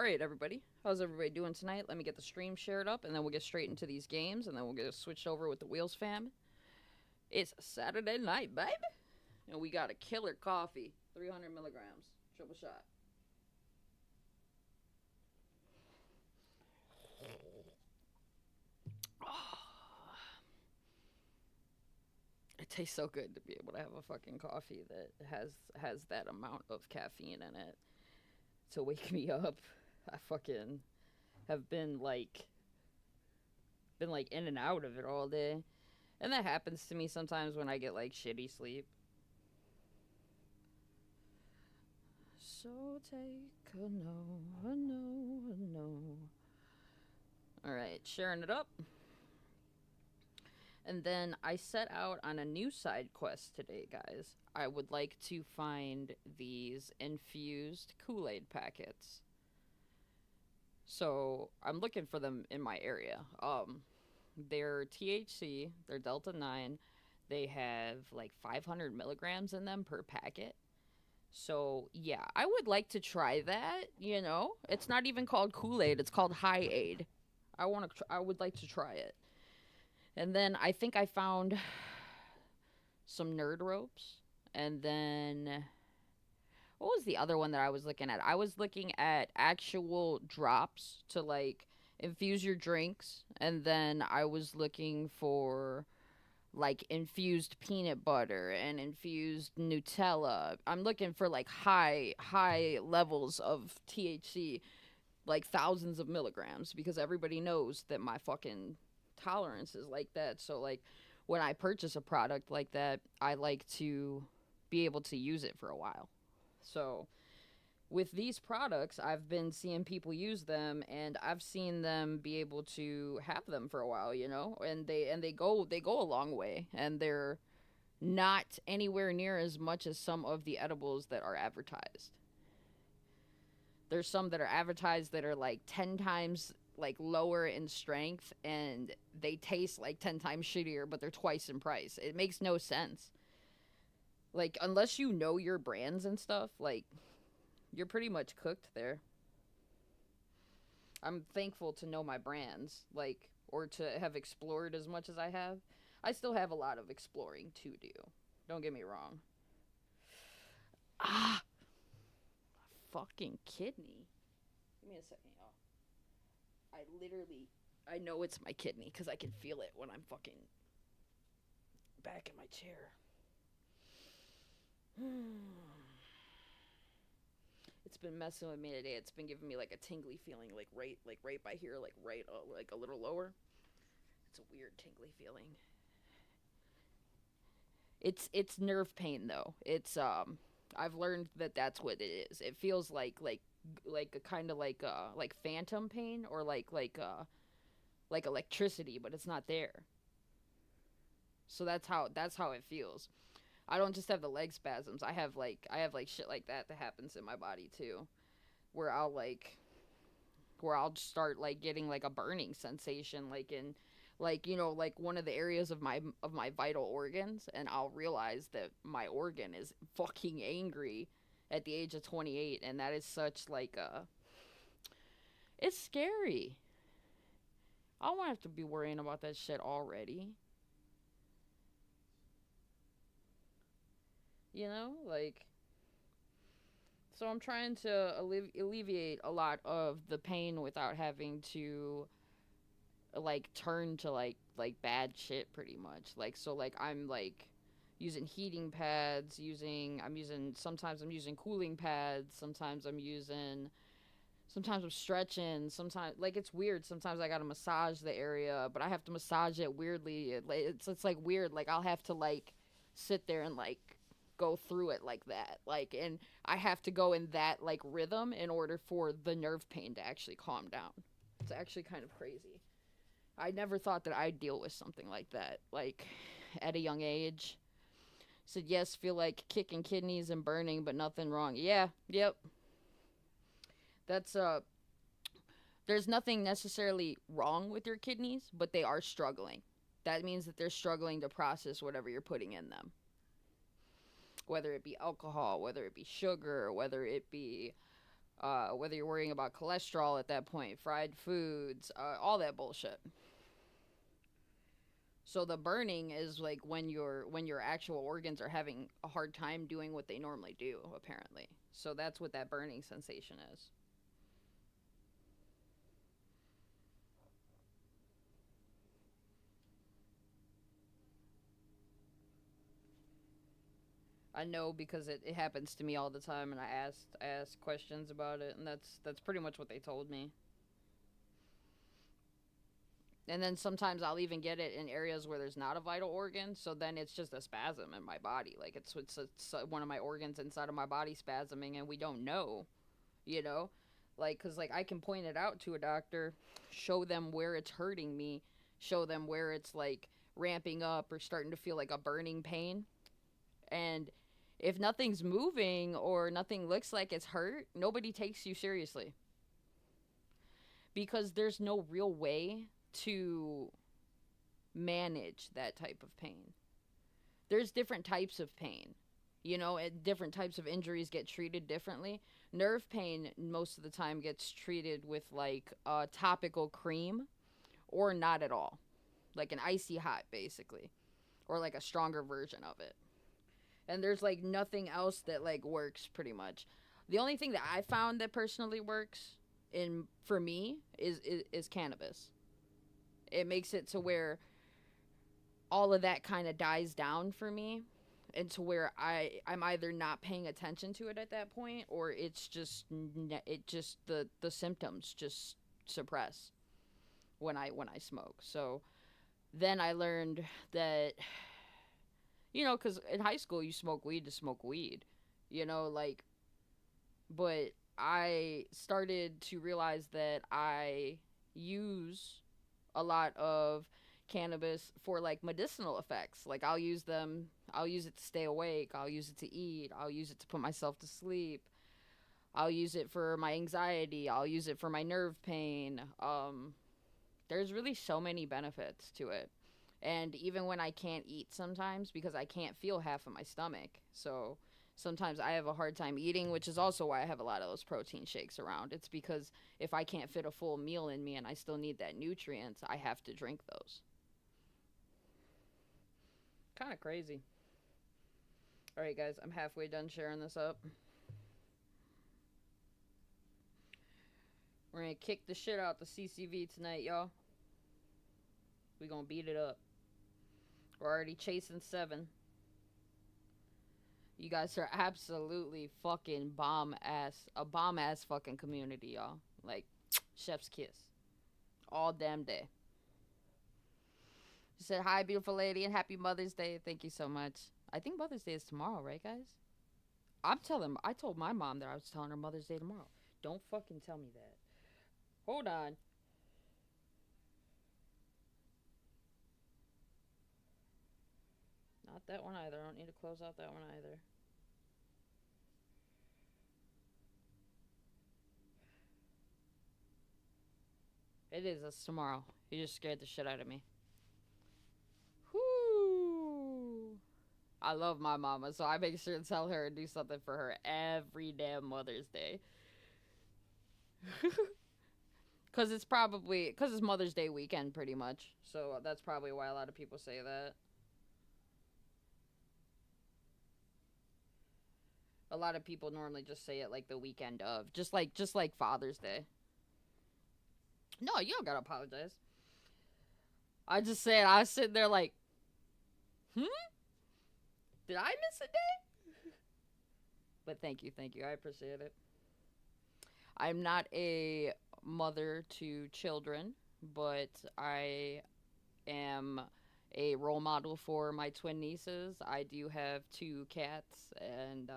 Alright, everybody. How's everybody doing tonight? Let me get the stream shared up, and then we'll get straight into these games, and then we'll get switched over with the Wheelz fam. It's Saturday night, baby! And we got a killer coffee. 300 milligrams. Triple shot. It tastes so good to be able to have a fucking coffee that has that amount of caffeine in it to wake me up. I fucking have been in and out of it all day. And that happens to me sometimes when I get like shitty sleep. So take a no. Alright, sharing it up. And then I set out on a new side quest today, guys. I would like to find these infused Kool-Aid packets. So I'm looking for them in my area. They're THC, they're Delta 9. They have like 500 milligrams in them per packet. So yeah, I would like to try that, you know? It's not even called Kool-Aid, it's called High Aid. I would like to try it. And then I think I found some nerd ropes. And then what was the other one that I was looking at? I was looking at actual drops to like infuse your drinks. And then I was looking for like infused peanut butter and infused Nutella. I'm looking for like high levels of THC, like thousands of milligrams, because everybody knows that my fucking tolerance is like that. So like when I purchase a product like that, I like to be able to use it for a while. So with these products, I've been seeing people use them, and I've seen them be able to have them for a while, you know, and they go a long way, and they're not anywhere near as much as some of the edibles that are advertised. There's some that are advertised that are like 10 times like lower in strength, and they taste like 10 times shittier, but they're twice in price. It makes no sense. Like, unless you know your brands and stuff, like, you're pretty much cooked there. I'm thankful to know my brands, like, or to have explored as much as I have. I still have a lot of exploring to do. Don't get me wrong. Ah! Fucking kidney. Give me a second, y'all. I know it's my kidney because I can feel it when I'm fucking back in my chair. It's been messing with me today. It's been giving me like a tingly feeling, like right by here, like a little lower. It's a weird tingly feeling. It's nerve pain though. It's I've learned that that's what it is. It feels like a kind of like phantom pain, or like electricity, but it's not there. So that's how it feels. I don't just have the leg spasms. I have shit like that happens in my body too, where I'll start like getting like a burning sensation, like in like, you know, like one of the areas of my vital organs, and I'll realize that my organ is fucking angry at the age of 28, and that is such like it's scary. I don't want to have to be worrying about that shit already. You know, like, so I'm trying to alleviate a lot of the pain without having to like turn to like bad shit pretty much. Like, so like I'm like using heating pads, sometimes I'm using cooling pads, sometimes I'm stretching, sometimes like it's weird. Sometimes I got to massage the area, but I have to massage it weirdly. It's like weird. Like I'll have to like sit there and like go through it like that, like, and I have to go in that like rhythm in order for the nerve pain to actually calm down. It's actually kind of crazy. I never thought that I'd deal with something like that, like at a young age. Said yes, feel like kicking kidneys and burning, but nothing wrong. Yeah, yep. That's there's nothing necessarily wrong with your kidneys, but they are struggling. That means that they're struggling to process whatever you're putting in them. Whether it be alcohol, whether it be sugar, whether it be Whether you're worrying about cholesterol at that point, fried foods, all that bullshit. So the burning is like when your actual organs are having a hard time doing what they normally do, apparently. So that's what that burning sensation is. I know because it happens to me all the time, and I asked questions about it, and that's pretty much what they told me. And then sometimes I'll even get it in areas where there's not a vital organ, so then it's just a spasm in my body, like it's one of my organs inside of my body spasming, and we don't know, you know, like because like I can point it out to a doctor, show them where it's hurting me, show them where it's like ramping up or starting to feel like a burning pain, and if nothing's moving or nothing looks like it's hurt, nobody takes you seriously because there's no real way to manage that type of pain. There's different types of pain. You know, different types of injuries get treated differently. Nerve pain most of the time gets treated with like a topical cream or not at all. Like an icy hot basically, or like a stronger version of it. And there's like nothing else that like works pretty much. The only thing that I found that personally works in for me is cannabis. It makes it to where all of that kind of dies down for me, and to where I'm either not paying attention to it at that point, or it's just the symptoms just suppress when I smoke. So then I learned that, you know, because in high school you smoke weed to smoke weed, you know, like, but I started to realize that I use a lot of cannabis for like medicinal effects. Like I'll use it to stay awake, I'll use it to eat, I'll use it to put myself to sleep. I'll use it for my anxiety, I'll use it for my nerve pain. There's really so many benefits to it. And even when I can't eat sometimes because I can't feel half of my stomach. So sometimes I have a hard time eating, which is also why I have a lot of those protein shakes around. It's because if I can't fit a full meal in me and I still need that nutrients, I have to drink those. Kind of crazy. All right, guys, I'm halfway done sharing this up. We're going to kick the shit out the CCV tonight, y'all. We going to beat it up. We're already chasing 7. You guys are absolutely fucking a bomb ass fucking community, y'all. Like, chef's kiss. All damn day. She said, hi, beautiful lady, and happy Mother's Day. Thank you so much. I think Mother's Day is tomorrow, right, guys? I told my mom that I was telling her Mother's Day tomorrow. Don't fucking tell me that. Hold on. Not that one either. I don't need to close out that one either. It is. It's tomorrow. You just scared the shit out of me. Whoo! I love my mama, so I make sure to tell her and do something for her every damn Mother's Day. Because it's Mother's Day weekend, pretty much. So that's probably why a lot of people say that. A lot of people normally just say it like the weekend of, just like Father's Day. No, you don't gotta apologize. I just said I was sitting there like, hmm? Did I miss a day? But thank you, I appreciate it. I'm not a mother to children, but I am a role model for my twin nieces. I do have 2 cats, and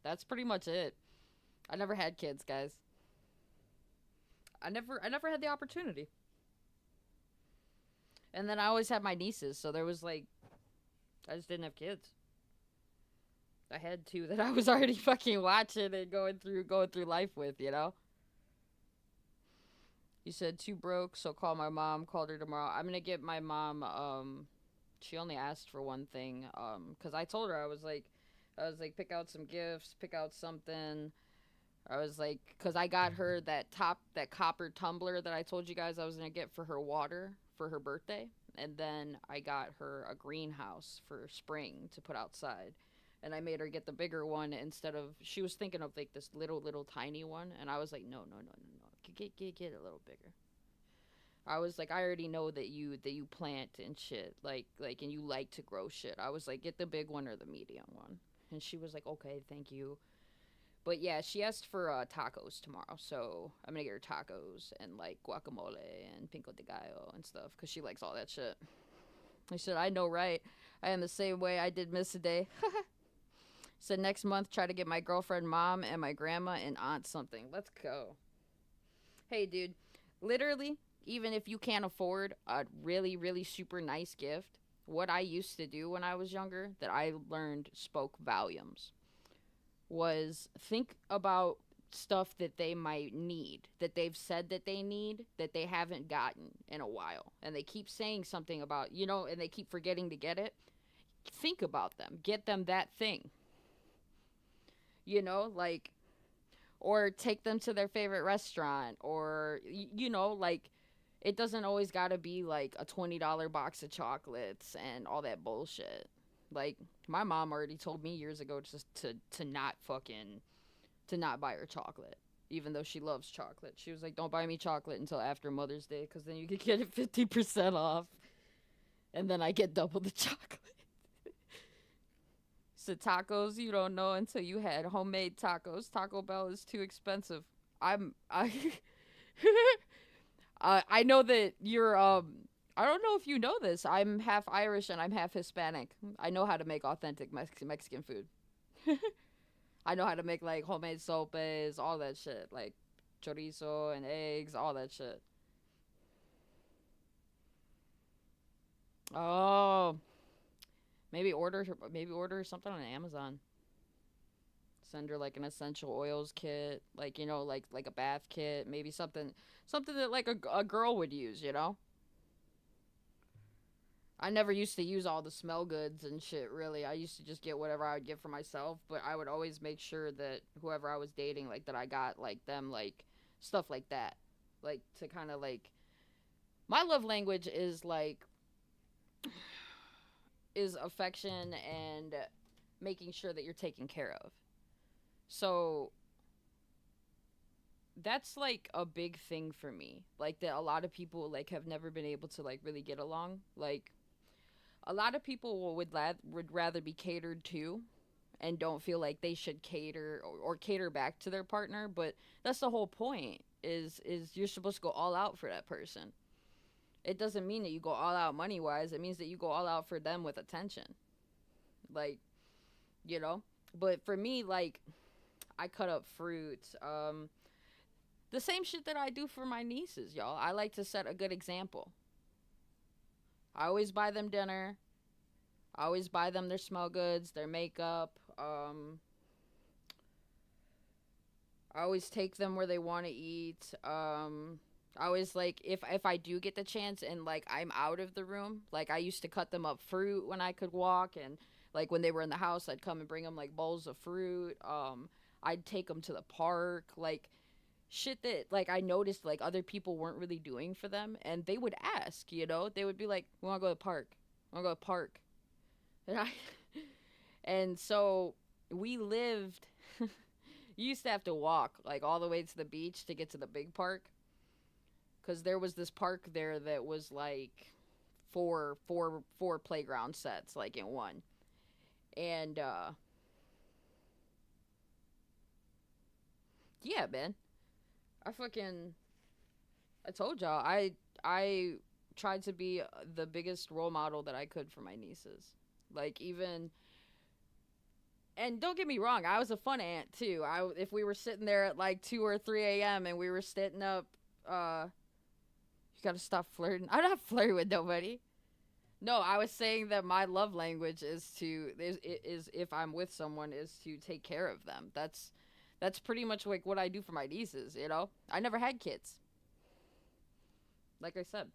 that's pretty much it. I never had kids, guys. I never had the opportunity. And then I always had my nieces, so there was like, I just didn't have kids. I had 2 that I was already fucking watching and going through life with, you know. You said 2 broke, so call my mom. Called her tomorrow. I'm gonna get my mom. She only asked for one thing. Cause I told her, I was like, I was like, pick out some gifts, pick out something. I was like, because I got her that copper tumbler that I told you guys I was going to get for her water for her birthday. And then I got her a greenhouse for spring to put outside. And I made her get the bigger one instead of, she was thinking of like this little tiny one. And I was like, no, no, no, no, no. Get a little bigger. I was like, I already know that you plant and shit, and you like to grow shit. I was like, get the big one or the medium one, and she was like, okay, thank you. But yeah, she asked for tacos tomorrow, so I'm gonna get her tacos and like guacamole and pico de gallo and stuff because she likes all that shit. I said, I know, right? I am the same way. I did miss a day. So next month, try to get my girlfriend, mom, and my grandma and aunt something. Let's go. Hey, dude, literally, even if you can't afford a really, really super nice gift, what I used to do when I was younger that I learned spoke volumes was think about stuff that they might need, that they've said that they need, that they haven't gotten in a while. And they keep saying something about, and they keep forgetting to get it. Think about them. Get them that thing. Like, or take them to their favorite restaurant, or, like, it doesn't always gotta be like a $20 box of chocolates and all that bullshit. Like, my mom already told me years ago just to not to not buy her chocolate, even though she loves chocolate. She was like, don't buy me chocolate until after Mother's Day, because then you could get it 50% off, and then I get double the chocolate. So tacos, you don't know until you had homemade tacos. Taco Bell is too expensive. I I know that you're I don't know if you know this. I'm half Irish and I'm half Hispanic. I know how to make authentic Mexican food. I know how to make like homemade sopes, all that shit, like chorizo and eggs, all that shit. Oh, maybe order something on Amazon. Send her like an essential oils kit, like like a bath kit, maybe something that like a girl would use. I never used to use all the smell goods and shit, really. I used to just get whatever I would get for myself, but I would always make sure that whoever I was dating, like, that I got, like, them, like, stuff like that. Like, to kind of, like, my love language is, like, is affection and making sure that you're taken care of. So, that's, like, a big thing for me. Like, that a lot of people, like, have never been able to, like, really get along. Like, a lot of people would rather be catered to and don't feel like they should cater or cater back to their partner, but that's the whole point is you're supposed to go all out for that person. It doesn't mean that you go all out money wise. It means that you go all out for them with attention. Like, you know? But for me, like, I cut up fruit. The same shit that I do for my nieces, y'all. I like to set a good example. I always buy them dinner. I always buy them their smell goods, their makeup. I always take them where they want to eat. I always, like, if I do get the chance and, like, I'm out of the room, like, I used to cut them up fruit when I could walk, and, like, when they were in the house, I'd come and bring them, like, bowls of fruit. I'd take them to the park, like, shit that, like, I noticed, like, other people weren't really doing for them, and they would ask. They would be like, we want to go to the park. I want to go to the park. And and so we lived, you used to have to walk, like, all the way to the beach to get to the big park. Because there was this park there that was, like, four playground sets, like, in one. And, yeah, man. I told y'all, I tried to be the biggest role model that I could for my nieces. Like, even, and don't get me wrong, I was a fun aunt too. If we were sitting there at like 2 or 3 a.m. and we were sitting up, you gotta stop flirting. I'm not flirting with nobody. No, I was saying that my love language is if I'm with someone is to take care of them. That's pretty much like what I do for my nieces. I never had kids. Like I said.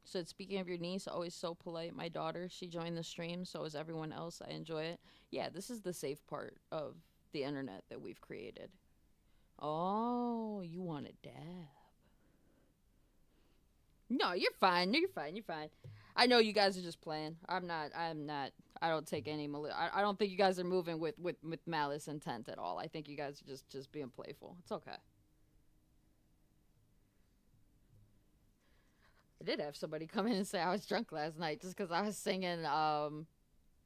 Said, speaking of your niece, always so polite. My daughter, she joined the stream, so is everyone else. I enjoy it. Yeah, this is the safe part of the internet that we've created. Oh, you want a dab? No, you're fine. You're fine. You're fine. I know you guys are just playing. I'm not. I'm not. I don't take any I don't think you guys are moving with malice intent at all. I think you guys are just being playful. It's okay. I did have somebody come in and say I was drunk last night just because I was singing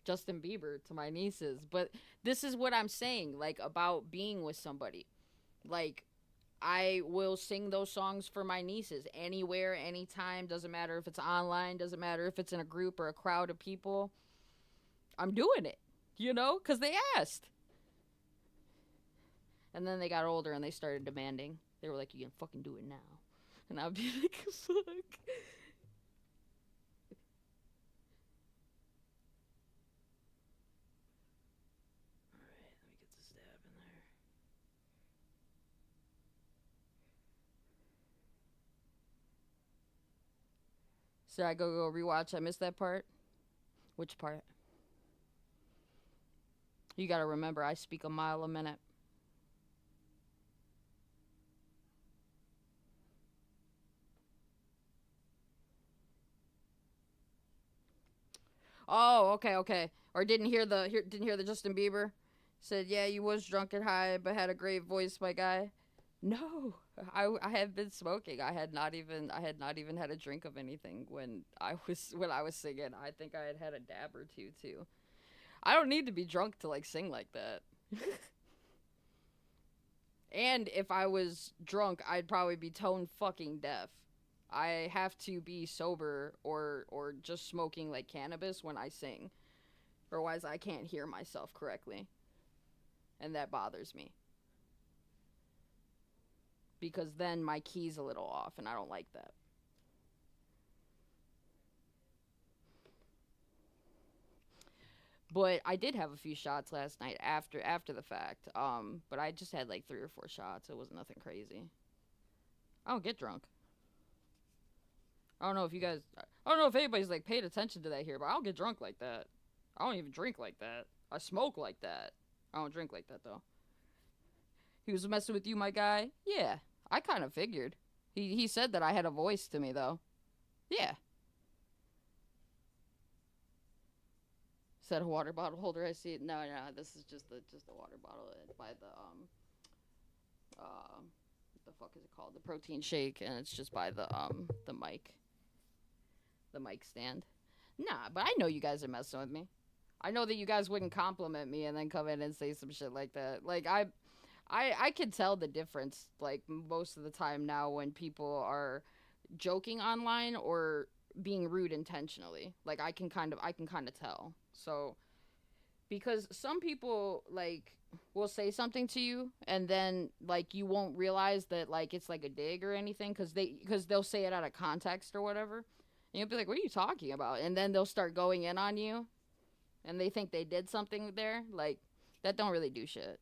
Justin Bieber to my nieces. But this is what I'm saying, like about being with somebody. Like I will sing those songs for my nieces anywhere, anytime. Doesn't matter if it's online. Doesn't matter if it's in a group or a crowd of people. I'm doing it, you know, because they asked. And then they got older and they started demanding. They were like, "You can fucking do it now." And I'd be like, "Fuck." Alright, let me get this dab in there. So I go rewatch. I missed that part. Which part? You gotta remember, I speak a mile a minute. Oh, okay, okay. Or didn't hear the Justin Bieber said, "Yeah, you was drunk and high, but had a great voice, my guy." No, I had been smoking. I had not even had a drink of anything when I was singing. I think I had had a dab or two too. I don't need to be drunk to like sing like that. And if I was drunk, I'd probably be tone fucking deaf. I have to be sober or just smoking like cannabis when I sing. Otherwise I can't hear myself correctly. And that bothers me. Because then my key's a little off and I don't like that. But I did have a few shots last night after the fact. But I just had like 3 or 4 shots. It was nothing crazy. I don't get drunk. I don't know if you guys. I don't know if anybody's like paid attention to that here, but I don't get drunk like that. I don't even drink like that. I smoke like that. I don't drink like that though. He was messing with you, my guy. Yeah, I kind of figured. He said that I had a voice to me though. Yeah. Said a water bottle holder. I see it. No, no, this is just a water bottle by uh what the fuck is it called? The protein shake, and it's just by the mic stand. Nah, but I know you guys are messing with me. I know that you guys wouldn't compliment me and then come in and say some shit like that. Like I can tell the difference like most of the time now when people are joking online or being rude intentionally. Like I can kind of tell. So because some people like will say something to you and then like you won't realize that like it's like a dig or anything because they'll say it out of context or whatever. And you'll be like, "What are you talking about?" And then they'll start going in on you and they think they did something there. Like that don't really do shit.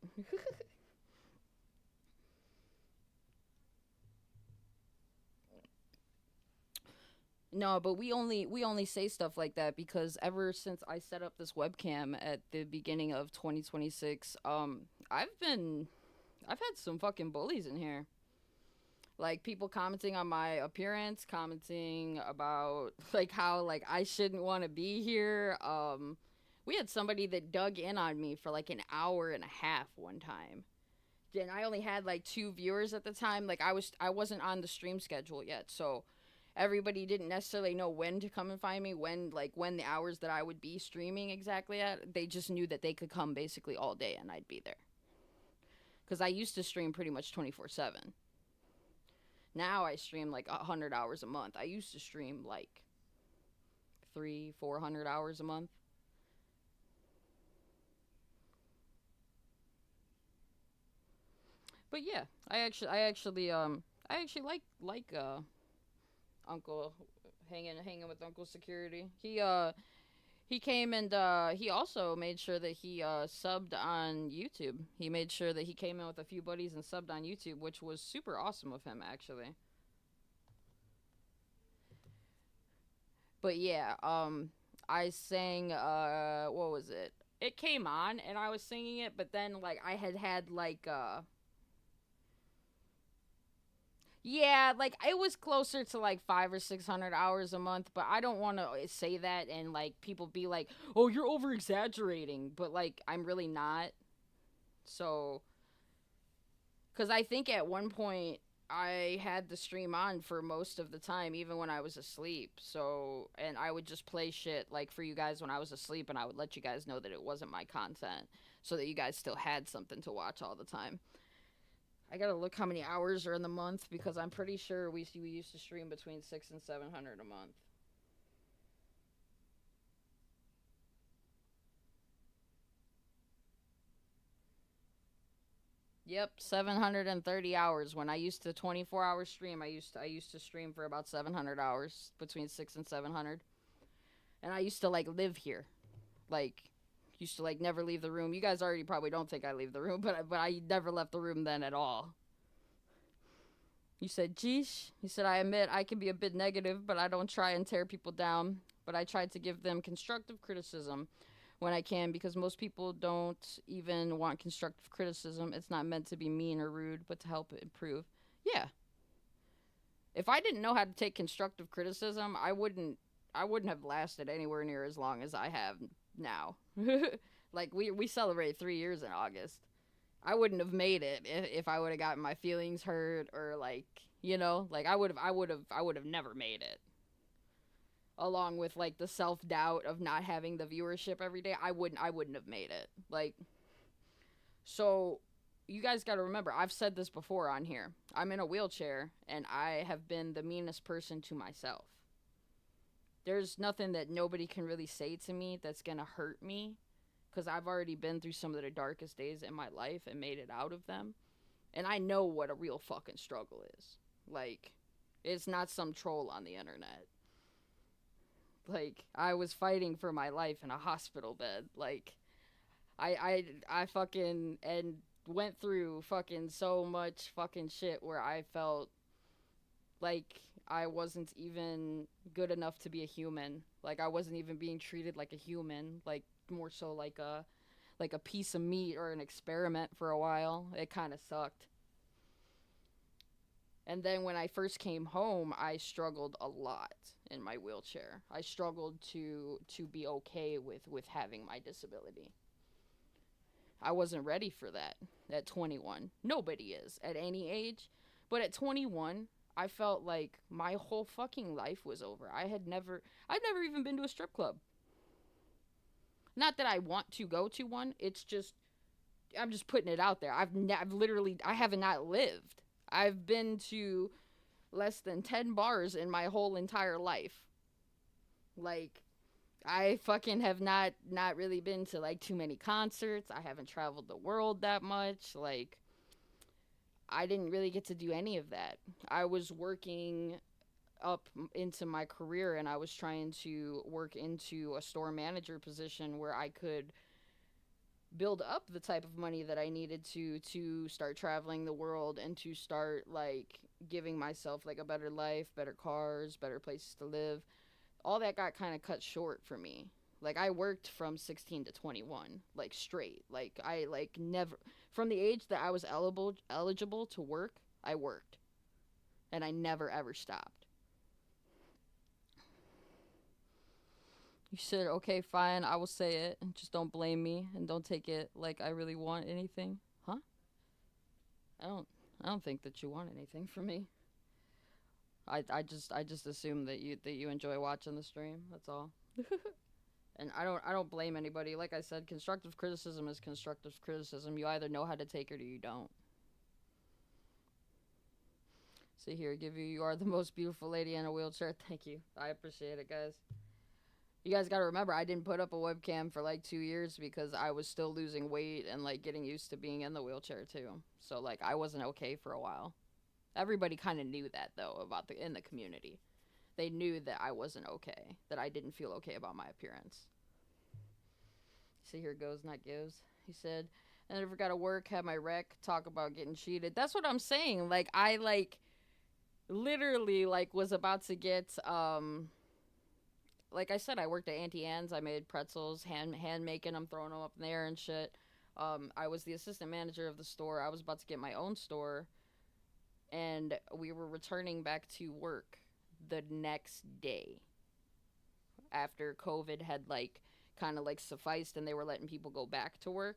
No, but we only say stuff like that because ever since I set up this webcam at the beginning of 2026, I've had some fucking bullies in here. Like people commenting on my appearance, commenting about like how like I shouldn't want to be here. We had somebody that dug in on me for like an hour and a half one time. And I only had like 2 viewers at the time. Like I wasn't on the stream schedule yet, so everybody didn't necessarily know when to come and find me, when the hours that I would be streaming exactly at. They just knew that they could come basically all day and I'd be there. Cuz I used to stream pretty much 24/7. Now I stream like 100 hours a month. I used to stream like 300-400 hours a month. But yeah, I actually like Uncle hanging with Uncle Security. He came and he also made sure that he subbed on YouTube. He made sure that he came in with a few buddies and subbed on YouTube, which was super awesome of him actually. But yeah, I sang what was it? It came on and I was singing it, but then like I had like yeah, like it was closer to like 5 or 600 hours a month, but I don't want to say that and like people be like, "Oh, you're over exaggerating," but like I'm really not. So, because I think at one point I had the stream on for most of the time, even when I was asleep. So, and I would just play shit like for you guys when I was asleep, and I would let you guys know that it wasn't my content, so that you guys still had something to watch all the time. I gotta look how many hours are in the month because I'm pretty sure we used to stream between 600 and 700 a month. Yep, 730 hours. When I used to 24-hour stream, I used to stream for about 700 hours between 6 and 700. And I used to like live here. Like used to like never leave the room. You guys already probably don't think I leave the room, but I never left the room then at all. You said, "Geesh." You said, "I admit I can be a bit negative, but I don't try and tear people down. But I try to give them constructive criticism when I can because most people don't even want constructive criticism. It's not meant to be mean or rude, but to help it improve." Yeah. If I didn't know how to take constructive criticism, I wouldn't have lasted anywhere near as long as I have now. Like we celebrate 3 years in August. I wouldn't have made it if I would have gotten my feelings hurt or like, like I would have never made it. Along with like the self-doubt of not having the viewership every day, I wouldn't have made it. Like, so you guys got to remember, I've said this before on here. I'm in a wheelchair and I have been the meanest person to myself. There's nothing that nobody can really say to me that's going to hurt me because I've already been through some of the darkest days in my life and made it out of them. And I know what a real fucking struggle is. Like, it's not some troll on the internet. Like, I was fighting for my life in a hospital bed. Like, I fucking and went through fucking so much fucking shit where I felt like I wasn't even good enough to be a human. Like I wasn't even being treated like a human. Like more so like a piece of meat or an experiment for a while. It kind of sucked. And then when I first came home, I struggled a lot in my wheelchair. I struggled to be okay with having my disability. I wasn't ready for that at 21. Nobody is at any age. But at 21, I felt like my whole fucking life was over. I've never even been to a strip club. Not that I want to go to one. It's just I'm just putting it out there. I've literally I haven't not lived. I've been to less than 10 bars in my whole entire life. Like I fucking have not really been to like too many concerts. I haven't traveled the world that much. Like I didn't really get to do any of that. I was working up into my career and I was trying to work into a store manager position where I could build up the type of money that I needed to start traveling the world and to start like giving myself like a better life, better cars, better places to live. All that got kind of cut short for me. Like I worked from 16 to 21, like straight. Like I like never from the age that I was eligible to work, I worked. And I never ever stopped. You said, "Okay, fine, I will say it. Just don't blame me and don't take it like I really want anything." Huh? I don't I don't think that you want anything from me. I just assume that you enjoy watching the stream. That's all. And I don't blame anybody. Like I said, constructive criticism is constructive criticism. You either know how to take it or you don't. See here, give you are the most beautiful lady in a wheelchair. Thank you. I appreciate it, guys. You guys got to remember, I didn't put up a webcam for like 2 years because I was still losing weight and like getting used to being in the wheelchair too. So like I wasn't okay for a while. Everybody kind of knew that though about the in the community. They knew that I wasn't okay, that I didn't feel okay about my appearance. See, here goes, not gives. He said, "I never got to work, had my wreck, talk about getting cheated." That's what I'm saying. Like I like literally like was about to get like I said, I worked at Auntie Anne's. I made pretzels, hand making them, throwing them up in the air and shit. I was the assistant manager of the store. I was about to get my own store, and we were returning back to work the next day after COVID had like kind of like sufficed and they were letting people go back to work.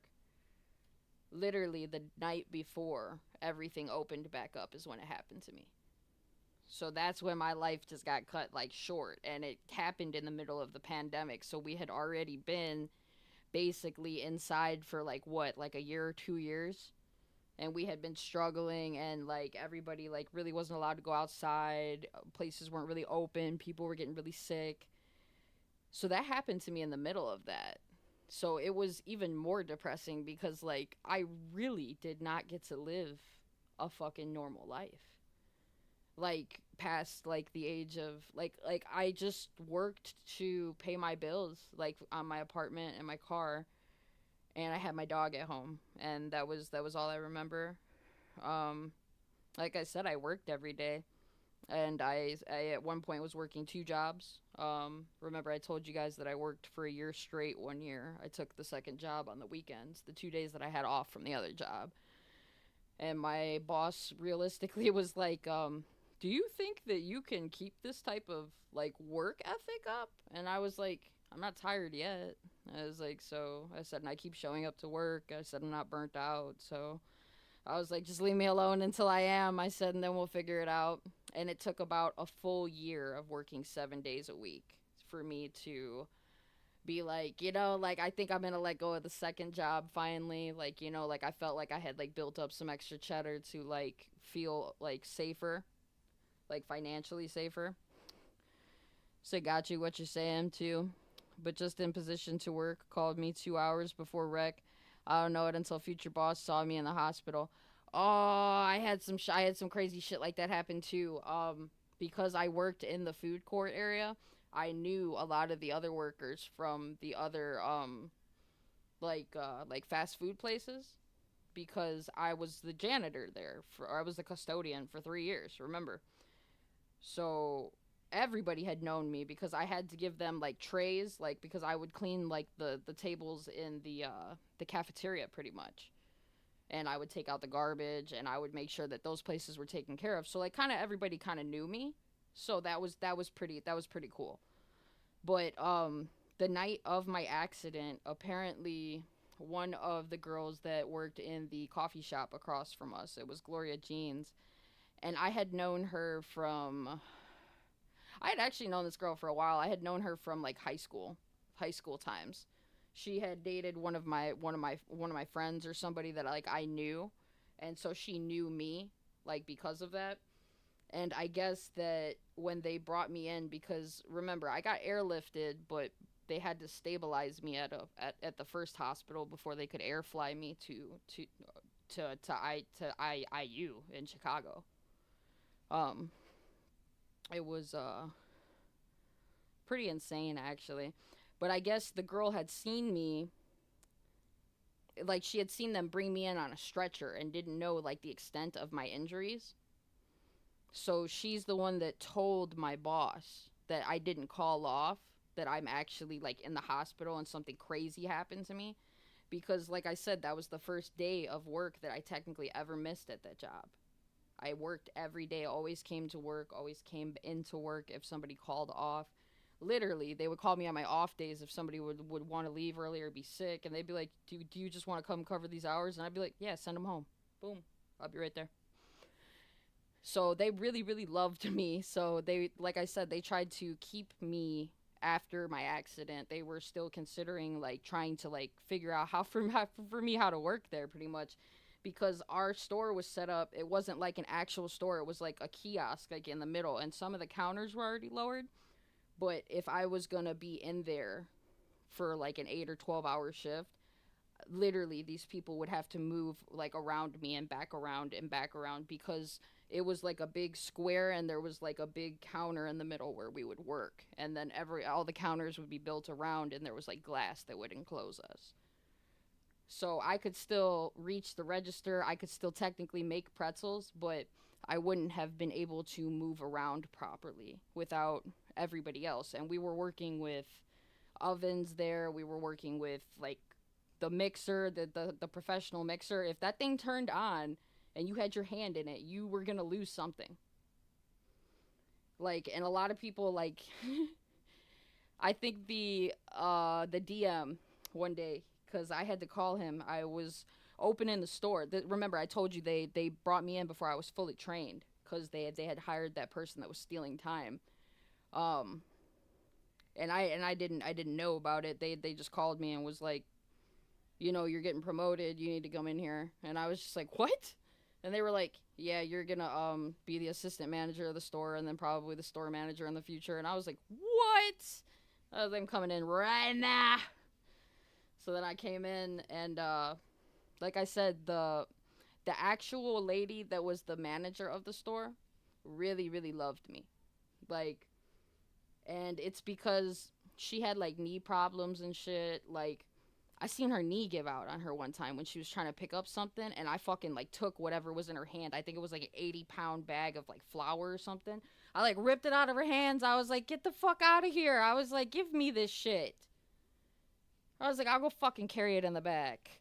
Literally the night before everything opened back up is when it happened to me. So that's when my life just got cut like short, and it happened in the middle of the pandemic. So we had already been basically inside for like what, like a year or 2 years, and we had been struggling, and like everybody like really wasn't allowed to go outside, places weren't really open, people were getting really sick. So that happened to me in the middle of that. So it was even more depressing because like I really did not get to live a fucking normal life. Like past like the age of like I just worked to pay my bills like on my apartment and my car, and I had my dog at home, and that was all I remember. Um like I said, I worked every day, and I at one point was working two jobs. Remember I told you guys that I worked for a year straight. One year I took the second job on the weekends, the 2 days that I had off from the other job. And my boss realistically was like, do you think that you can keep this type of like work ethic up? And I was like, I'm not tired yet. I was like, so I said, and I keep showing up to work. I said, I'm not burnt out. So I was like, just leave me alone until I am. I said, and then we'll figure it out. And it took about a full year of working 7 days a week for me to be like, like I think I'm gonna let go of the second job finally. Like, like I felt like I had like built up some extra cheddar to like feel like safer, like financially safer. So got you what you're saying too. But just in position to work, called me 2 hours before rec. I don't know it until future boss saw me in the hospital. Oh, I had some crazy shit like that happen too. Because I worked in the food court area, I knew a lot of the other workers from the other like fast food places, because I was the janitor there for, or I was the custodian for 3 years, remember? So everybody had known me because I had to give them like trays, like because I would clean like the tables in the cafeteria pretty much. And I would take out the garbage, and I would make sure that those places were taken care of. So like kind of everybody kind of knew me. So that was pretty cool. But the night of my accident, apparently one of the girls that worked in the coffee shop across from us, it was Gloria Jeans, and I had known her from, I had actually known this girl for a while. I had known her from like high school times. She had dated one of my friends or somebody that like I knew, and so she knew me like because of that. And I guess that when they brought me in, because remember I got airlifted, but they had to stabilize me at the first hospital before they could air fly me to IU in Chicago. Um, it was pretty insane actually. But I guess the girl had seen me, like she had seen them bring me in on a stretcher and didn't know like the extent of my injuries. So she's the one that told my boss that I didn't call off, that I'm actually like in the hospital and something crazy happened to me, because like I said, that was the first day of work that I technically ever missed at that job. I worked every day, always came to work, always came into work if somebody called off. Literally, they would call me on my off days if somebody would want to leave early or be sick, and they'd be like, do you just want to come cover these hours? And I'd be like, yeah, send them home. Boom. I'll be right there. So they really, really loved me. So they, like I said, they tried to keep me after my accident. They were still considering like trying to like figure out for me how to work there pretty much, because our store was set up. It wasn't like an actual store. It was like a kiosk like in the middle, and some of the counters were already lowered. But if I was going to be in there for like an 8 or 12-hour shift, literally these people would have to move like around me and back around, because it was like a big square, and there was like a big counter in the middle where we would work, and then all the counters would be built around, and there was like glass that would enclose us. So I could still reach the register. I could still technically make pretzels, but I wouldn't have been able to move around properly without everybody else. And we were working with ovens there. We were working with like the mixer, the professional mixer. If that thing turned on and you had your hand in it, you were gonna lose something. Like, and a lot of people like I think the DM one day, because I had to call him. I was opening the store. Remember, I told you they brought me in before I was fully trained because they had hired that person that was stealing time. Um, and I didn't know about it. They just called me and was like, you know, you're getting promoted. You need to come in here. And I was just like, what? And they were like, yeah, you're gonna be the assistant manager of the store and then probably the store manager in the future. And I was like, what? I'm coming in right now. So then I came in and like I said, the actual lady that was the manager of the store really really loved me. Like, and it's because she had like knee problems and shit. Like, I seen her knee give out on her one time when she was trying to pick up something, and I fucking like took whatever was in her hand. I think it was like an 80-pound bag of like flour or something. I like ripped it out of her hands. I was like, get the fuck out of here. I was like, give me this shit. I was like, I'll go fucking carry it in the back.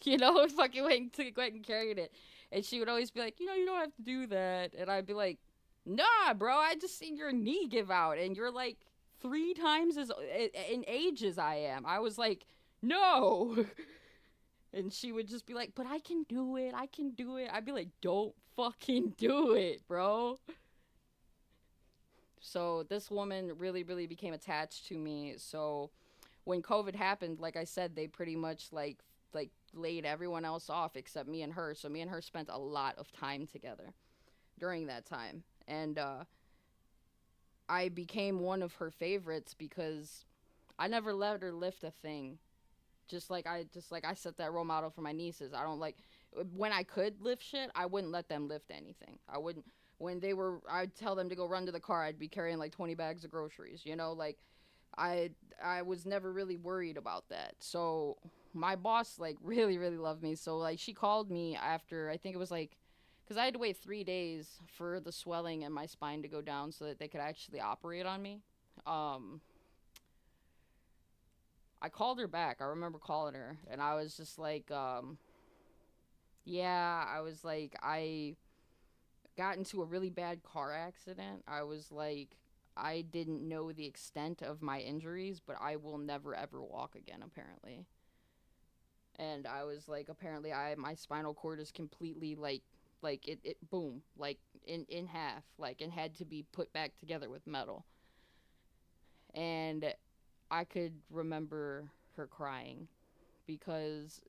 You know, fucking went and carried it. And she would always be like, you know, you don't have to do that. And I'd be like, nah, bro, I just seen your knee give out, and you're like 3 times as in age as I am. I was like, no. And she would just be like, but I can do it. I can do it. I'd be like, don't fucking do it, bro. So this woman really, really became attached to me. So when COVID happened, like I said, they pretty much like laid everyone else off except me and her. So me and her spent a lot of time together during that time. And I became one of her favorites because I never let her lift a thing. Just like I set that role model for my nieces. I don't like when I could lift shit, I wouldn't let them lift anything. I wouldn't when they were I'd tell them to go run to the car, I'd be carrying like 20 bags of groceries, you know, like I was never really worried about that. So my boss like really really loved me. So like she called me after I think it was like cuz I had to wait 3 days for the swelling in my spine to go down so that they could actually operate on me. Um I called her back. I remember calling her and I was just like yeah, I was like I got into a really bad car accident. I was like I didn't know the extent of my injuries, but I will never ever walk again apparently. And I was like apparently I my spinal cord is completely like it boom, like in half, like and had to be put back together with metal. And I could remember her crying because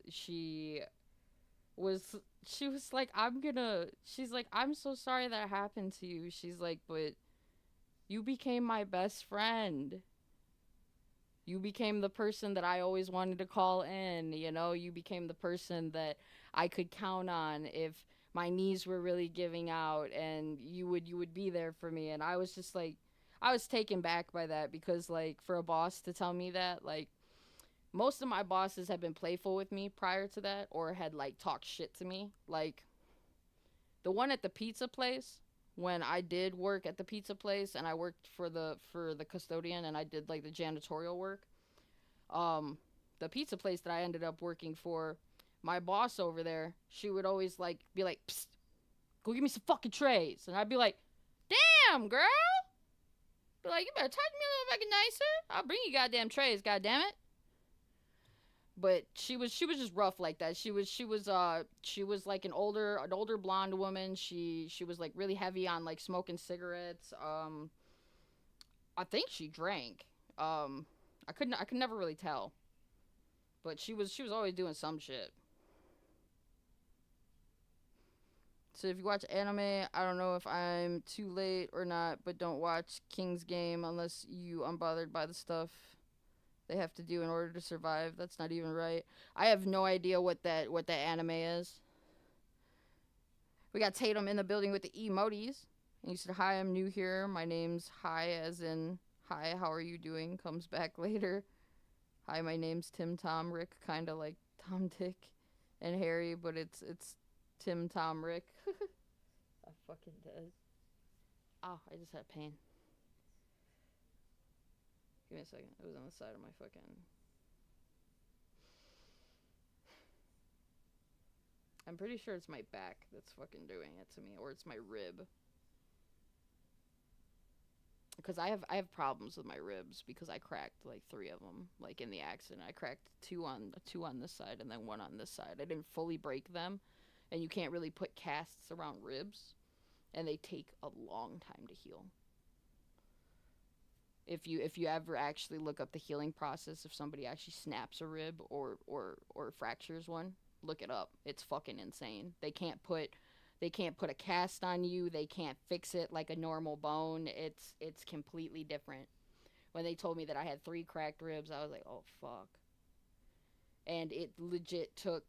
was she was like she's like I'm so sorry that happened to you. She's like, but you became my best friend. You became the person that I always wanted to call in, you know? You became the person that I could count on if my knees were really giving out, and you would be there for me. And I was just like I was taken back by that because like for a boss to tell me that, like most of my bosses had been playful with me prior to that or had like talked shit to me. Like the one at the pizza place, when I did work at the pizza place and I worked for the custodian and I did like the janitorial work. Um the pizza place that I ended up working for, my boss over there, she would always like be like, psst, go get me some fucking trays. And I'd be like, damn, girl. Be like, you better talk to me a little fucking nicer. I'll bring you goddamn trays, goddamn it. But she was just rough like that. She was like an older blonde woman. She was like really heavy on like smoking cigarettes. I think she drank. I could never really tell. But she was always doing some shit. So if you watch anime, I don't know if I'm too late or not, but don't watch King's Game unless you unbothered by the stuff they have to do in order to survive. That's not even right. I have no idea what that anime is. We got Tatum in the building with the emojis. And you said, hi, I'm new here. My name's hi as in hi, how are you doing? Comes back later. Hi, my name's Tim Tom Rick, kinda like Tom Dick and Harry, but it's Tim Tom Rick. I fucking did. Oh, I just had pain. Give me a second. It was on the side of my fucking... I'm pretty sure it's my back that's fucking doing it to me, or it's my rib. Because I have problems with my ribs because I cracked like 3 of them, like in the accident. I cracked two on this side and then one on this side. I didn't fully break them, and you can't really put casts around ribs, and they take a long time to heal. If you ever actually look up the healing process, if somebody actually snaps a rib or fractures one, look it up. It's fucking insane. They can't put a cast on you. They can't fix it like a normal bone. It's completely different. When they told me that I had 3 cracked ribs, I was like, oh fuck. And it legit took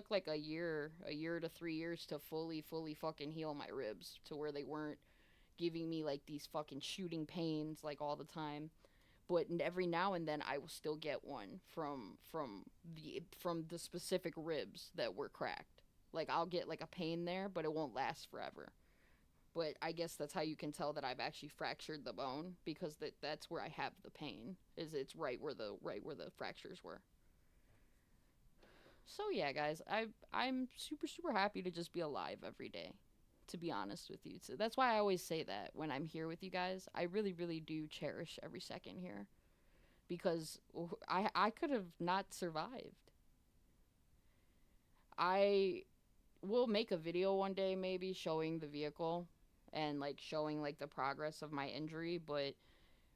like a year to 3 years to fully fucking heal my ribs to where they weren't giving me like these fucking shooting pains like all the time. But every now and then I will still get one from the specific ribs that were cracked. Like I'll get like a pain there, but it won't last forever. But I guess that's how you can tell that I've actually fractured the bone, because that's where I have the pain. Is it's right where the fractures were. So yeah, guys, I'm super happy to just be alive every day, to be honest with you. So that's why I always say that when I'm here with you guys. I really do cherish every second here, because I could have not survived. I will make a video one day maybe showing the vehicle and like showing like the progress of my injury, but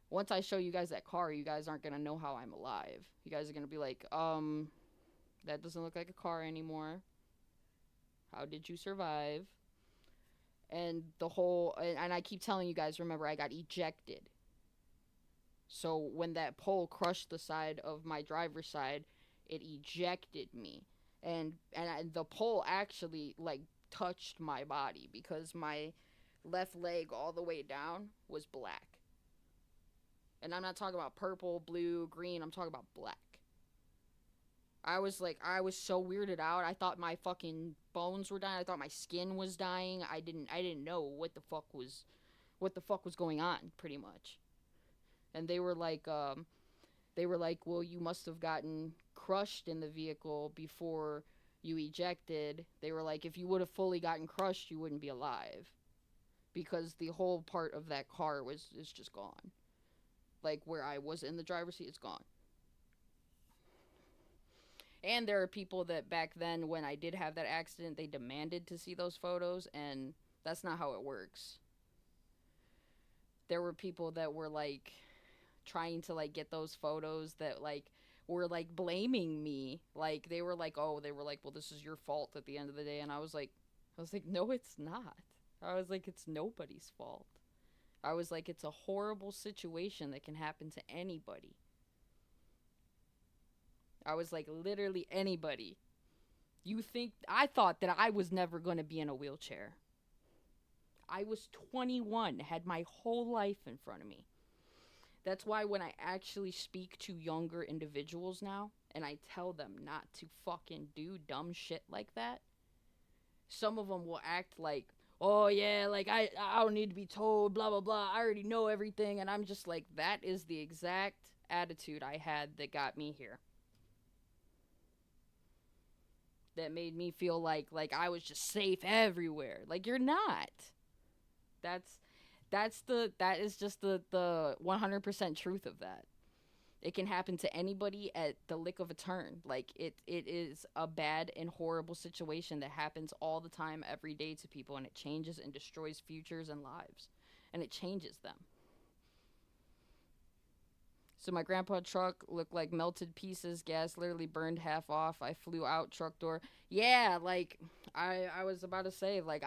once I show you guys that car, you guys aren't going to know how I'm alive. You guys are going to be like, that doesn't look like a car anymore. How did you survive? And the whole, and I keep telling you guys, remember, I got ejected. So when that pole crushed the side of my driver's side, it ejected me. And the pole actually, like, touched my body, because my left leg all the way down was black. And I'm not talking about purple, blue, green. I'm talking about black. I was so weirded out. I thought my fucking bones were dying. I thought my skin was dying. I didn't know what the fuck was going on, pretty much. And they were like, well, you must have gotten crushed in the vehicle before you ejected. They were like, if you would have fully gotten crushed, you wouldn't be alive, because the whole part of that car is just gone. Like where I was in the driver's seat, it's gone. And there are people that back then, when I did have that accident, they demanded to see those photos, and that's not how it works. There were people that were like trying to like get those photos that like were like blaming me. Like they were like, well, this is your fault at the end of the day. And I was like, no, it's not. I was like, it's nobody's fault. I was like, it's a horrible situation that can happen to anybody. I was like, literally anybody. I thought that I was never going to be in a wheelchair. I was 21, had my whole life in front of me. That's why when I actually speak to younger individuals now, and I tell them not to fucking do dumb shit like that, some of them will act like, oh yeah, like I don't need to be told, blah, blah, blah. I already know everything. And I'm just like, that is the exact attitude I had that got me here. That made me feel like I was just safe everywhere. Like, you're not. That is just the 100% truth of that. It can happen to anybody at the lick of a turn. Like, it is a bad and horrible situation that happens all the time, every day to people, and it changes and destroys futures and lives. And it changes them. So my grandpa's truck looked like melted pieces. Gas literally burned half off. I flew out truck door. Yeah, like, I was about to say, like,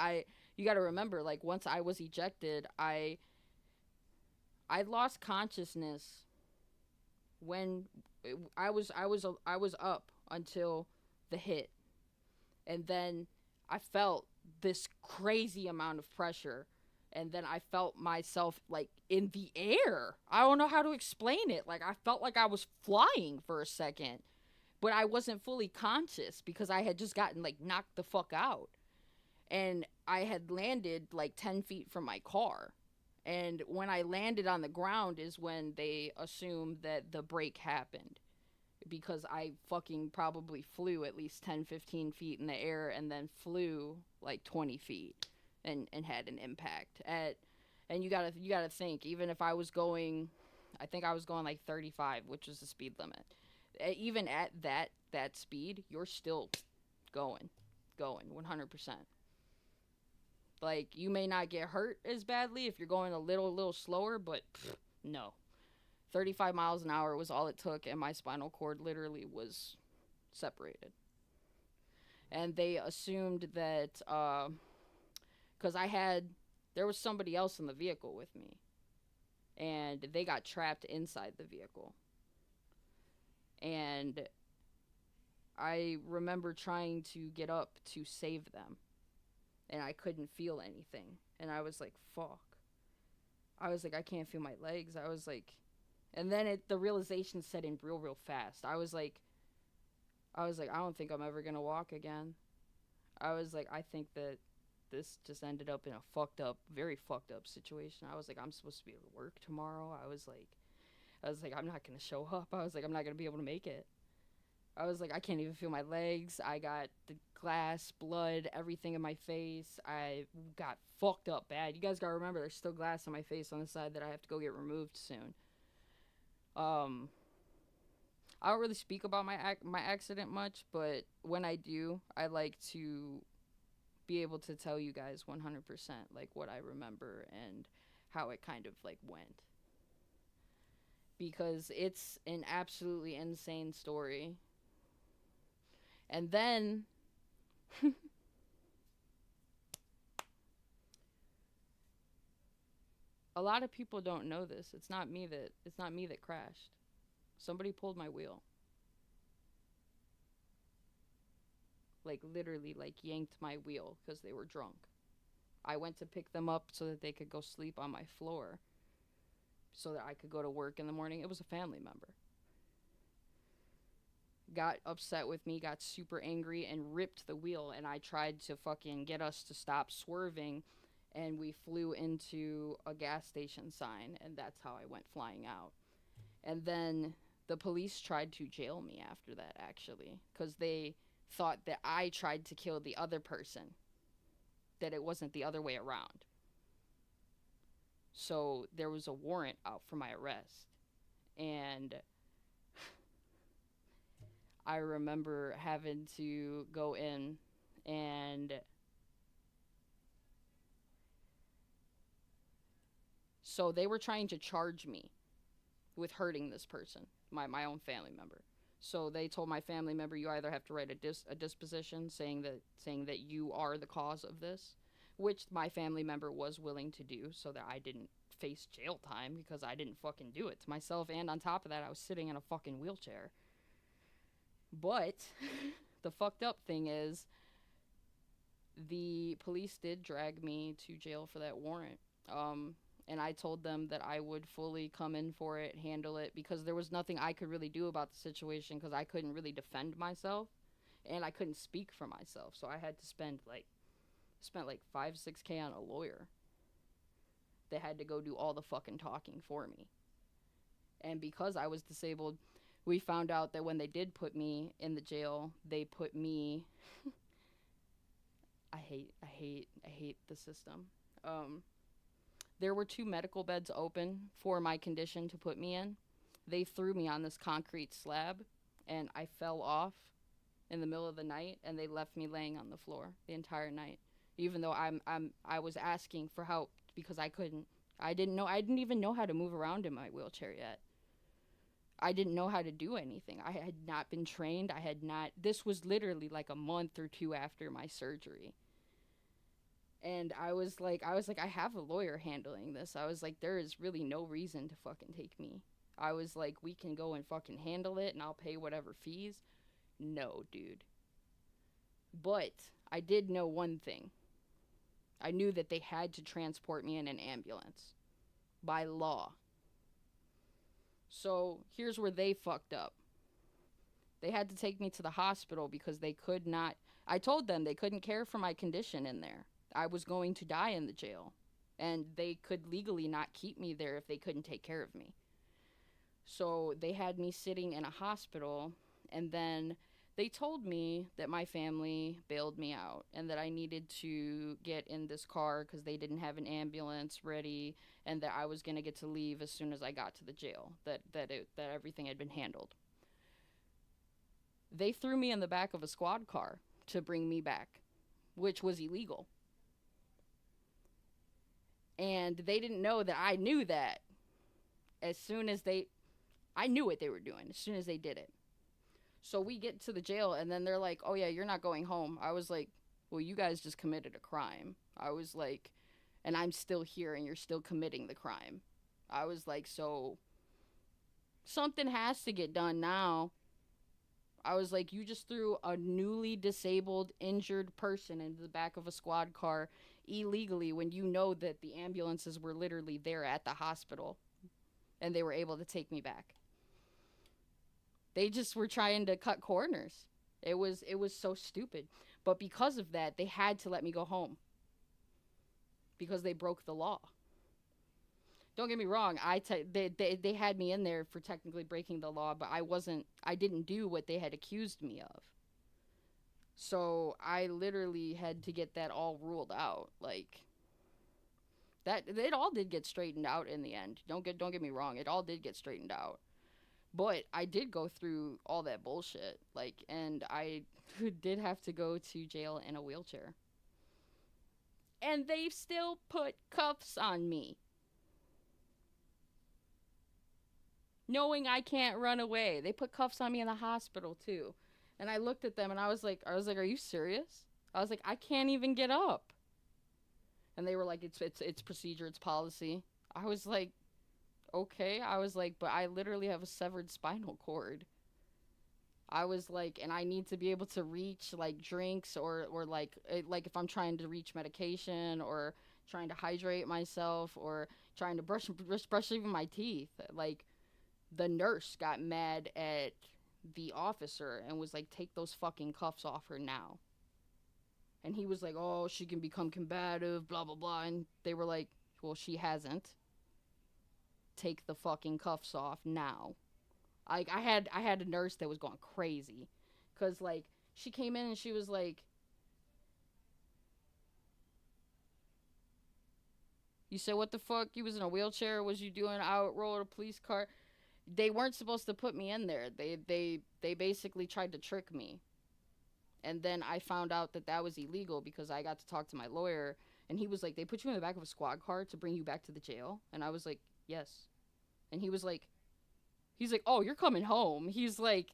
you got to remember, like, once I was ejected, I lost consciousness when I was up until the hit. And then I felt this crazy amount of pressure. And then I felt myself, like, in the air. I don't know how to explain it. Like, I felt like I was flying for a second. But I wasn't fully conscious because I had just gotten, like, knocked the fuck out. And I had landed like 10 feet from my car. And when I landed on the ground is when they assumed that the break happened, because I fucking probably flew at least 10, 15 feet in the air and then flew like 20 feet and had an impact. And you gotta think, even if I was going, I think I was going like 35, which is the speed limit. Even at that speed, you're still going 100%. Like, you may not get hurt as badly if you're going a little slower, but no. 35 miles an hour was all it took, and my spinal cord literally was separated. And they assumed that, because there was somebody else in the vehicle with me, and they got trapped inside the vehicle. And I remember trying to get up to save them, and I couldn't feel anything. And I was like, fuck. I was like, I can't feel my legs. I was like, and then the realization set in real fast. I was like, I don't think I'm ever gonna walk again. I was like, I think that this just ended up in a very fucked up situation. I was like, I'm supposed to be able to work tomorrow. I was like, I'm not gonna show up. I was like, I'm not gonna be able to make it. I was like, I can't even feel my legs. I got the glass, blood, everything in my face. I got fucked up bad. You guys gotta remember, there's still glass on my face on the side that I have to go get removed soon. I don't really speak about my accident much, but when I do, I like to be able to tell you guys 100% like what I remember and how it kind of like went, because it's an absolutely insane story. And then a lot of people don't know this. It's not me that crashed. Somebody pulled my wheel. Like, literally, like, yanked my wheel because they were drunk. I went to pick them up so that they could go sleep on my floor so that I could go to work in the morning. It was a family member. Got upset with me, got super angry, and ripped the wheel. And I tried to fucking get us to stop swerving, and we flew into a gas station sign, and that's how I went flying out. And then the police tried to jail me after that, actually, because they thought that I tried to kill the other person, that it wasn't the other way around. So there was a warrant out for my arrest. And I remember having to go in, and so they were trying to charge me with hurting this person, my own family member. So they told my family member, you either have to write a disposition saying that you are the cause of this, which my family member was willing to do so that I didn't face jail time, because I didn't fucking do it to myself, and on top of that I was sitting in a fucking wheelchair. But the fucked up thing is, the police did drag me to jail for that warrant. And I told them that I would fully come in for it, handle it, because there was nothing I could really do about the situation, because I couldn't really defend myself, and I couldn't speak for myself. So I had to spent like 5-6K on a lawyer. They had to go do all the fucking talking for me. And because I was disabled, we found out that when they did put me in the jail, they put me I hate the system. There were 2 medical beds open for my condition to put me in. They threw me on this concrete slab, and I fell off in the middle of the night, and they left me laying on the floor the entire night, even though I was asking for help, because I couldn't. I didn't even know how to move around in my wheelchair yet. I didn't know how to do anything. I had not been trained. This was literally like a month or 2 after my surgery. And I was like, I have a lawyer handling this. I was like, there is really no reason to fucking take me. I was like, we can go and fucking handle it, and I'll pay whatever fees. No, dude. But I did know one thing. I knew that they had to transport me in an ambulance by law. So here's where they fucked up. They had to take me to the hospital because they could not I told them they couldn't care for my condition in there. I was going to die in the jail, and they could legally not keep me there if they couldn't take care of me. So they had me sitting in a hospital, and then they told me that my family bailed me out and that I needed to get in this car because they didn't have an ambulance ready, and that I was going to get to leave as soon as I got to the jail, that everything had been handled. They threw me in the back of a squad car to bring me back, which was illegal. And they didn't know that I knew that as soon as they I knew what they were doing as soon as they did it. So we get to the jail, and then they're like, "Oh yeah, you're not going home." I was like, "Well, you guys just committed a crime." I was like, "And I'm still here, and you're still committing the crime." I was like, "So something has to get done now." I was like, "You just threw a newly disabled, injured person into the back of a squad car illegally when you know that the ambulances were literally there at the hospital, and they were able to take me back." They just were trying to cut corners. It was so stupid. But because of that, they had to let me go home because they broke the law. Don't get me wrong. They had me in there for technically breaking the law, but I didn't do what they had accused me of. So I literally had to get that all ruled out. Like that it all did get straightened out in the end. Don't get me wrong. It all did get straightened out. But I did go through all that bullshit. Like, and I did have to go to jail in a wheelchair. And they still put cuffs on me, knowing I can't run away. They put cuffs on me in the hospital too. And I looked at them and I was like, "Are you serious?" I was like, "I can't even get up." And they were like, "It's procedure, it's policy." I was like, "Okay." I was like, "But I literally have a severed spinal cord." I was like, and I need to be able to reach like drinks or like if I'm trying to reach medication or trying to hydrate myself or trying to brush even my teeth. Like the nurse got mad at the officer and was like, "Take those fucking cuffs off her now." And he was like, "Oh, she can become combative, blah blah blah." And they were like, "Well, she hasn't. Take the fucking cuffs off now." Like I had a nurse that was going crazy, cause like she came in and she was like, "You said what the fuck? You was in a wheelchair? Was you doing out roll a police car?" They weren't supposed to put me in there. They basically tried to trick me, and then I found out that that was illegal because I got to talk to my lawyer, and he was like, "They put you in the back of a squad car to bring you back to the jail," and I was like, "Yes," and he's like, "Oh, you're coming home." He's like,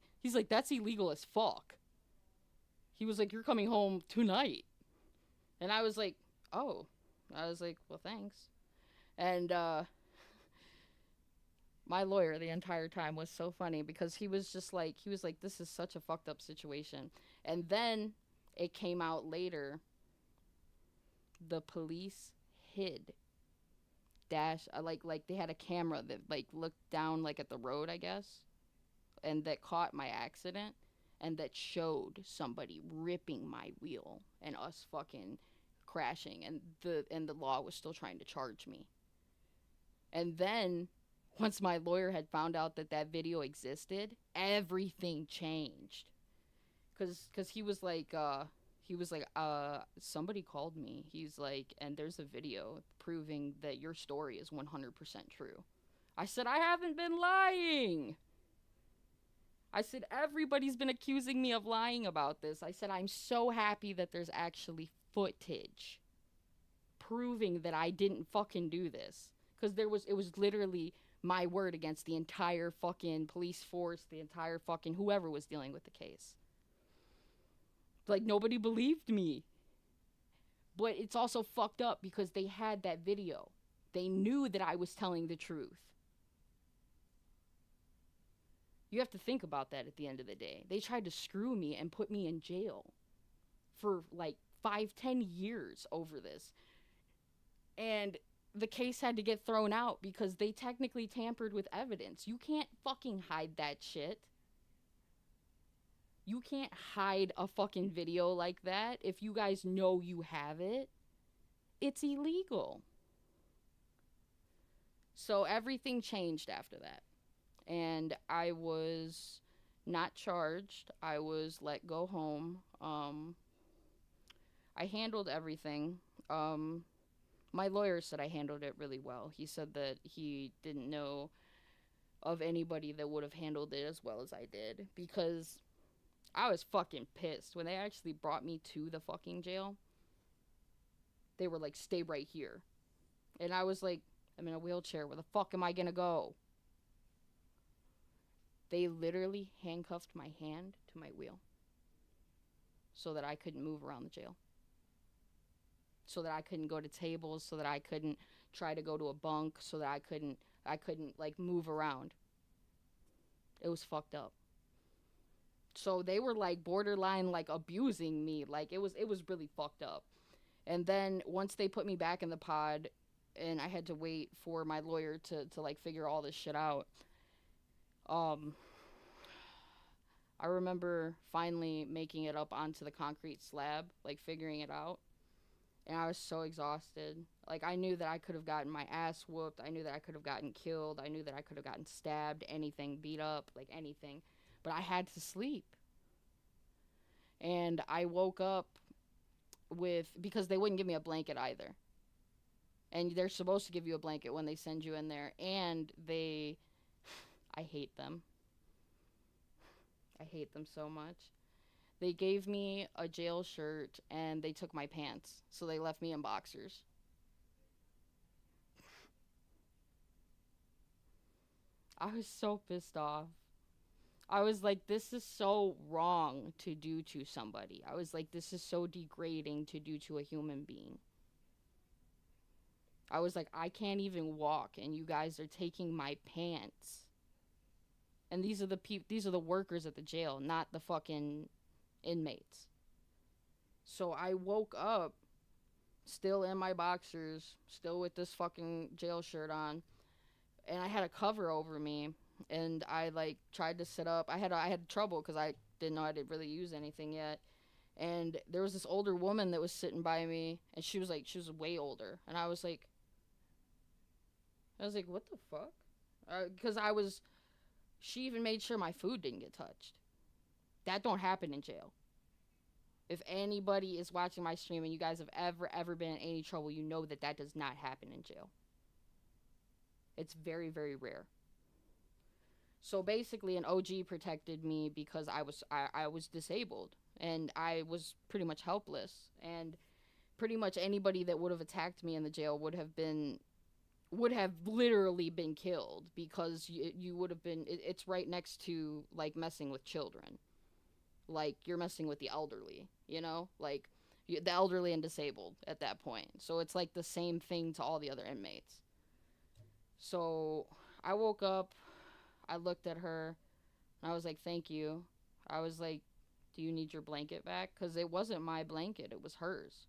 "That's illegal as fuck." He was like, "You're coming home tonight." And I was like, "Oh." I was like, "Well, thanks." And my lawyer the entire time was so funny because he was like, "This is such a fucked up situation." And then it came out later the police hid dash like they had a camera that like looked down like at the road, I guess, and that caught my accident and that showed somebody ripping my wheel and us fucking crashing, and the law was still trying to charge me. And then once my lawyer had found out that that video existed, everything changed. Cuz he was like somebody called me. He's like, "And there's a video proving that your story is 100% true." I said, "I haven't been lying." I said, "Everybody's been accusing me of lying about this." I said, "I'm so happy that there's actually footage proving that I didn't fucking do this." Because it was literally my word against the entire fucking police force, the entire fucking whoever was dealing with the case. Like, nobody believed me. But it's also fucked up because they had that video. They knew that I was telling the truth. You have to think about that at the end of the day. They tried to screw me and put me in jail for like 5-10 years over this. And the case had to get thrown out because they technically tampered with evidence. You can't fucking hide that shit. You can't hide a fucking video like that if you guys know you have it. It's illegal. So everything changed after that. And I was not charged. I was let go home. I handled everything. My lawyer said I handled it really well. He said that he didn't know of anybody that would have handled it as well as I did, because I was fucking pissed when they actually brought me to the fucking jail. They were like, "Stay right here," and I was like, "I'm in a wheelchair. Where the fuck am I gonna go?" They literally handcuffed my hand to my wheel so that I couldn't move around the jail, so that I couldn't go to tables, so that I couldn't try to go to a bunk, so that I couldn't like move around. It was fucked up. So they were like borderline like abusing me. Like it was really fucked up. And then once they put me back in the pod and I had to wait for my lawyer to like figure all this shit out. Um I remember finally making it up onto the concrete slab, like figuring it out. And I was so exhausted. Like I knew that I could have gotten my ass whooped. I knew that I could have gotten killed. I knew that I could have gotten stabbed, anything, beat up, like anything. But I had to sleep. And I woke up with, because they wouldn't give me a blanket either. And they're supposed to give you a blanket when they send you in there. And I hate them. I hate them so much. They gave me a jail shirt and they took my pants. So they left me in boxers. I was so pissed off. I was like, this is so wrong to do to somebody. I was like, this is so degrading to do to a human being. I was like, I can't even walk and you guys are taking my pants. And these are the workers at the jail, not the fucking inmates. So I woke up still in my boxers, still with this fucking jail shirt on, and I had a cover over me, and I like tried to sit up. I had trouble because I didn't know I didn't really use anything yet. And there was this older woman that was sitting by me, and she was way older, and I was like, what the fuck? Because she even made sure my food didn't get touched. That don't happen in jail. If anybody is watching my stream and you guys have ever been in any trouble, you know that does not happen in jail. It's very, very rare. So basically, an OG protected me because I was disabled and I was pretty much helpless, and pretty much anybody that would have attacked me in the jail would have literally been killed, because you would have been. It's right next to like messing with children, like you're messing with the elderly, like the elderly and disabled at that point. So it's like the same thing to all the other inmates. So I woke up, I looked at her, and I was like, thank you. I was like, do you need your blanket back? Because it wasn't my blanket, it was hers.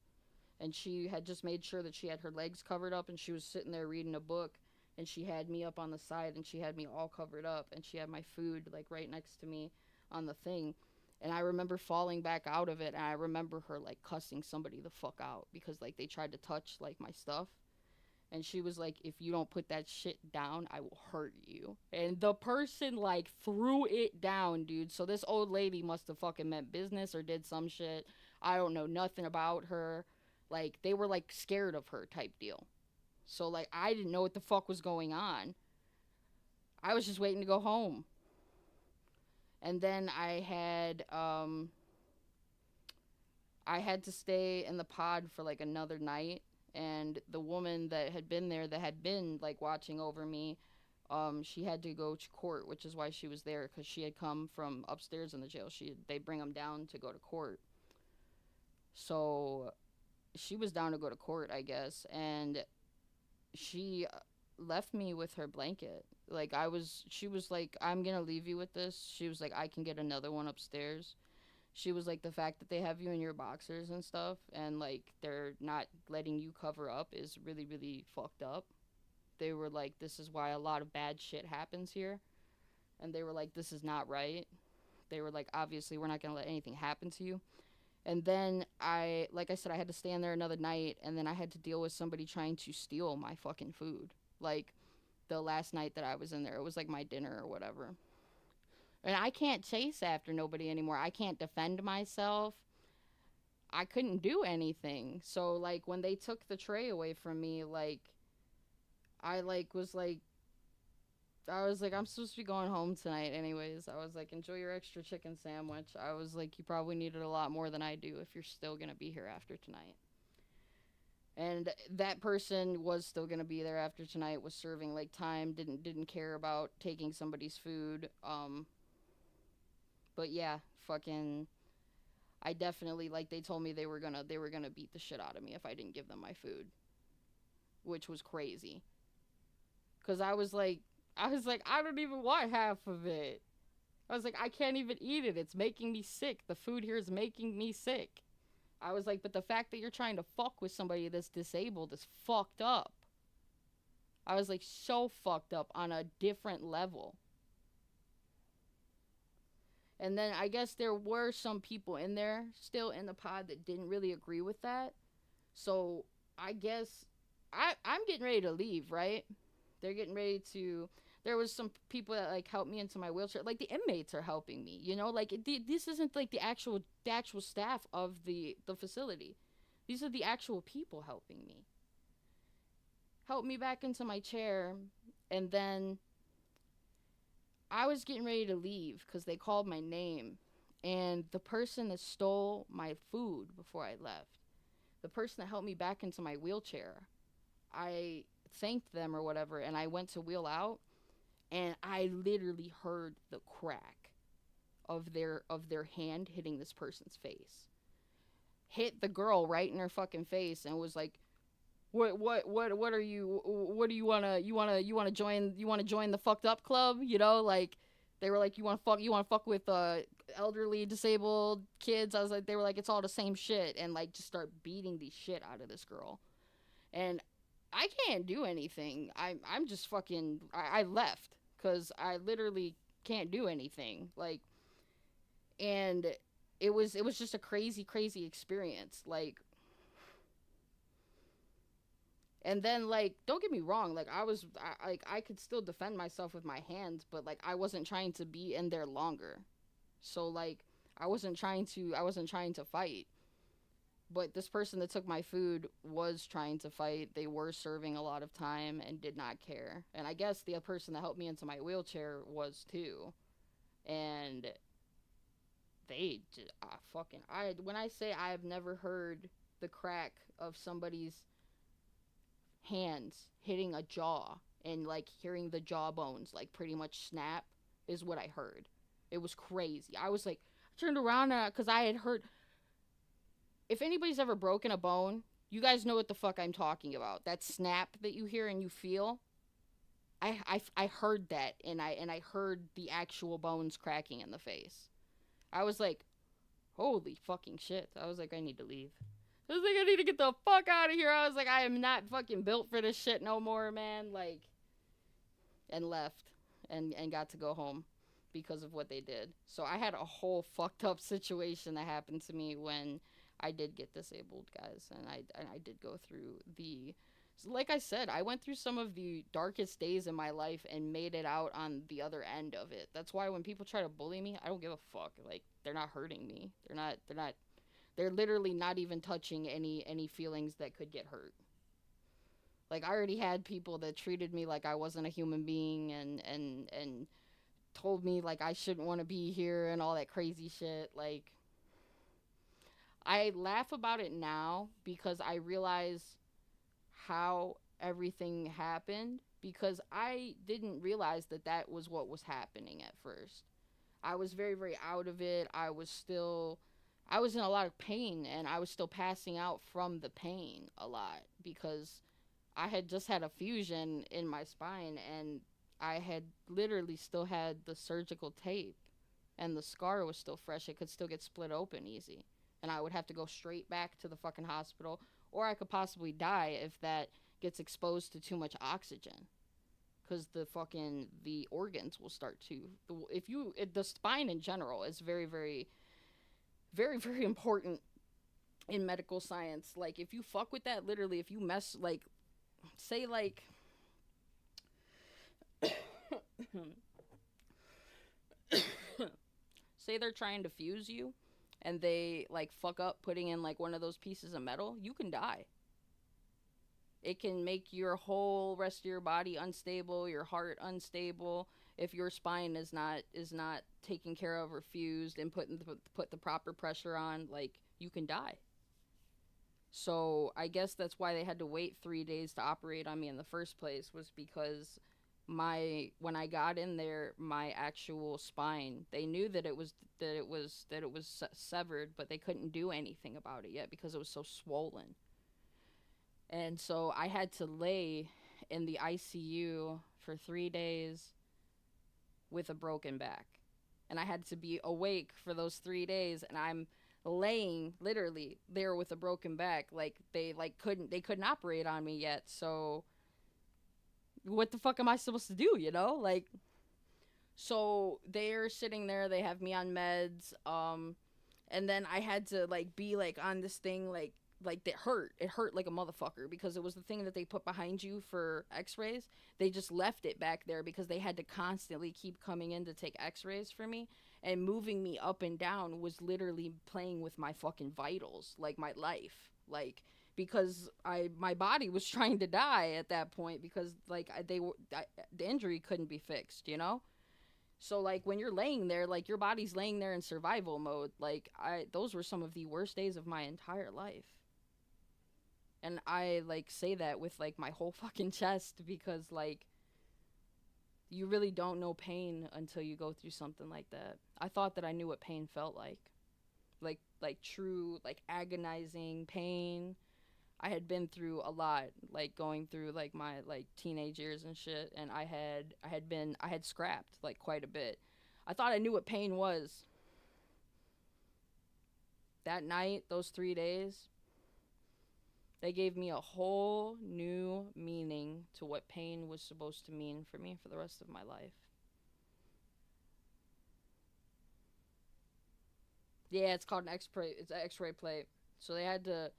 And she had just made sure that she had her legs covered up, and she was sitting there reading a book, and she had me up on the side, and she had me all covered up, and she had my food like right next to me on the thing. And I remember falling back out of it, and I remember her like cussing somebody the fuck out because like they tried to touch like my stuff. And she was like, if you don't put that shit down, I will hurt you. And the person like threw it down, dude. So this old lady must have fucking meant business or did some shit. I don't know nothing about her. Like they were like scared of her type deal. So like I didn't know what the fuck was going on. I was just waiting to go home. And then I had to stay in the pod for like another night, and the woman that had been there, that had been like watching over me, she had to go to court, which is why she was there, because she had come from upstairs in the jail. They bring them down to go to court. So she was down to go to court, I guess, and she left me with her blanket. Like she was like, I'm gonna leave you with this. She was like, I can get another one upstairs. She was like, the fact that they have you in your boxers and stuff, and like they're not letting you cover up, is really, really fucked up. They were like, this is why a lot of bad shit happens here. And they were like, this is not right. They were like, obviously, we're not going to let anything happen to you. And then like I said, I had to stand there another night, and then I had to deal with somebody trying to steal my fucking food. Like, the last night that I was in there, it was like my dinner or whatever. And I can't chase after nobody anymore. I can't defend myself. I couldn't do anything. So, like, when they took the tray away from me, like, I, like, was like, I was like, I'm supposed to be going home tonight anyways. I was like, enjoy your extra chicken sandwich. I was like, you probably need it a lot more than I do if you're still going to be here after tonight. And that person was still going to be there after tonight, was serving like time, didn't care about taking somebody's food. But yeah, fucking I definitely, like, they told me they were going to beat the shit out of me if I didn't give them my food, which was crazy. Cuz I was like, I don't even want half of it. I was like, I can't even eat it. It's making me sick. The food here is making me sick. I was like, but the fact that you're trying to fuck with somebody that's disabled is fucked up. I was like, so fucked up on a different level. And then I guess there were some people in there still in the pod that didn't really agree with that. So I guess I'm getting ready to leave, right? They're getting ready to. There was some people that like helped me into my wheelchair. Like the inmates are helping me, you know. Like this isn't like the actual staff of the facility. These are the actual people helping me. Help me back into my chair, and then I was getting ready to leave because they called my name, and the person that stole my food before I left, the person that helped me back into my wheelchair, I thanked them or whatever, and I went to wheel out. And I literally heard the crack of their hand hitting this person's face. Hit the girl right in her fucking face and was like, what are you, what do you want to join the fucked up club, you know? Like, they were like, you want to fuck with elderly disabled kids. I was like, they were like, it's all the same shit, and like just start beating the shit out of this girl. And I can't do anything. I'm just fucking I left. Because I literally can't do anything. Like, and it was just a crazy experience. Like, and then, like, don't get me wrong, like, I could still defend myself with my hands, but like I wasn't trying to be in there longer. So like I wasn't trying to fight. But this person that took my food was trying to fight. They were serving a lot of time and did not care. And I guess the person that helped me into my wheelchair was too. And they just, when I say I have never heard the crack of somebody's hands hitting a jaw and like hearing the jawbones like pretty much snap is what I heard. It was crazy. I was like, I turned around because I had heard. If anybody's ever broken a bone, you guys know what the fuck I'm talking about. That snap that you hear and you feel. I heard that, and I heard the actual bones cracking in the face. I was like, holy fucking shit. I was like, I need to leave. I was like, I need to get the fuck out of here. I was like, I am not fucking built for this shit no more, man. Like, and left and got to go home because of what they did. So I had a whole fucked up situation that happened to me when I did get disabled, guys, and I did go through like I said, I went through some of the darkest days in my life and made it out on the other end of it. That's why when people try to bully me, I don't give a fuck. Like, they're not hurting me. They're literally not even touching any feelings that could get hurt. Like, I already had people that treated me like I wasn't a human being and told me like I shouldn't want to be here and all that crazy shit. Like, I laugh about it now because I realize how everything happened, because I didn't realize that was what was happening at first. I was very, very out of it. I was in a lot of pain, and I was still passing out from the pain a lot because I had just had a fusion in my spine, and I had literally still had the surgical tape, and the scar was still fresh. It could still get split open easy. And I would have to go straight back to the fucking hospital, or I could possibly die if that gets exposed to too much oxygen. because the organs will start to, the spine in general is very, very, very, very important in medical science. Like, if you fuck with that, literally, if you mess, like, say, like, say they're trying to fuse you and they, like, fuck up putting in, like, one of those pieces of metal, you can die. It can make your whole rest of your body unstable, your heart unstable, if your spine is not taken care of or fused and put the proper pressure on. Like, you can die. So I guess that's why they had to wait 3 days to operate on me in the first place, was because when I got in there, my actual spine, they knew that it was severed, but they couldn't do anything about it yet because it was so swollen. And so I had to lay in the ICU for 3 days with a broken back. And I had to be awake for those 3 days, and I'm laying literally there with a broken back. Like, they couldn't operate on me yet. So what the fuck am I supposed to do, you know? Like, so they're sitting there, they have me on meds, and then I had to, like, be, like, on this thing, like it hurt like a motherfucker, because it was the thing that they put behind you for x-rays. They just left it back there because they had to constantly keep coming in to take x-rays for me, and moving me up and down was literally playing with my fucking vitals, like my life, like, because my body was trying to die at that point, because, like, the injury couldn't be fixed, you know. So, like, when you're laying there, like, your body's laying there in survival mode. Like, those were some of the worst days of my entire life. And I, like, say that with, like, my whole fucking chest, because, like, you really don't know pain until you go through something like that. I thought that I knew what pain felt like. Like true, like, agonizing pain. I had been through a lot, like, going through, like, my, like, teenage years and shit, and I had scrapped, like, quite a bit. I thought I knew what pain was. That night, those 3 days, they gave me a whole new meaning to what pain was supposed to mean for me for the rest of my life. Yeah, it's called an X-ray. It's an X-ray plate. So they had to.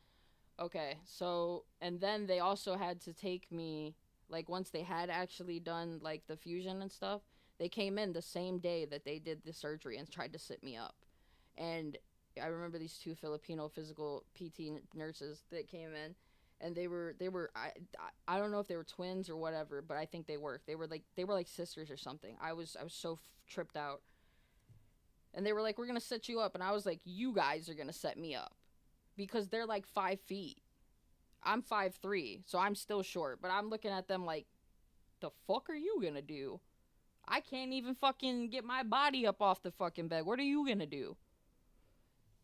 Okay, so, and then they also had to take me, like, once they had actually done, like, the fusion and stuff, they came in the same day that they did the surgery and tried to sit me up. And I remember these two Filipino physical PT nurses that came in, and they were I don't know if they were twins or whatever, but I think they were. They were like sisters or something. I was so tripped out. And they were like, "We're going to set you up." And I was like, "You guys are going to set me up." Because they're like 5 feet. I'm 5'3", so I'm still short. But I'm looking at them like, the fuck are you gonna do? I can't even fucking get my body up off the fucking bed. What are you gonna do?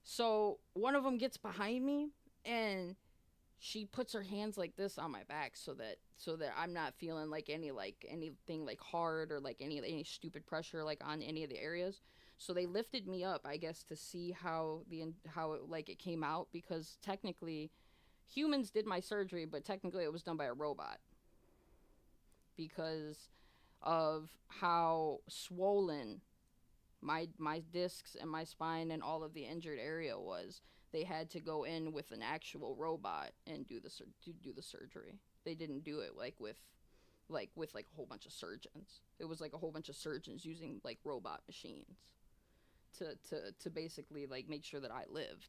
So one of them gets behind me, and she puts her hands like this on my back so that I'm not feeling like anything like hard, or like any stupid pressure, like, on any of the areas. So they lifted me up, I guess, to see how it came out, because technically humans did my surgery, but technically it was done by a robot, because of how swollen my discs and my spine and all of the injured area was. They had to go in with an actual robot and do the surgery. They didn't do it with a whole bunch of surgeons. It was like a whole bunch of surgeons using, like, robot machines to basically, like, make sure that I lived.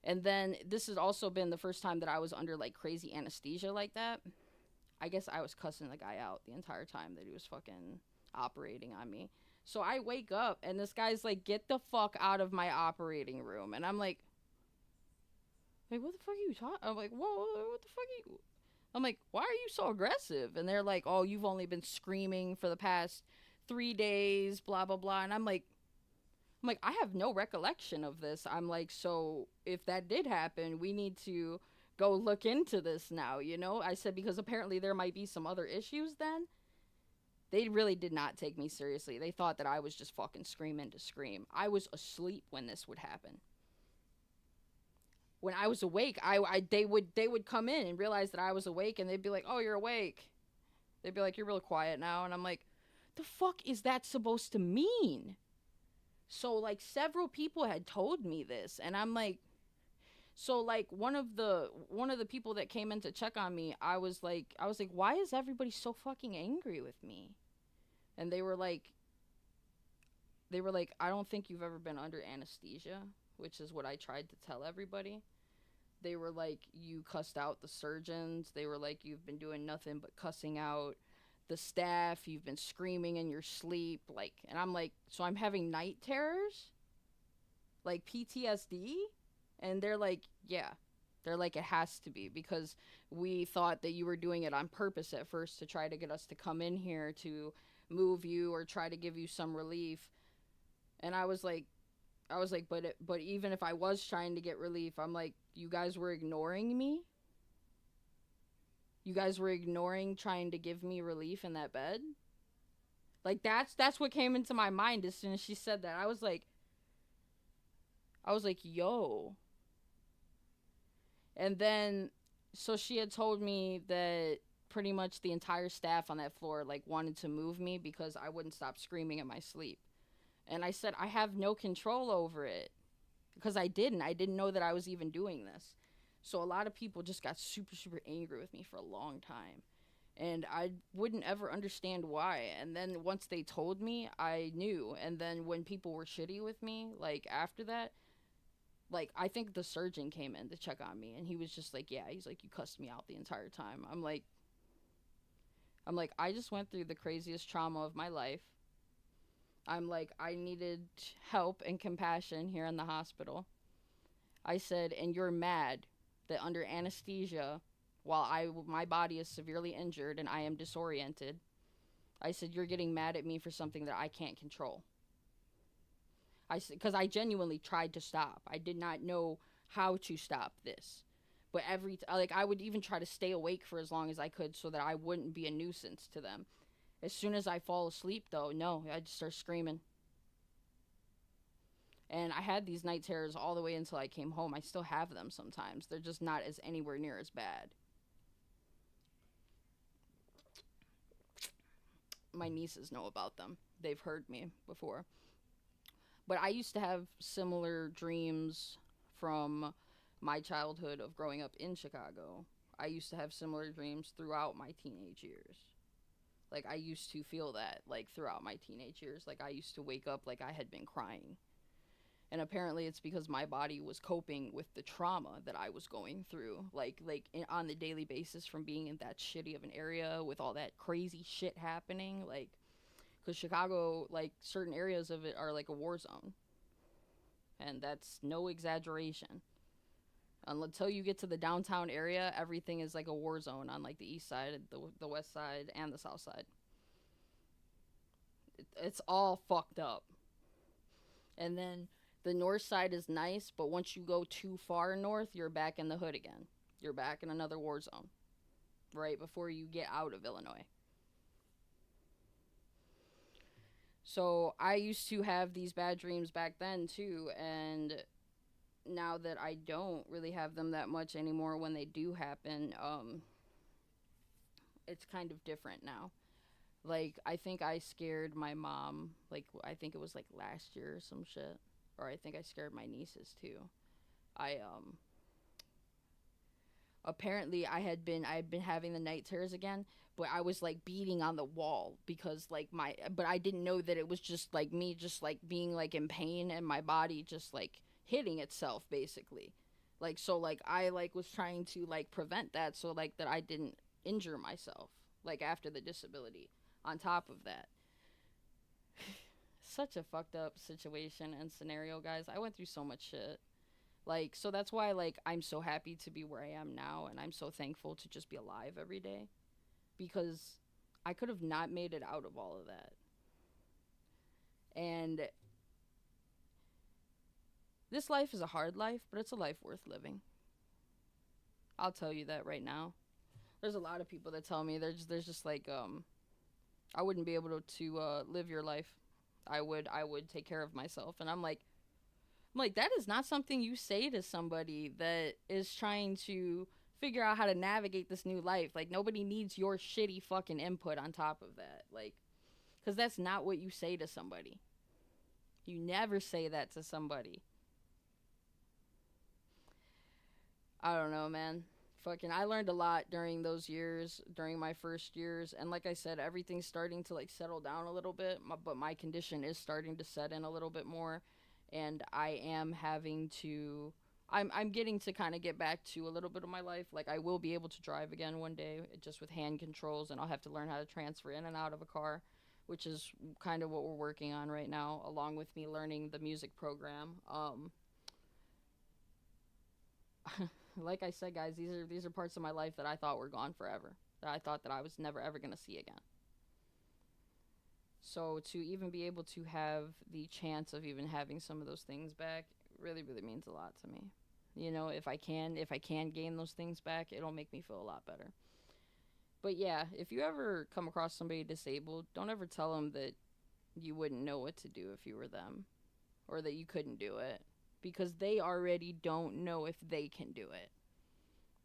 And then this has also been the first time that I was under, like, crazy anesthesia like that. I guess I was cussing the guy out the entire time that he was fucking operating on me. So I wake up, and this guy's like, "Get the fuck out of my operating room." And I'm like, what the fuck are you talking? I'm like, whoa, what the fuck are you? I'm like, why are you so aggressive? And they're like, "Oh, you've only been screaming for the past 3 days, blah, blah, blah." And I'm like, I have no recollection of this. I'm like, so if that did happen, we need to go look into this now, you know? I said, because apparently there might be some other issues then. They really did not take me seriously. They thought that I was just fucking screaming to scream. I was asleep when this would happen. When I was awake, they would come in and realize that I was awake, and they'd be like, "Oh, you're awake." They'd be like, "You're real quiet now," and I'm like, "The fuck is that supposed to mean?" So like several people had told me this, and I'm like, so like one of the people that came in to check on me, I was like, "Why is everybody so fucking angry with me?" And they were like, "I don't think you've ever been under anesthesia," which is what I tried to tell everybody. They were like, "You cussed out the surgeons." They were like, "You've been doing nothing but cussing out the staff. You've been screaming in your sleep." Like, and I'm like, "So I'm having night terrors? Like PTSD?" And they're like, "Yeah." They're like, "It has to be because we thought that you were doing it on purpose at first to try to get us to come in here to move you or try to give you some relief." And I was like, but even if I was trying to get relief, I'm like, you guys were ignoring me. You guys were ignoring trying to give me relief in that bed. Like that's what came into my mind as soon as she said that. I was like, yo. And then so she had told me that pretty much the entire staff on that floor like wanted to move me because I wouldn't stop screaming in my sleep. And I said I have no control over it because I didn't know that I was even doing this. So a lot of people just got super super angry with me for a long time. And I wouldn't ever understand why. And then once they told me, I knew. And then when people were shitty with me, like after that, like I think the surgeon came in to check on me and he was just like, "Yeah, he's like, you cussed me out the entire time." I'm like, I just went through the craziest trauma of my life. I'm like, I needed help and compassion here in the hospital. I said, "And you're mad that under anesthesia, while my body is severely injured and I am disoriented." I said, "You're getting mad at me for something that I can't control." I said, because I genuinely tried to stop. I did not know how to stop this, but I would even try to stay awake for as long as I could so that I wouldn't be a nuisance to them. As soon as I fall asleep, though, no, I just start screaming. And I had these night terrors all the way until I came home. I still have them sometimes. They're just not as anywhere near as bad. My nieces know about them. They've heard me before. But I used to have similar dreams from my childhood of growing up in Chicago. I used to have similar dreams throughout my teenage years. Like I used to feel that like throughout my teenage years. Like I used to wake up like I had been crying. And apparently it's because my body was coping with the trauma that I was going through on the daily basis from being in that shitty of an area with all that crazy shit happening like cuz Chicago like certain areas of it are like a war zone. And that's no exaggeration. Until you get to the downtown area, everything is like a war zone on like the east side, the west side, and the south side. It's all fucked up. And then the north side is nice, but once you go too far north, you're back in the hood again. You're back in another war zone right before you get out of Illinois. So I used to have these bad dreams back then too, and now that I don't really have them that much anymore when they do happen, it's kind of different now. Like I think I scared my mom, like I think it was like last year or some shit. Or I think I scared my nieces too. I apparently I had been having the night terrors again, but I was like beating on the wall because like but I didn't know that it was just like me just like being like in pain and my body just like hitting itself basically. Like so like I like was trying to like prevent that so like that I didn't injure myself like after the disability on top of that. Such a fucked up situation and scenario, guys. I went through so much shit. Like, so that's why, like, I'm so happy to be where I am now, and I'm so thankful to just be alive every day. Because I could have not made it out of all of that. And this life is a hard life, but it's a life worth living. I'll tell you that right now. There's a lot of people that tell me there's just like, I wouldn't be able to live your life. I would take care of myself. And I'm like, that is not something you say to somebody that is trying to figure out how to navigate this new life. Like, nobody needs your shitty fucking input on top of that. Like, because that's not what you say to somebody. You never say that to somebody. I don't know, man. Fucking, I learned a lot during those years, during my first years. And like I said, everything's starting to, like, settle down a little bit. But my condition is starting to set in a little bit more. And I am having to. I'm getting to kind of get back to a little bit of my life. Like, I will be able to drive again one day, just with hand controls, and I'll have to learn how to transfer in and out of a car, which is kind of what we're working on right now, along with me learning the music program. Like I said, guys, these are parts of my life that I thought were gone forever, that I thought that I was never ever gonna see again. So to even be able to have the chance of even having some of those things back really, really means a lot to me. You know, if I can gain those things back, it'll make me feel a lot better. But yeah, if you ever come across somebody disabled, don't ever tell them that you wouldn't know what to do if you were them, or that you couldn't do it, because they already don't know if they can do it.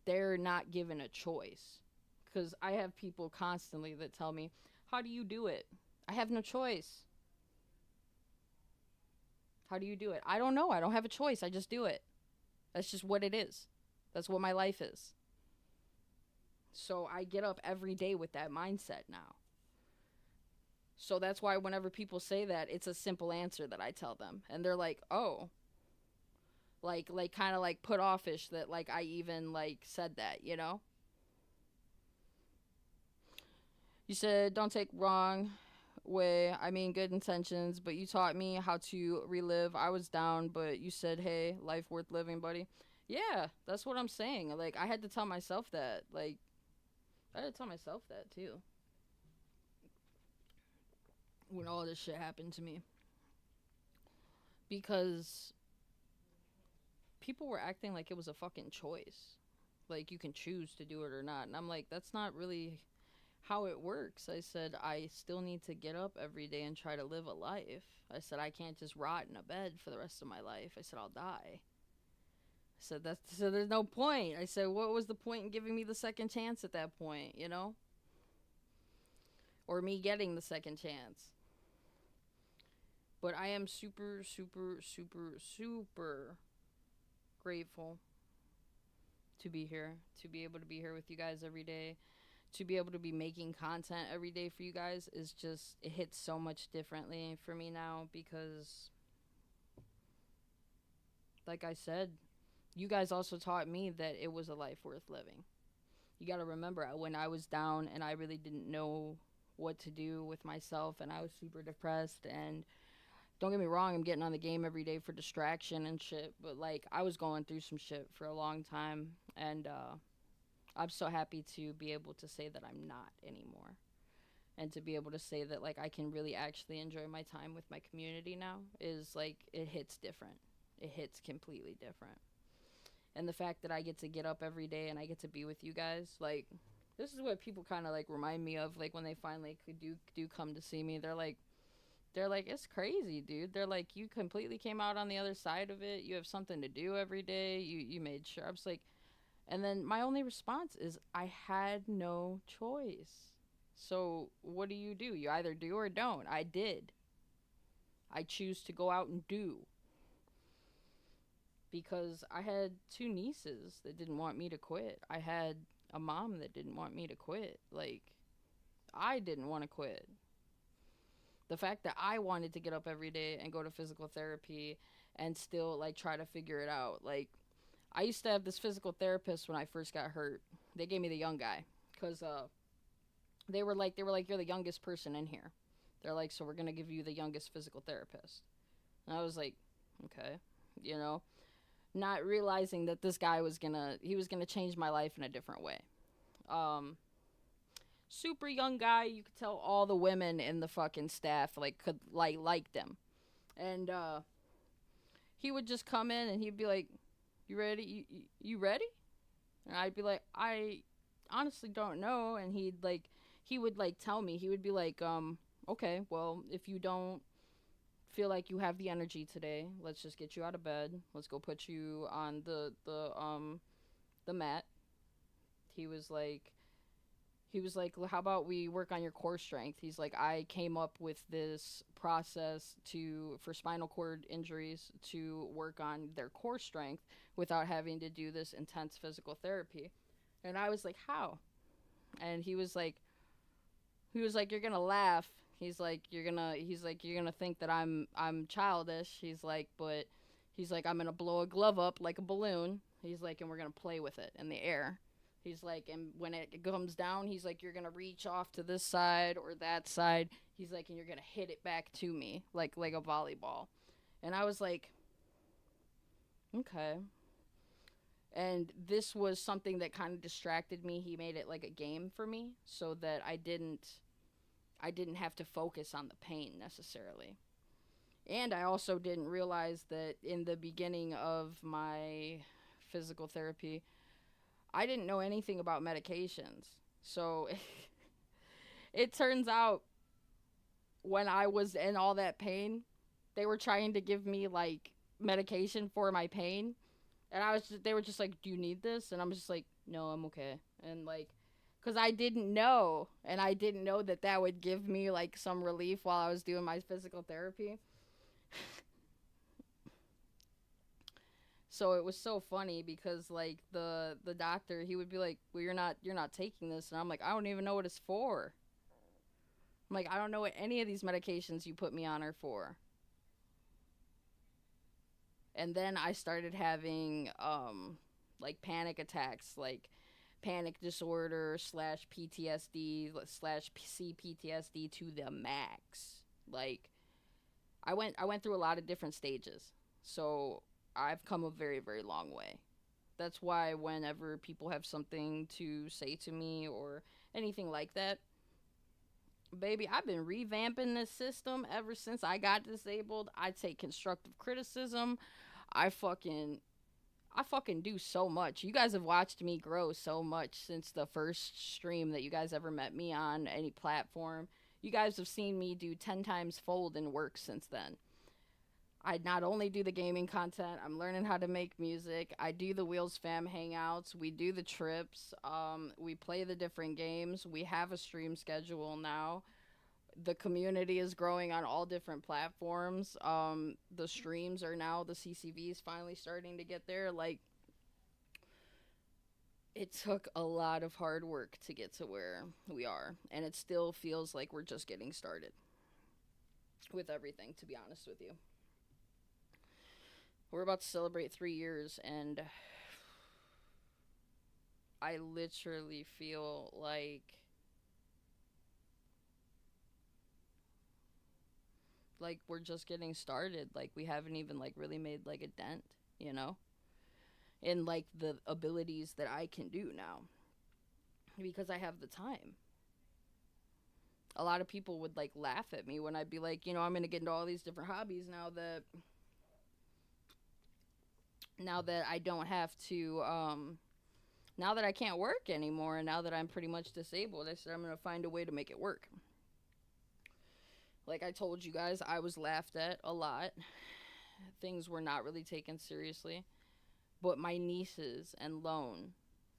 They're not given a choice. Because I have people constantly that tell me, "How do you do it?" I have no choice. How do you do it? I don't know. I don't have a choice. I just do it. That's just what it is. That's what my life is. So I get up every day with that mindset now. So that's why whenever people say that, it's a simple answer that I tell them. And they're like, "Oh." Like kind of like put offish that like I even like said that, you know? You said, "Don't take wrong way. I mean, good intentions, but you taught me how to relive. I was down, but you said, hey, life worth living, buddy." Yeah, that's what I'm saying. Like, I had to tell myself that. Like, I had to tell myself that, too. When all this shit happened to me. Because people were acting like it was a fucking choice. Like, you can choose to do it or not. And I'm like, that's not really how it works. I said, I still need to get up every day and try to live a life. I said, I can't just rot in a bed for the rest of my life. I said, I'll die. I said, so there's no point. I said, what was the point in giving me the second chance at that point, you know? Or me getting the second chance. But I am super, super, super, super grateful to be here, to be able to be here with you guys every day, to be able to be making content every day for you guys is just, it hits so much differently for me now because, like I said, you guys also taught me that it was a life worth living. You got to remember when I was down and I really didn't know what to do with myself and I was super depressed, and don't get me wrong, I'm getting on the game every day for distraction and shit, but like I was going through some shit for a long time, and I'm so happy to be able to say that I'm not anymore. And to be able to say that like I can really actually enjoy my time with my community now is like, it hits different. It hits completely different. And the fact that I get to get up every day and I get to be with you guys, like, this is what people kind of like remind me of, like when they finally do come to see me. They're like, it's crazy, dude. They're like, you completely came out on the other side of it. You have something to do every day. You made sure. I was like, and then my only response is, I had no choice. So what do? You either do or don't. I did. I choose to go out and do. Because I had two nieces that didn't want me to quit. I had a mom that didn't want me to quit. Like, I didn't want to quit. The fact that I wanted to get up every day and go to physical therapy and still like try to figure it out. Like, I used to have this physical therapist when I first got hurt. They gave me the young guy because they were like, you're the youngest person in here. They're like, so we're gonna give you the youngest physical therapist. And I was like, okay, you know, not realizing that this guy was gonna change my life in a different way. Super young guy. You could tell all the women in the fucking staff like could like them, and he would just come in and he'd be like, "You ready? You ready?" And I'd be like, "I honestly don't know." And he would like tell me. He would be like, okay, well, if you don't feel like you have the energy today, let's just get you out of bed. Let's go put you on the mat. he was like, "Well, how about we work on your core strength?" He's like, "I came up with this process for spinal cord injuries to work on their core strength without having to do this intense physical therapy." And I was like, "How?" And he was like, "You're gonna laugh." He's like, you're gonna think that I'm childish. He's like, "I'm gonna blow a glove up like a balloon." He's like, "And we're gonna play with it in the air." He's like, "And when it comes down," he's like, "you're gonna reach off to this side or that side." He's like, "And you're gonna hit it back to me like a volleyball." And I was like, "Okay." And this was something that kind of distracted me. He made it like a game for me so that I didn't have to focus on the pain necessarily. And I also didn't realize that in the beginning of my physical therapy, I didn't know anything about medications. So it turns out when I was in all that pain, they were trying to give me like medication for my pain. And they were just like, "Do you need this?" And I'm just like, "No, I'm okay." And like, because I didn't know, and I didn't know that that would give me like some relief while I was doing my physical therapy. So it was so funny because like the doctor, he would be like, "Well, you're not taking this," and I'm like, "I don't even know what it's for." I'm like, "I don't know what any of these medications you put me on are for." And then I started having like panic attacks, like panic disorder slash PTSD slash CPTSD to the max. Like I went through a lot of different stages. So I've come a very, very long way. That's why whenever people have something to say to me or anything like that, baby, I've been revamping this system ever since I got disabled. I take constructive criticism. I fucking I fucking do so much. You guys have watched me grow so much since the first stream that you guys ever met me on any platform. You guys have seen me do 10 times fold in work since then. I not only do the gaming content, I'm learning how to make music. I do the Wheelz fam hangouts. We do the trips. We play the different games. We have a stream schedule now. The community is growing on all different platforms. The streams are now, the CCVs finally starting to get there. Like, it took a lot of hard work to get to where we are, and it still feels like we're just getting started with everything, to be honest with you. We're about to celebrate 3 years, and I literally feel like we're just getting started. Like we haven't even like really made like a dent, you know, in like the abilities that I can do now because I have the time. A lot of people would like laugh at me when I'd be like, I'm going to get into all these different hobbies now that I don't have to now that I can't work anymore and now that I'm pretty much disabled. I said I'm going to find a way to make it work. Like I told you guys, I was laughed at a lot. Things were not really taken seriously. But my nieces and Lone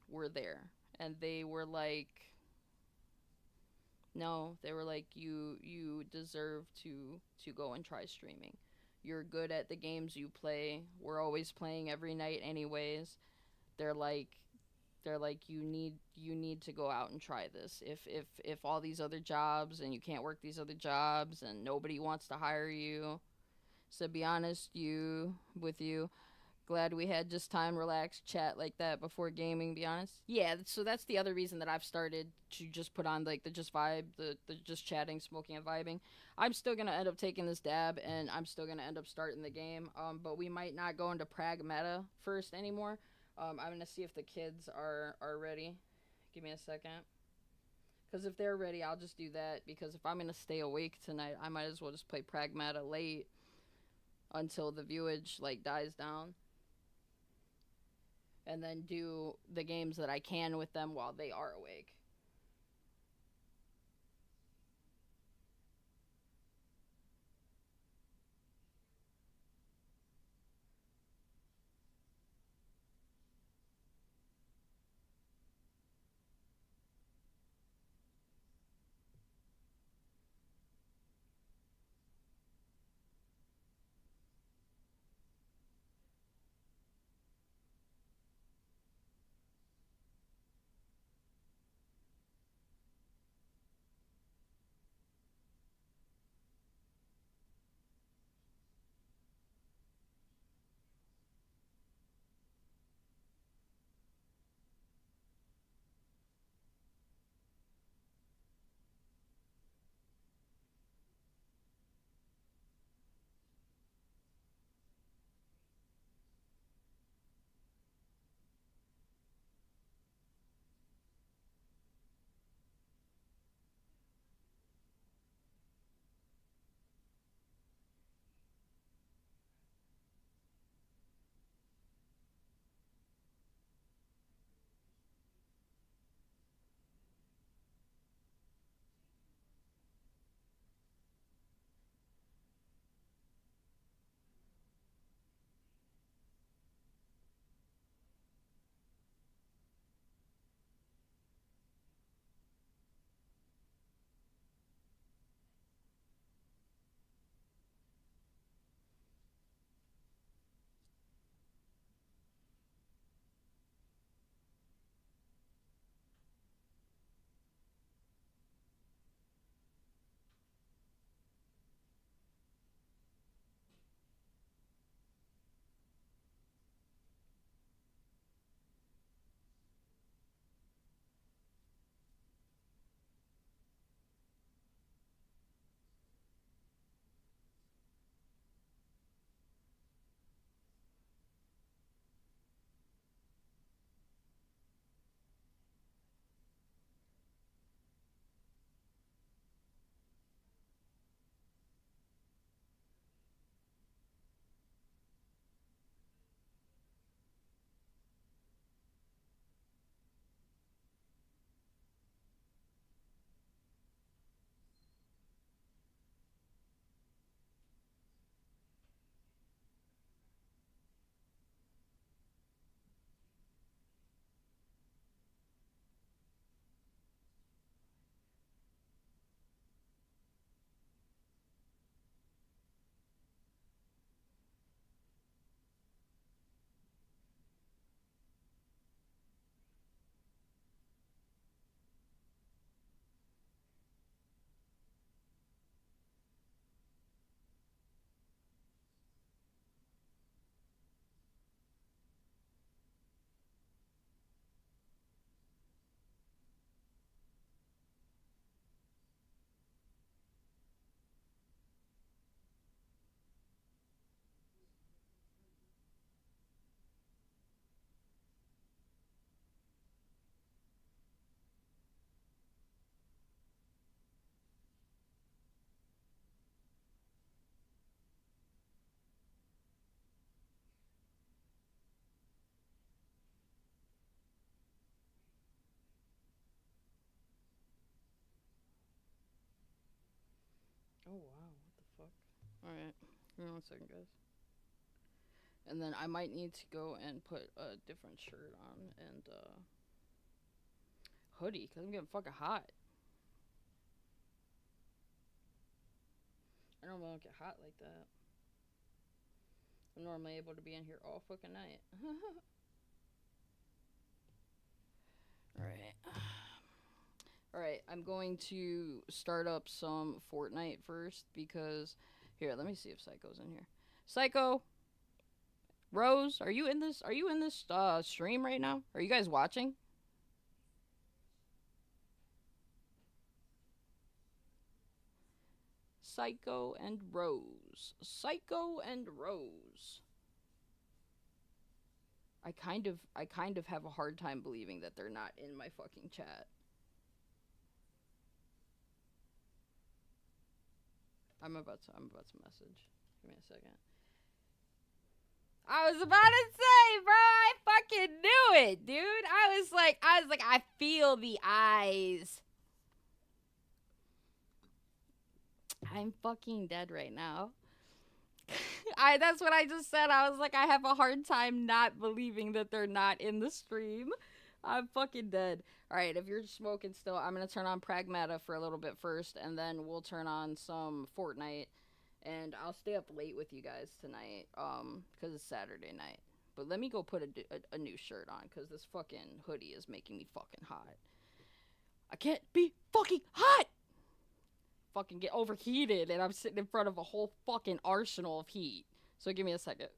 were there. And they were like, no, they were like, you deserve to go and try streaming. You're good at the games you play. We're always playing every night anyways. They're like you need to go out and try this. If all these other jobs and you can't work these other jobs and nobody wants to hire you. So be honest, with you, glad we had just time, relaxed chat like that before gaming, be honest. Yeah, so that's the other reason that I've started to just put on like the just vibe, the just chatting, smoking and vibing. I'm still gonna end up taking this dab and I'm still gonna end up starting the game. But we might not go into Pragmata first anymore. I'm gonna see if the kids are ready. Give me a second. Because if they're ready, I'll just do that. Because if I'm gonna stay awake tonight, I might as well just play Pragmata late until the viewage like dies down, and then do the games that I can with them while they are awake. Alright. Give me 1 second, guys. And then I might need to go and put a different shirt on and hoodie because I'm getting fucking hot. I normally don't get hot like that. I'm normally able to be in here all fucking night. Alright. Alright, I'm going to start up some Fortnite first because... Here, let me see if Psycho's in here. Psycho! Rose, are you in this stream right now? Are you guys watching? Psycho and Rose. Psycho and Rose. I kind of have a hard time believing that they're not in my fucking chat. I'm about to message. Give me a second. I was about to say, bro, I fucking knew it, dude. I was like, I feel the eyes. I'm fucking dead right now. That's what I just said. I was like, I have a hard time not believing that they're not in the stream. I'm fucking dead. Alright, if you're smoking still, I'm gonna turn on Pragmata for a little bit first, and then we'll turn on some Fortnite. And I'll stay up late with you guys tonight, because it's Saturday night. But let me go put a new shirt on, because this fucking hoodie is making me fucking hot. I can't be fucking hot! Fucking get overheated, and I'm sitting in front of a whole fucking arsenal of heat. So give me a second.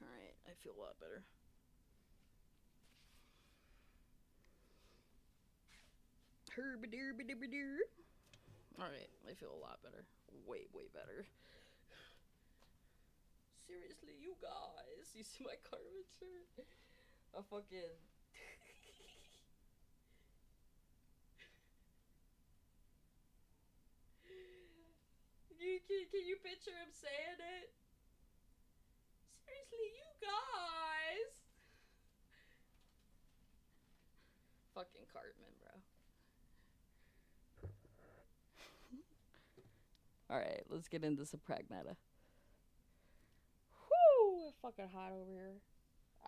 Alright, I feel a lot better. Alright, I feel a lot better. Way, way better. Seriously, you guys. You see my Carmen shirt? A fucking... Can you picture him saying it? Seriously, you guys. Fucking Cartman, bro. Alright, let's get into some Pragmata. fucking hot over here.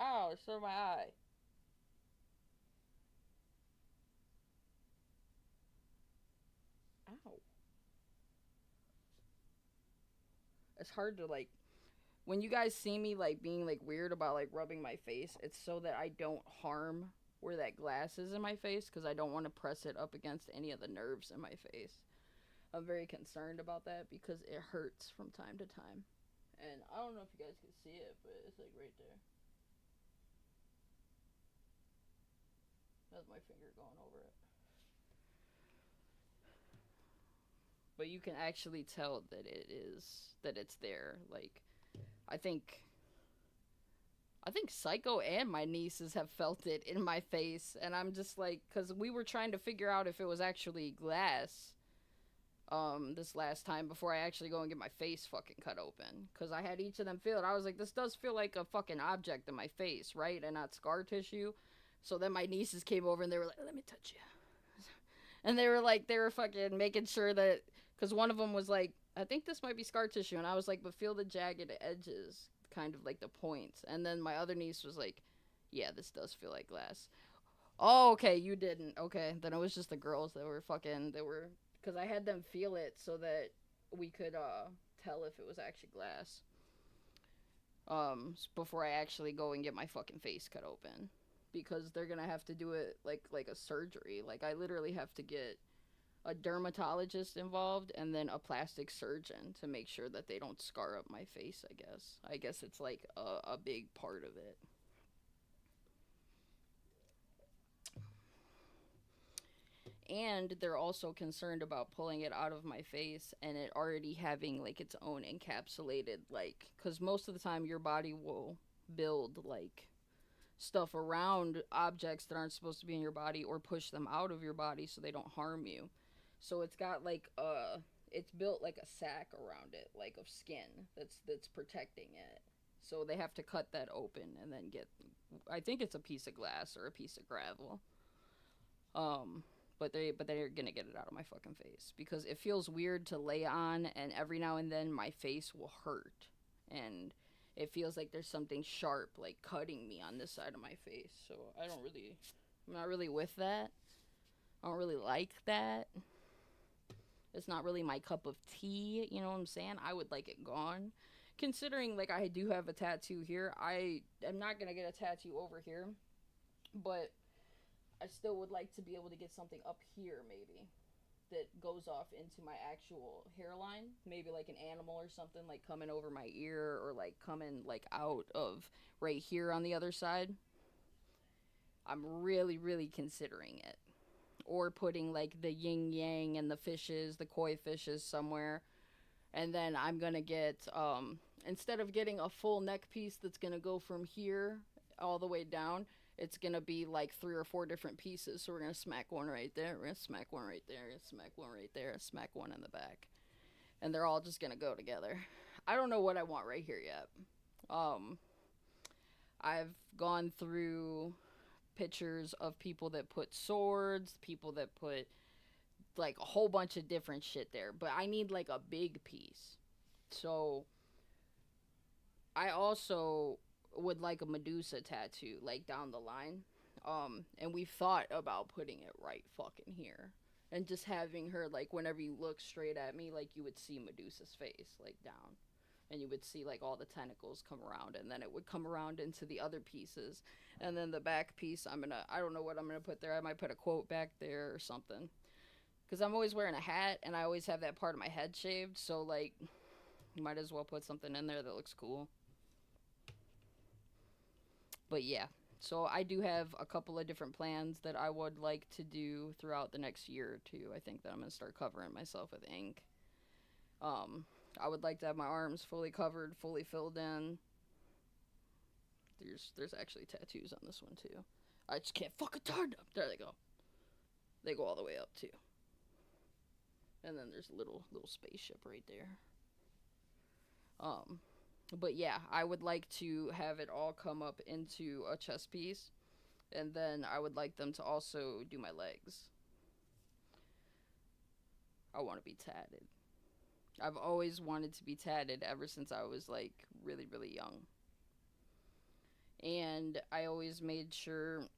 Ow, it's on my eye. Ow. It's hard to like when you guys see me like being like weird about like rubbing my face, it's so that I don't harm where that glass is in my face because I don't want to press it up against any of the nerves in my face. I'm very concerned about that because it hurts from time to time. And I don't know if you guys can see it, but it's like right there. That's my finger going over it. But you can actually tell that it's there. Like I think I think Psycho and my nieces have felt it in my face, and I'm just like, because we were trying to figure out if it was actually glass. This last time before I actually go and get my face fucking cut open, because I had each of them feel it. I was like, this does feel like a fucking object in my face, right, and not scar tissue. So then my nieces came over and they were like, let me touch you, and they were fucking making sure that, because one of them was like, I think this might be scar tissue, and I was like, but feel the jagged edges, kind of like the points. And then my other niece was like, yeah, this does feel like glass. Oh, okay, you didn't. Okay, then it was just the girls that were fucking, they were, because I had them feel it so that we could tell if it was actually glass. Before I actually go and get my fucking face cut open, because they're gonna have to do it like a surgery. Like I literally have to get a dermatologist involved and then a plastic surgeon to make sure that they don't scar up my face. I guess it's like a big part of it. And they're also concerned about pulling it out of my face and it already having like its own encapsulated, like, because most of the time your body will build like stuff around objects that aren't supposed to be in your body or push them out of your body so they don't harm you. So it's got like it's built like a sack around it, like of skin that's protecting it. So they have to cut that open and then get, I think it's a piece of glass or a piece of gravel. Um but they're gonna get it out of my fucking face because it feels weird to lay on, and every now and then my face will hurt, and it feels like there's something sharp like cutting me on this side of my face. So I'm not really with that. I don't really like that. It's not really my cup of tea, you know what I'm saying? I would like it gone. Considering like I do have a tattoo here, I am not gonna get a tattoo over here, but I still would like to be able to get something up here, maybe, that goes off into my actual hairline. Maybe like an animal or something, like coming over my ear or like coming like out of right here on the other side. I'm really, really considering it. Or putting like the yin yang and the fishes, the koi fishes somewhere. And then I'm going to get, instead of getting a full neck piece that's going to go from here all the way down, it's gonna be like 3 or 4 different pieces. So we're gonna smack one right there, we're gonna smack one right there, smack one right there, smack one in the back, and they're all just gonna go together. I don't know what I want right here yet. Um, I've gone through pictures of people that put swords, people that put like a whole bunch of different shit there, but I need like a big piece. So I also would like a Medusa tattoo, like down the line. And we've thought about putting it right fucking here. And just having her, like, whenever you look straight at me, like, you would see Medusa's face, like, down. And you would see, like, all the tentacles come around. And then it would come around into the other pieces. And then the back piece, I don't know what I'm gonna put there. I might put a quote back there or something. Because I'm always wearing a hat, and I always have that part of my head shaved. So, like, you might as well put something in there that looks cool. But yeah, so I do have a couple of different plans that I would like to do throughout the next year or two. I think that I'm gonna start covering myself with ink. Um, I would like to have my arms fully covered, fully filled in. There's actually tattoos on this one too. I just can't fucking turn them. There they go. They go all the way up too. And then there's a little spaceship right there. Um, but yeah, I would like to have it all come up into a chest piece, and then I would like them to also do my legs. I want to be tatted. I've always wanted to be tatted ever since I was like really, really young. And I always made sure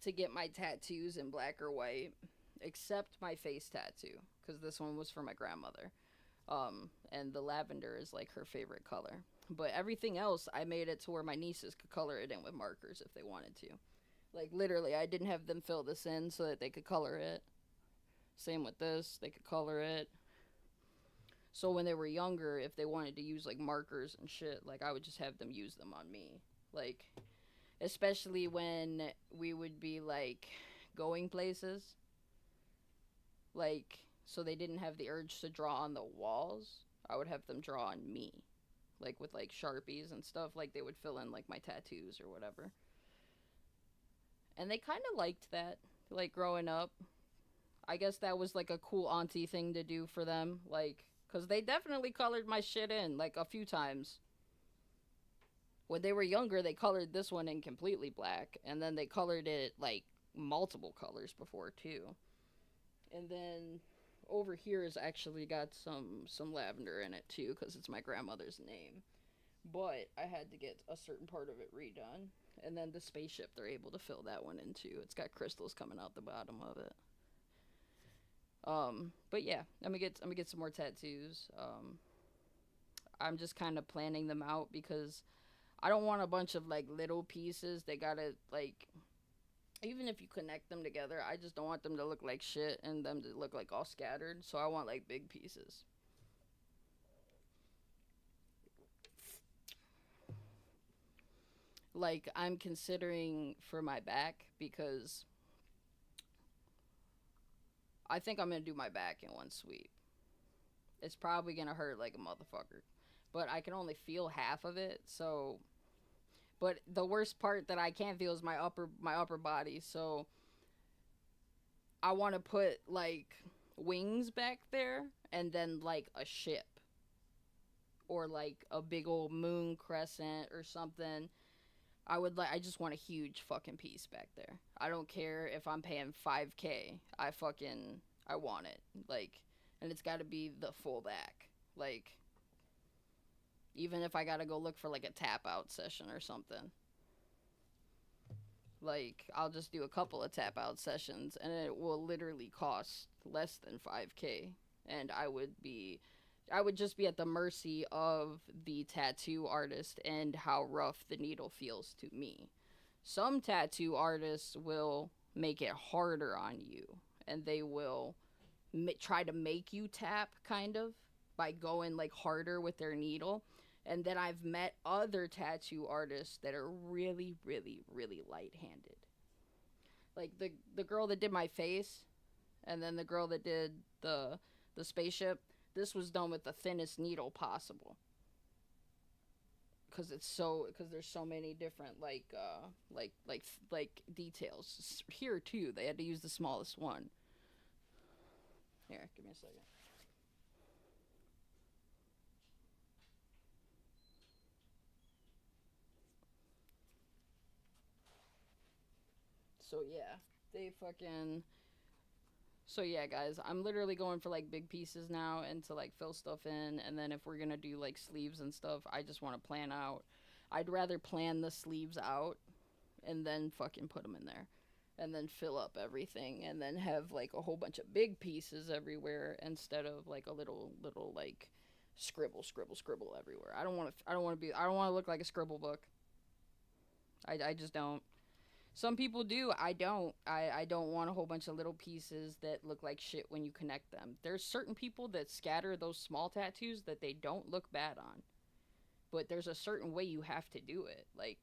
to get my tattoos in black or white, except my face tattoo, because this one was for my grandmother. And the lavender is like her favorite color. But everything else, I made it to where my nieces could color it in with markers if they wanted to. Like literally, I didn't have them fill this in so that they could color it. Same with this, they could color it. So when they were younger, if they wanted to use like markers and shit, like I would just have them use them on me. Like especially when we would be like going places, like so they didn't have the urge to draw on the walls. I would have them draw on me, like with like sharpies and stuff. Like they would fill in like my tattoos or whatever, and they kind of liked that. Like growing up, I guess that was like a cool auntie thing to do for them. Like, cause they definitely colored my shit in like a few times. When they were younger, they colored this one in completely black, and then they colored it like multiple colors before too. And then over here has actually got some lavender in it too, because it's my grandmother's name. But I had to get a certain part of it redone, and then the spaceship they're able to fill that one in too. It's got crystals coming out the bottom of it. But yeah, I'm gonna get some more tattoos. I'm just kind of planning them out because I don't want a bunch of like little pieces. They gotta like, even if you connect them together, I just don't want them to look like shit and them to look like all scattered. So I want like big pieces. Like I'm considering for my back because I think I'm gonna do my back in one sweep. It's probably gonna hurt like a motherfucker, but I can only feel half of it. So, but the worst part that I can't feel is my upper body. So I want to put like wings back there, and then like a ship or like a big old moon crescent or something. I just want a huge fucking piece back there. I don't care if I'm paying 5K. I want it. Like, and it's got to be the full back. Like, even if I got to go look for like a tap out session or something. Like, I'll just do a couple of tap out sessions and it will literally cost less than 5K. And I would just be at the mercy of the tattoo artist and how rough the needle feels to me. Some tattoo artists will make it harder on you, and they will try to make you tap kind of by going like harder with their needle. And then I've met other tattoo artists that are really, really, really light-handed. Like the girl that did my face, and then the girl that did the spaceship. This was done with the thinnest needle possible. Because there's so many different like details here too. They had to use the smallest one. Here, give me a second. So yeah, they fucking. So yeah, guys, I'm literally going for like big pieces now and to like fill stuff in, and then if we're gonna do like sleeves and stuff, I just want to plan out. I'd rather plan the sleeves out and then fucking put them in there, and then fill up everything, and then have like a whole bunch of big pieces everywhere instead of like a little like scribble everywhere. I don't want to look like a scribble book. I just don't. Some people do. I don't. I don't want a whole bunch of little pieces that look like shit when you connect them. There's certain people that scatter those small tattoos that they don't look bad on. But there's a certain way you have to do it. Like,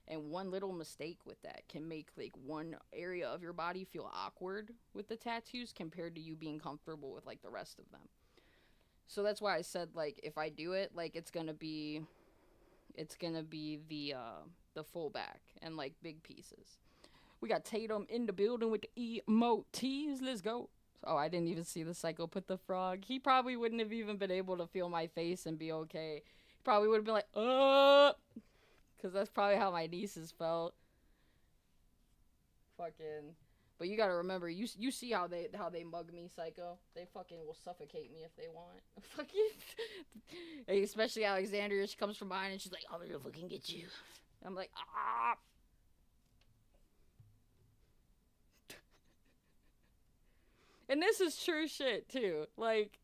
and one little mistake with that can make like one area of your body feel awkward with the tattoos compared to you being comfortable with like the rest of them. So that's why I said like if I do it, like it's gonna be the full back and like big pieces. We got Tatum in the building with the emotes. Let's go. Oh, I didn't even see the Psycho put the frog. He probably wouldn't have even been able to feel my face and be okay. He probably would have been like, because that's probably how my nieces felt. Fucking. But you gotta remember, you see how they mug me, Psycho. They fucking will suffocate me if they want. Fucking. Especially Alexandria, she comes from behind and she's like, "I'm gonna fucking get you." I'm like, ah. And this is true shit too. Like,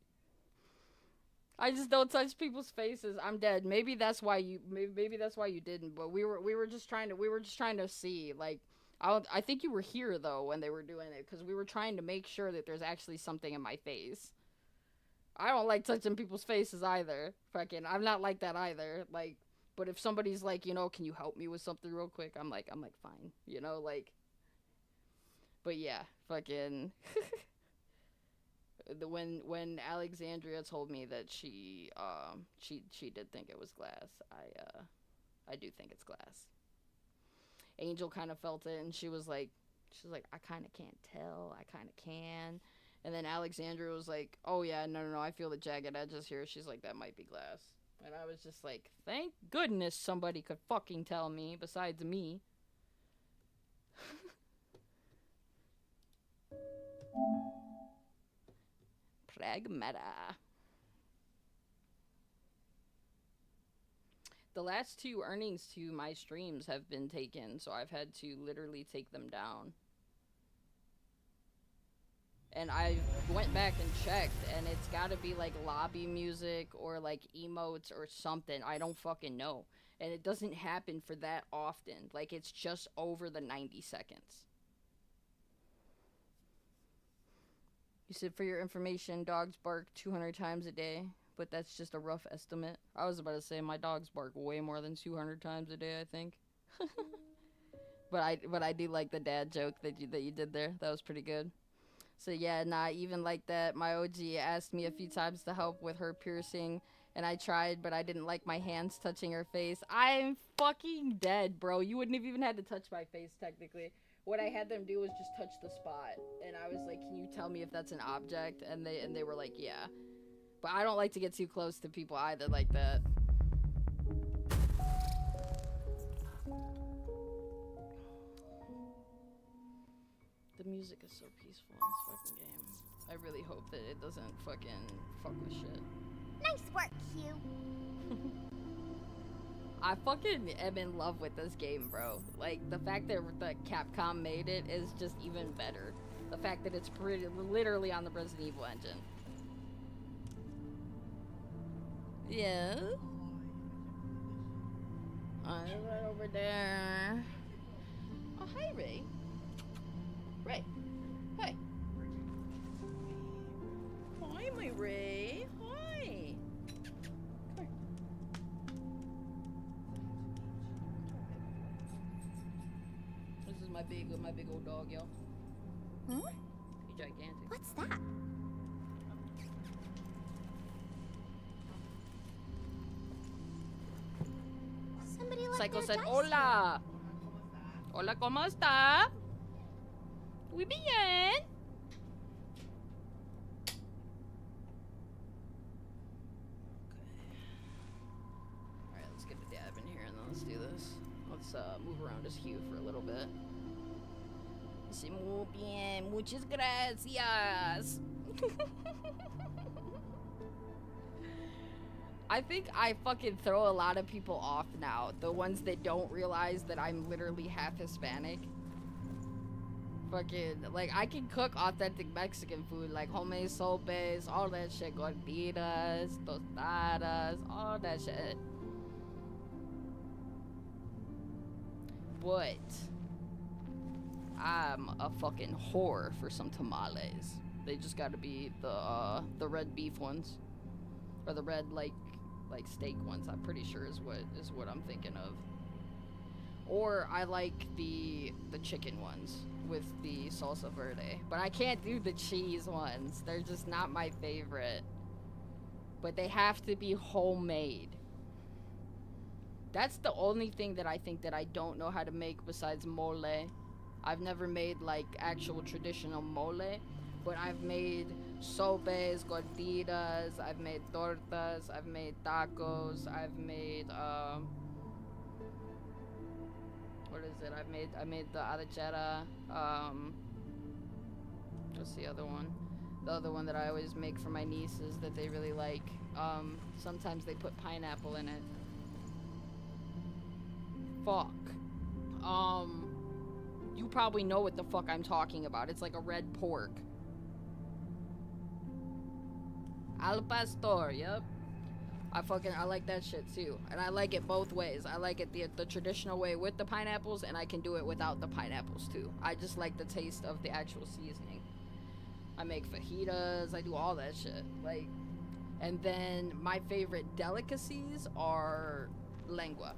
I just don't touch people's faces. I'm dead. Maybe that's why you. Maybe that's why you didn't. But we were just trying to see. Like, I think you were here though when they were doing it because we were trying to make sure that there's actually something in my face. I don't like touching people's faces either. Fucking, I'm not like that either. Like, but if somebody's like, you know, can you help me with something real quick? I'm like, fine. You know, like. But yeah, fucking. When Alexandria told me that she did think it was glass, I do think it's glass. Angel kind of felt it, and she was like, I kind of can't tell, I kind of can. And then Alexandria was like, oh yeah, no, I feel the jagged edges here. She's like, that might be glass. And I was just like, thank goodness somebody could fucking tell me besides me. Pragmata. The last 2 earnings to my streams have been taken, so I've had to literally take them down. And I went back and checked, and it's gotta be like lobby music or like emotes or something. I don't fucking know. And it doesn't happen for that often. Like, it's just over the 90 seconds. You said, for your information, dogs bark 200 times a day, but that's just a rough estimate. I was about to say my dogs bark way more than 200 times a day, I think. but I do like the dad joke that you did there. That was pretty good. So yeah, nah, even like that, my OG asked me a few times to help with her piercing, and I tried, but I didn't like my hands touching her face. I'm fucking dead, bro. You wouldn't have even had to touch my face, technically. What I had them do was just touch the spot, and I was like, can you tell me if that's an object? And they were like, yeah. But I don't like to get too close to people either like that. The music is so peaceful in this fucking game. I really hope that it doesn't fucking fuck with shit. Nice work, Q. I fucking am in love with this game, bro. Like, the fact that Capcom made it is just even better. The fact that it's literally on the Resident Evil engine. Yeah. I'm right over there. Oh, hi, Ray. Ray. Hi. Hi, my Ray. Hi. Come here. This is my big old dog, yo. Hmm? He's gigantic. What's that? Somebody left Psycho their said, dice hola. Hola, ¿cómo está? Muy bien. Alright, let's get the dab in here and then let's do this. Let's move around as Hugh for a little bit. Dice, muy bien, muchas gracias. I think I fucking throw a lot of people off now. The ones that don't realize that I'm literally half Hispanic. Fucking, like, I can cook authentic Mexican food, like homemade sopes, all that shit, gorditas, tostadas, all that shit. But I'm a fucking whore for some tamales. They just gotta be the red beef ones, or the red like steak ones. I'm pretty sure is what I'm thinking of. Or I like the chicken ones with the salsa verde, but I can't do the cheese ones. They're just not my favorite. But they have to be homemade. That's the only thing that I think that I don't know how to make besides mole. I've never made like actual traditional mole, but I've made sopes, gorditas, I've made tortas, I've made tacos, I've made what is it? I made the arrachera. What's the other one? The other one that I always make for my nieces that they really like. Sometimes they put pineapple in it. fuck. You probably know what the fuck I'm talking about. It's like a red pork. Al pastor, yep. I like that shit too. And I like it both ways. I like it the traditional way with the pineapples, and I can do it without the pineapples too. I just like the taste of the actual seasoning. I make fajitas, I do all that shit. Like, and then my favorite delicacies are lengua.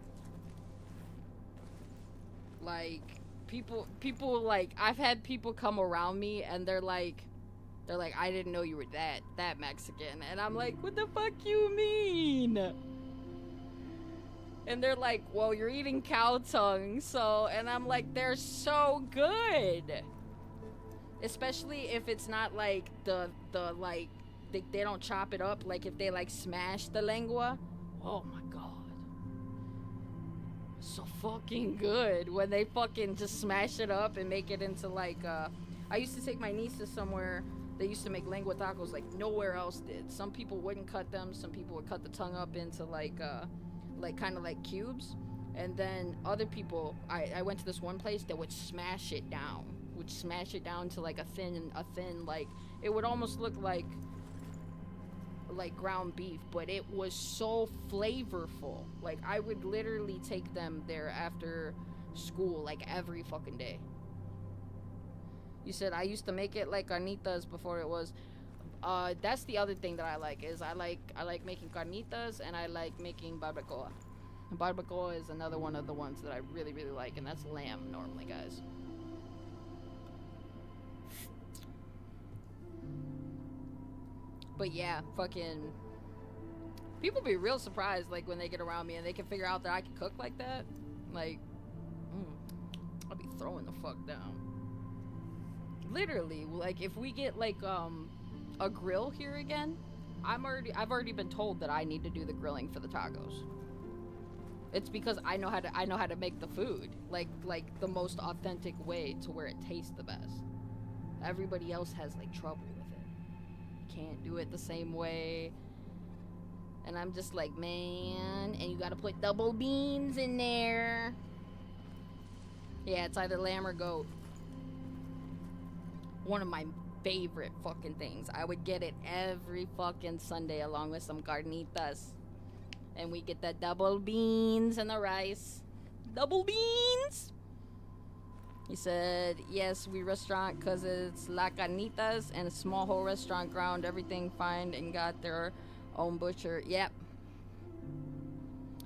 Like, people like, I've had people come around me and they're like, I didn't know you were that Mexican. And I'm like, what the fuck you mean? And they're like, well, you're eating cow tongue, so, and I'm like, they're so good. Especially if it's not like the like, they don't chop it up, like if they like smash the lengua. Oh my god. So fucking good when they fucking just smash it up and make it into like, I used to take my nieces somewhere. They used to make lengua tacos like nowhere else did. Some people wouldn't cut them. Some people would cut the tongue up into like kind of like cubes. And then other people, I went to this one place that would smash it down. Would smash it down to like a thin, like, it would almost look like ground beef, but it was so flavorful. Like, I would literally take them there after school, like, every fucking day. You said I used to make it like carnitas before it was. That's the other thing that I like, is I like making carnitas, and I like making barbacoa. And barbacoa is another one of the ones that I really, really like, and that's lamb normally, guys. But yeah, fucking people be real surprised, like, when they get around me and they can figure out that I can cook like that. Like, I'll be throwing the fuck down. Literally, like, if we get like a grill here again, I've already been told that I need to do the grilling for the tacos. It's because I know how to make the food like the most authentic way to where it tastes the best. Everybody else has like trouble with it. Can't do it the same way. And I'm just like, man, and you gotta put double beans in there. Yeah, it's either lamb or goat. One of my favorite fucking things. I would get it every fucking Sunday along with some carnitas. And we get the double beans and the rice. Double beans! He said, yes, we restaurant because it's La Carnitas and a small whole restaurant ground everything fine and got their own butcher. Yep.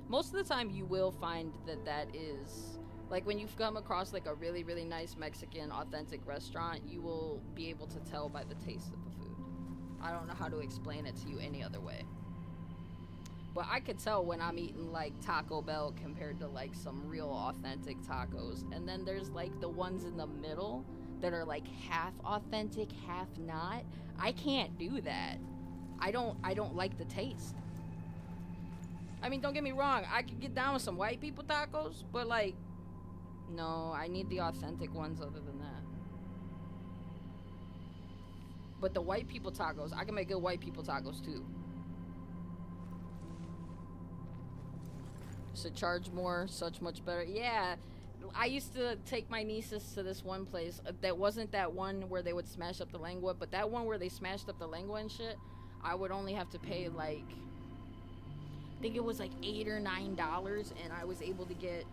Most of the time you will find that is, like, when you've come across like a really, really nice Mexican authentic restaurant, you will be able to tell by the taste of the food. I don't know how to explain it to you any other way. But I could tell when I'm eating like Taco Bell compared to like some real authentic tacos. And then there's like the ones in the middle that are like half authentic, half not. I can't do that. I don't like the taste. I mean, don't get me wrong, I could get down with some white people tacos, but like, no, I need the authentic ones other than that. But the white people tacos, I can make good white people tacos too. So charge more, such much better. Yeah, I used to take my nieces to this one place that wasn't that one where they would smash up the lengua, but that one where they smashed up the lengua and shit, I would only have to pay like, I think it was like $8 or $9, and I was able to get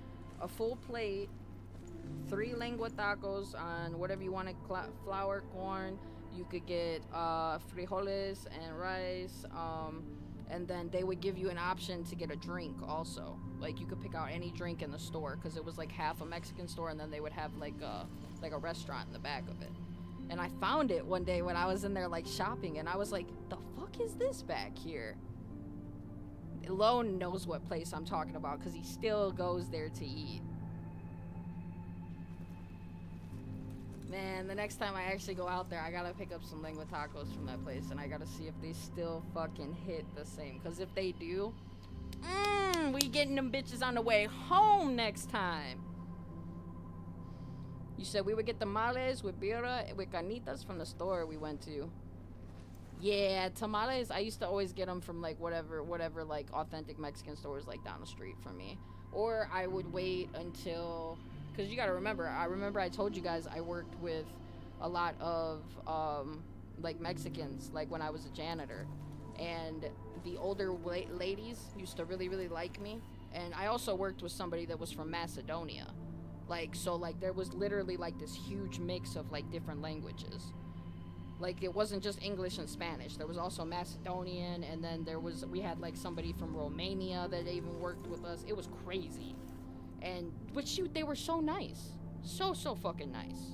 a full plate, 3 lengua tacos on whatever you wanted, flour, corn. You could get frijoles and rice, and then they would give you an option to get a drink also. Like, you could pick out any drink in the store, because it was like half a Mexican store, and then they would have like a restaurant in the back of it. And I found it one day when I was in there like shopping, and I was like, the fuck is this back here? Lone knows what place I'm talking about, because he still goes there to eat. Man, the next time I actually go out there, I gotta pick up some lengua tacos from that place, and I gotta see if they still fucking hit the same. Because if they do, we getting them bitches on the way home next time. You said we would get tamales with birra, with carnitas from the store we went to. Yeah, tamales. I used to always get them from like whatever like authentic Mexican stores like down the street from me, or I would wait until, because you got to remember. I told you guys I worked with a lot of like Mexicans, like when I was a janitor, and the older ladies used to really like me, and I also worked with somebody that was from Macedonia, like so like there was literally like this huge mix of like different languages. Like it wasn't just English and Spanish. There was also Macedonian, and then we had like somebody from Romania that even worked with us. It was crazy. But shoot, they were so nice. So fucking nice.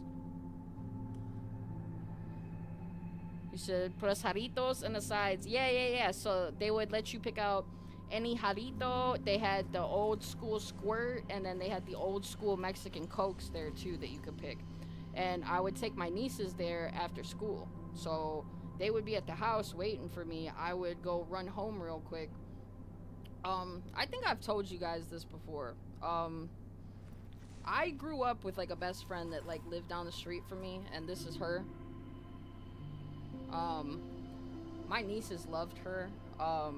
You said put us jaritos and the sides. Yeah. So they would let you pick out any jarito. They had the old school squirt, and then they had the old school Mexican Cokes there too that you could pick. And I would take my nieces there after school. So they would be at the house waiting for me. I would go run home real quick. I think I've told you guys this before. I grew up with like a best friend that like lived down the street from me, and this is her. My nieces loved her. I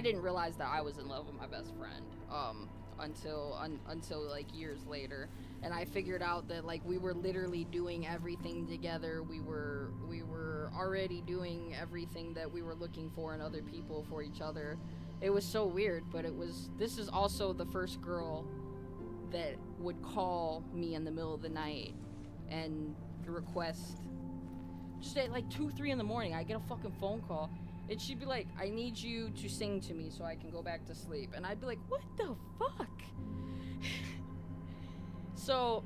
didn't realize that I was in love with my best friend. Until like years later, and I figured out that like we were literally doing everything together. We were already doing everything that we were looking for in other people for each other. It was so weird, but this is also the first girl that would call me in the middle of the night and request, just at like 2-3 in the morning. I get a fucking phone call, and she'd be like, I need you to sing to me so I can go back to sleep. And I'd be like, what the fuck? So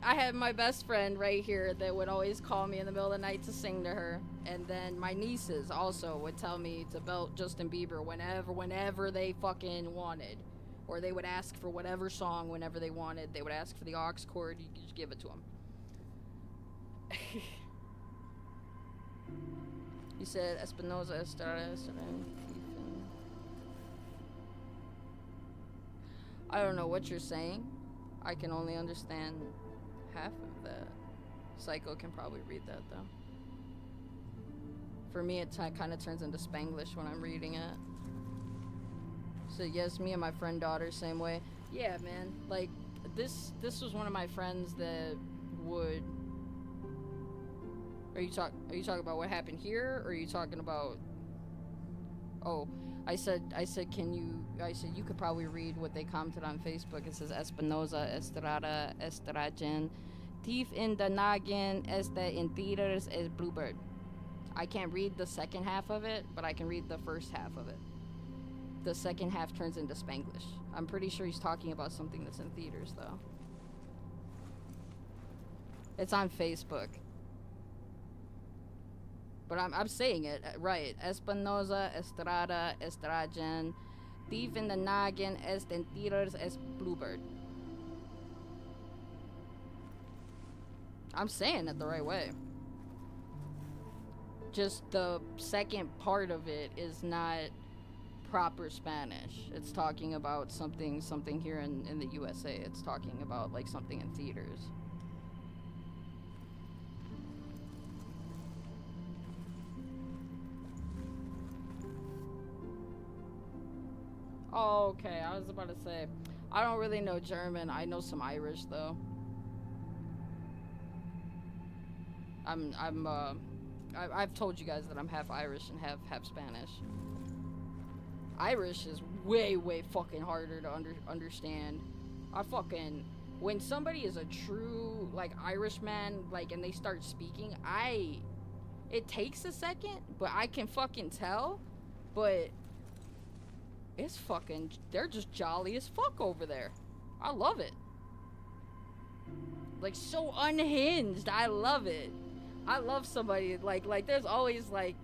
I had my best friend right here that would always call me in the middle of the night to sing to her. And then my nieces also would tell me to belt Justin Bieber whenever they fucking wanted. Or they would ask for whatever song whenever they wanted. They would ask for the aux chord. You could just give it to them. You said Espinosa, Estrada, I don't know what you're saying. I can only understand half of that. Psycho can probably read that though. For me, it kind of turns into Spanglish when I'm reading it. So yes, me and my friend daughter, same way. Yeah, man. Like this was one of my friends that would. Are you talking about what happened here, or are you talking about? Oh, I said you could probably read what they commented on Facebook. It says Espinosa, Estrada, Estragen, Thief in the Noggin, Este in Theaters is Bluebird. I can't read the second half of it, but I can read the first half of it. The second half turns into Spanglish. I'm pretty sure he's talking about something that's in theaters, though. It's on Facebook. But I'm saying it right. Espinosa, Estrada, Estragen, Thief in the Noggin, Est en Theaters, es Bluebird. I'm saying it the right way. Just the second part of it is not proper Spanish. It's talking about something here in the USA. It's talking about like something in theaters. Oh, okay. I was about to say, I don't really know German. I know some Irish though. I've told you guys that I'm half Irish and half Spanish. Irish is way fucking harder to understand. When somebody is a true like Irishman, like, and they start speaking, it takes a second, but I can fucking tell. But it's fucking, they're just jolly as fuck over there. I love it. Like, so unhinged. I love it. I love somebody like there's always like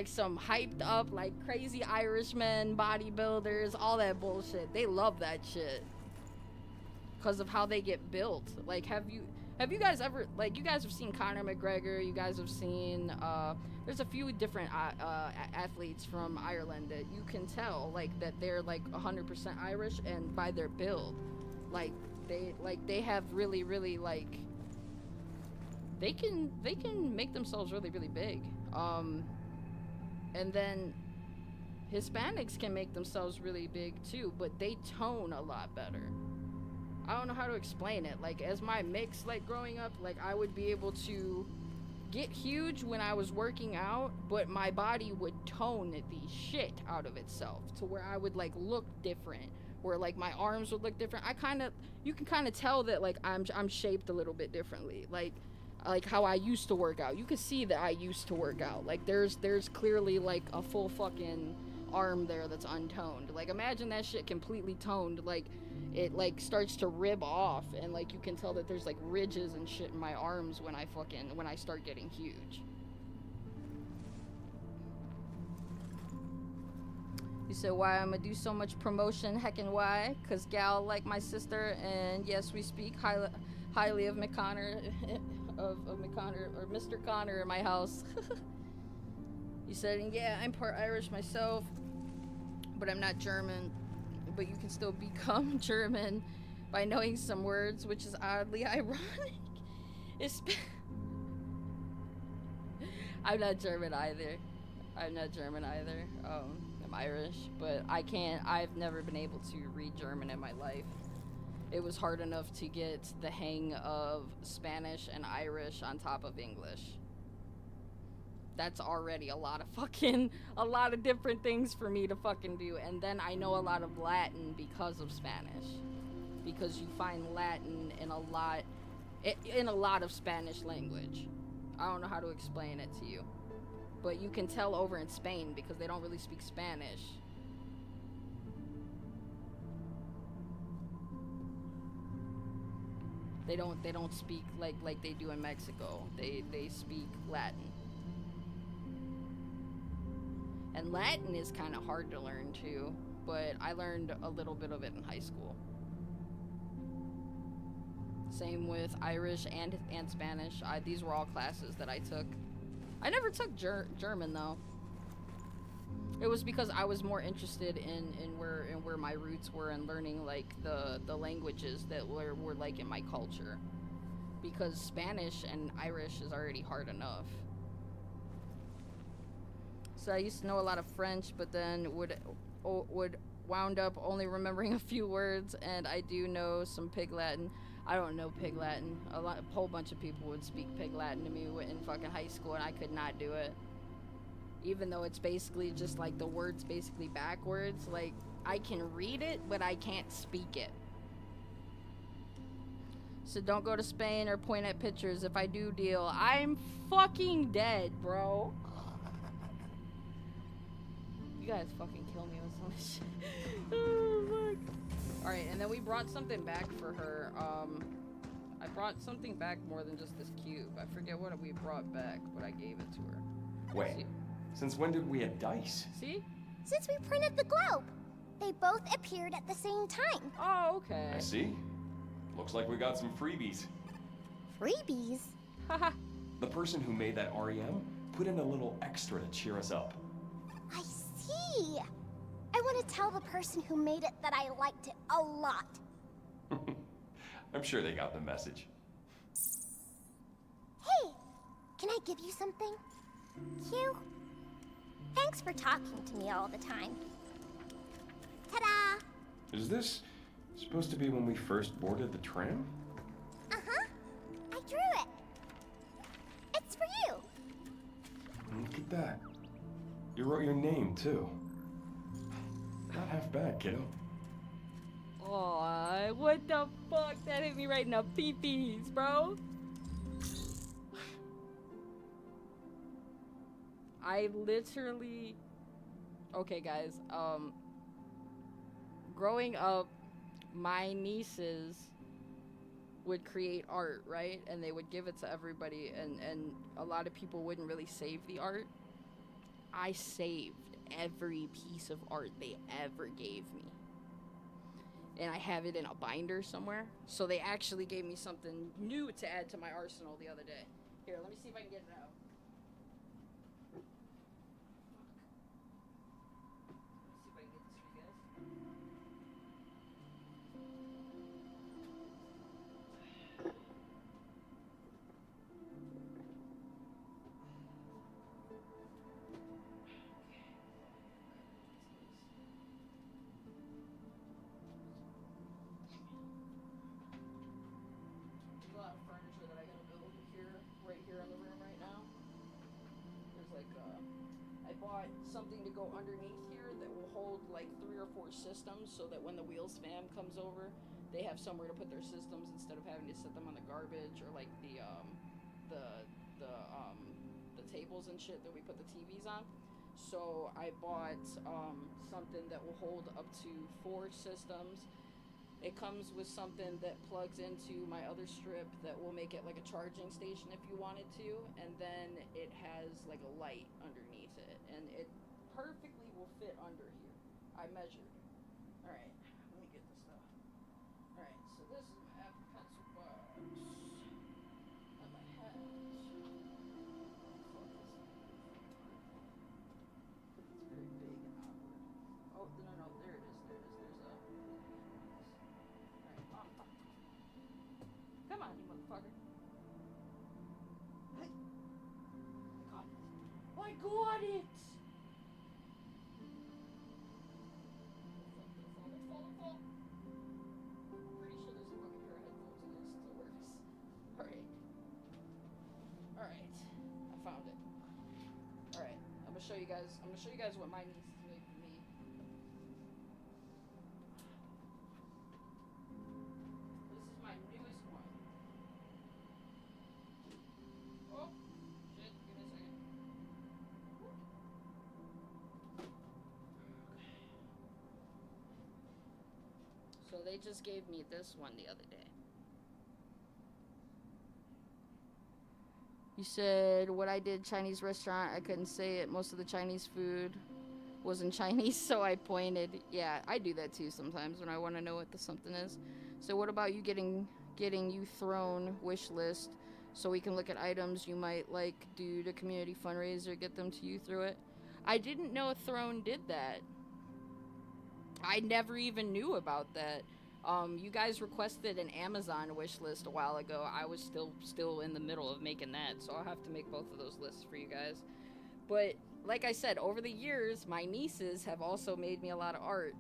some hyped up like crazy Irishmen, bodybuilders, all that bullshit. They love that shit because of how they get built. Like, have you guys ever, like, you guys have seen Conor McGregor? You guys have seen there's a few different athletes from Ireland that you can tell like that they're like 100% Irish, and by their build, they have really like they can make themselves really, really big. And then Hispanics can make themselves really big too, but they tone a lot better. I don't know how to explain it. Like, as my mix, like, growing up, like, I would be able to get huge when I was working out, but my body would tone the shit out of itself to where I would, like, look different, where, like, my arms would look different. You can kind of tell that, like, I'm shaped a little bit differently. Like how I used to work out. You can see that I used to work out. Like, there's clearly, like, a full fucking arm there that's untoned. Like, imagine that shit completely toned. Like, it, like, starts to rib off, and, like, you can tell that there's, like, ridges and shit in my arms when I start getting huge. You said why I'm gonna do so much promotion? Heckin' why? Cause gal like my sister, and yes, we speak highly of McConnor, of McConnor, or Mr. Connor in my house. You said, and yeah, I'm part Irish myself, but I'm not German. But you can still become German by knowing some words, which is oddly ironic. I'm not German either. I'm Irish, but I've never been able to read German in my life. It was hard enough to get the hang of Spanish and Irish on top of English. That's already a lot of different things for me to fucking do. And then I know a lot of Latin because of Spanish. Because you find Latin in a lot of Spanish language. I don't know how to explain it to you. But you can tell over in Spain because they don't really speak Spanish. They don't speak like they do in Mexico. They speak Latin. And Latin is kind of hard to learn too, but I learned a little bit of it in high school. Same with Irish and Spanish. These were all classes that I took. I never took German though. It was because I was more interested in where my roots were and learning like the languages that were like in my culture. Because Spanish and Irish is already hard enough. So I used to know a lot of French, but then would wound up only remembering a few words, and I do know some Pig Latin. I don't know Pig Latin. A whole bunch of people would speak Pig Latin to me in fucking high school, and I could not do it. Even though it's basically just like the words basically backwards. Like, I can read it, but I can't speak it. So don't go to Spain or point at pictures. If I do deal, I'm fucking dead, bro. You guys fucking kill me with so much shit. Oh, fuck. Alright, and then we brought something back for her. I brought something back more than just this cube. I forget what we brought back, but I gave it to her. Wait, See? Since when did we have dice? See? Since we printed the globe. They both appeared at the same time. Oh, okay. I see. Looks like we got some freebies. Freebies? Haha. The person who made that REM put in a little extra to cheer us up. I see. I want to tell the person who made it that I liked it a lot. I'm sure they got the message. Hey, can I give you something? Q? Thanks for talking to me all the time. Ta-da! Is this supposed to be when we first boarded the tram? Uh-huh. I drew it. It's for you. Look at that. You wrote your name, too. Not half bad, kiddo. Aw, what the fuck? That hit me right in the pee-pees, bro. I literally... Okay, guys, growing up, my nieces would create art, right? And they would give it to everybody, and a lot of people wouldn't really save the art. I saved every piece of art they ever gave me. And I have it in a binder somewhere. So they actually gave me something new to add to my arsenal the other day. Here, let me see if I can get it out. bought something to go underneath here that will hold like 3 or 4 systems, so that when the Wheelz fam comes over, they have somewhere to put their systems instead of having to set them on the garbage or like the tables and shit that we put the TVs on. So I bought something that will hold up to 4 systems. It comes with something that plugs into my other strip that will make it like a charging station if you wanted to, and then it has like a light underneath it, and it perfectly will fit under here. I measured. Alright, let me get this stuff. Alright, so this is my Apple Pencil box. And my hat. It's very big and awkward. Oh, no, there it is. There's a... Alright, come on, you motherfucker. Hey. I got it! Fall. I'm pretty sure there's a fucking pair of headphones in there, still works. Alright, I found it. Alright, I'm gonna show you guys what my nieces made for me. This is my newest one. Oh, shit, give me a second. So they just gave me this one the other day. You said what I did Chinese restaurant, I couldn't say it. Most of the Chinese food wasn't Chinese, so I pointed. Yeah, I do that too sometimes when I want to know what the something is. So what about you getting you thrown wish list so we can look at items you might like, do the community fundraiser, get them to you through it? I didn't know Throne did that. I never even knew about that. You guys requested an Amazon wish list a while ago. I was still in the middle of making that, so I'll have to make both of those lists for you guys. But like I said, over the years, my nieces have also made me a lot of art,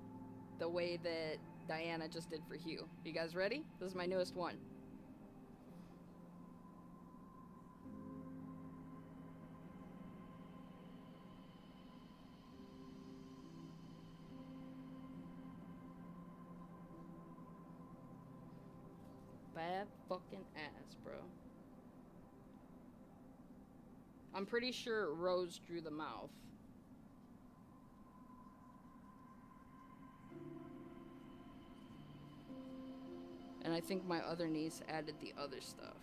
the way that Diana just did for Hugh. You guys ready? This is my newest one. Bad fucking ass, bro. I'm pretty sure Rose drew the mouth. And I think my other niece added the other stuff.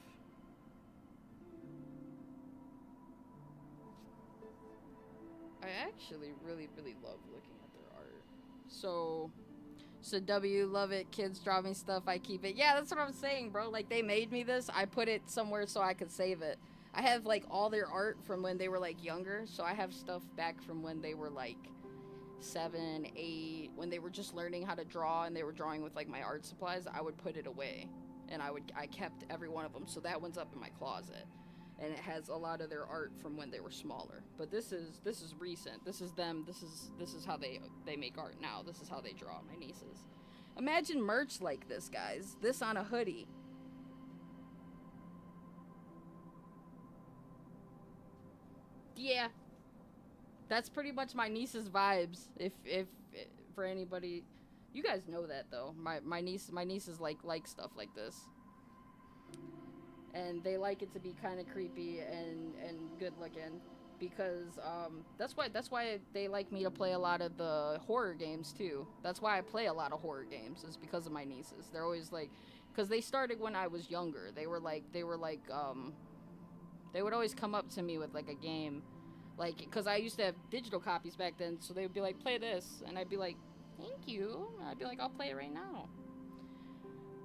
I actually really love looking at their art. So W, love it. Kids draw me stuff, I keep it. Yeah, that's what I'm saying, bro. Like, they made me this. I put it somewhere so I could save it. I have, like, all their art from when they were, like, younger. So I have stuff back from when they were, like, 7, 8, when they were just learning how to draw and they were drawing with, like, my art supplies. I would put it away. And I kept every one of them. So that one's up in my closet. And it has a lot of their art from when they were smaller. But this is recent. This is them. This is how they make art now. This is how they draw, my nieces. Imagine merch like this, guys. This on a hoodie. Yeah. That's pretty much my niece's vibes. If for anybody, you guys know that though. My nieces like stuff like this. And they like it to be kind of creepy and good looking, because that's why they like me to play a lot of the horror games too. That's why I play a lot of horror games, is because of my nieces. They're always like, because they started when I was younger. They would always come up to me with like a game, like, because I used to have digital copies back then, so they would be like, play this, and I'd be like, thank you. And I'd be like, I'll play it right now.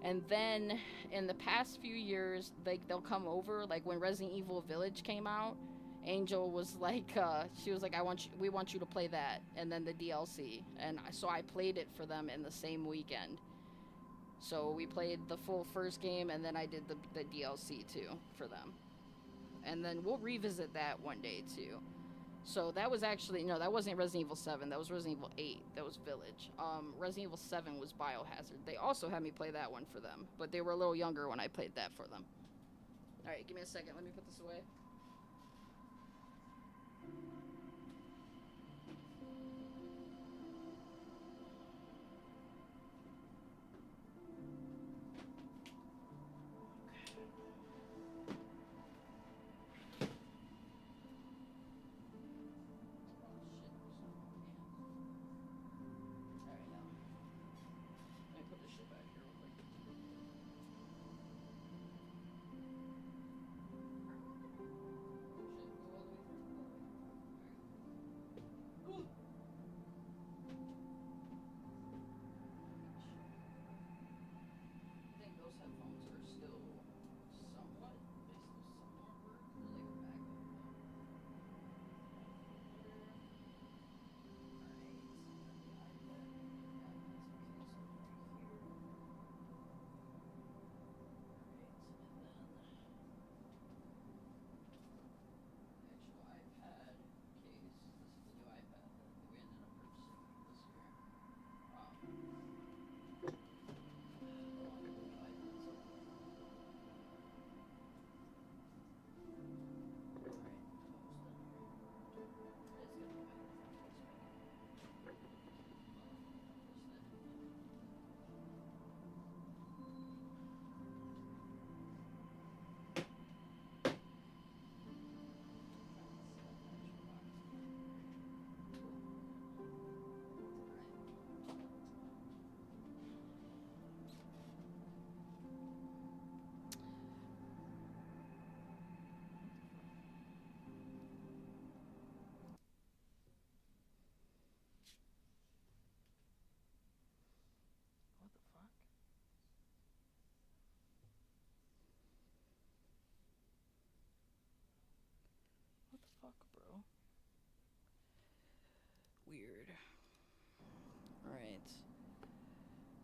And then in the past few years, they'll come over. Like when Resident Evil Village came out, Angel was like, she was like, we want you to play that, and then the DLC. And so I played it for them in the same weekend. So we played the full first game, and then I did the DLC too for them. And then we'll revisit that one day too. So that was actually, no, that wasn't Resident Evil 7. That was Resident Evil 8. That was Village. Resident Evil 7 was Biohazard. They also had me play that one for them, but they were a little younger when I played that for them. All right, give me a second. Let me put this away.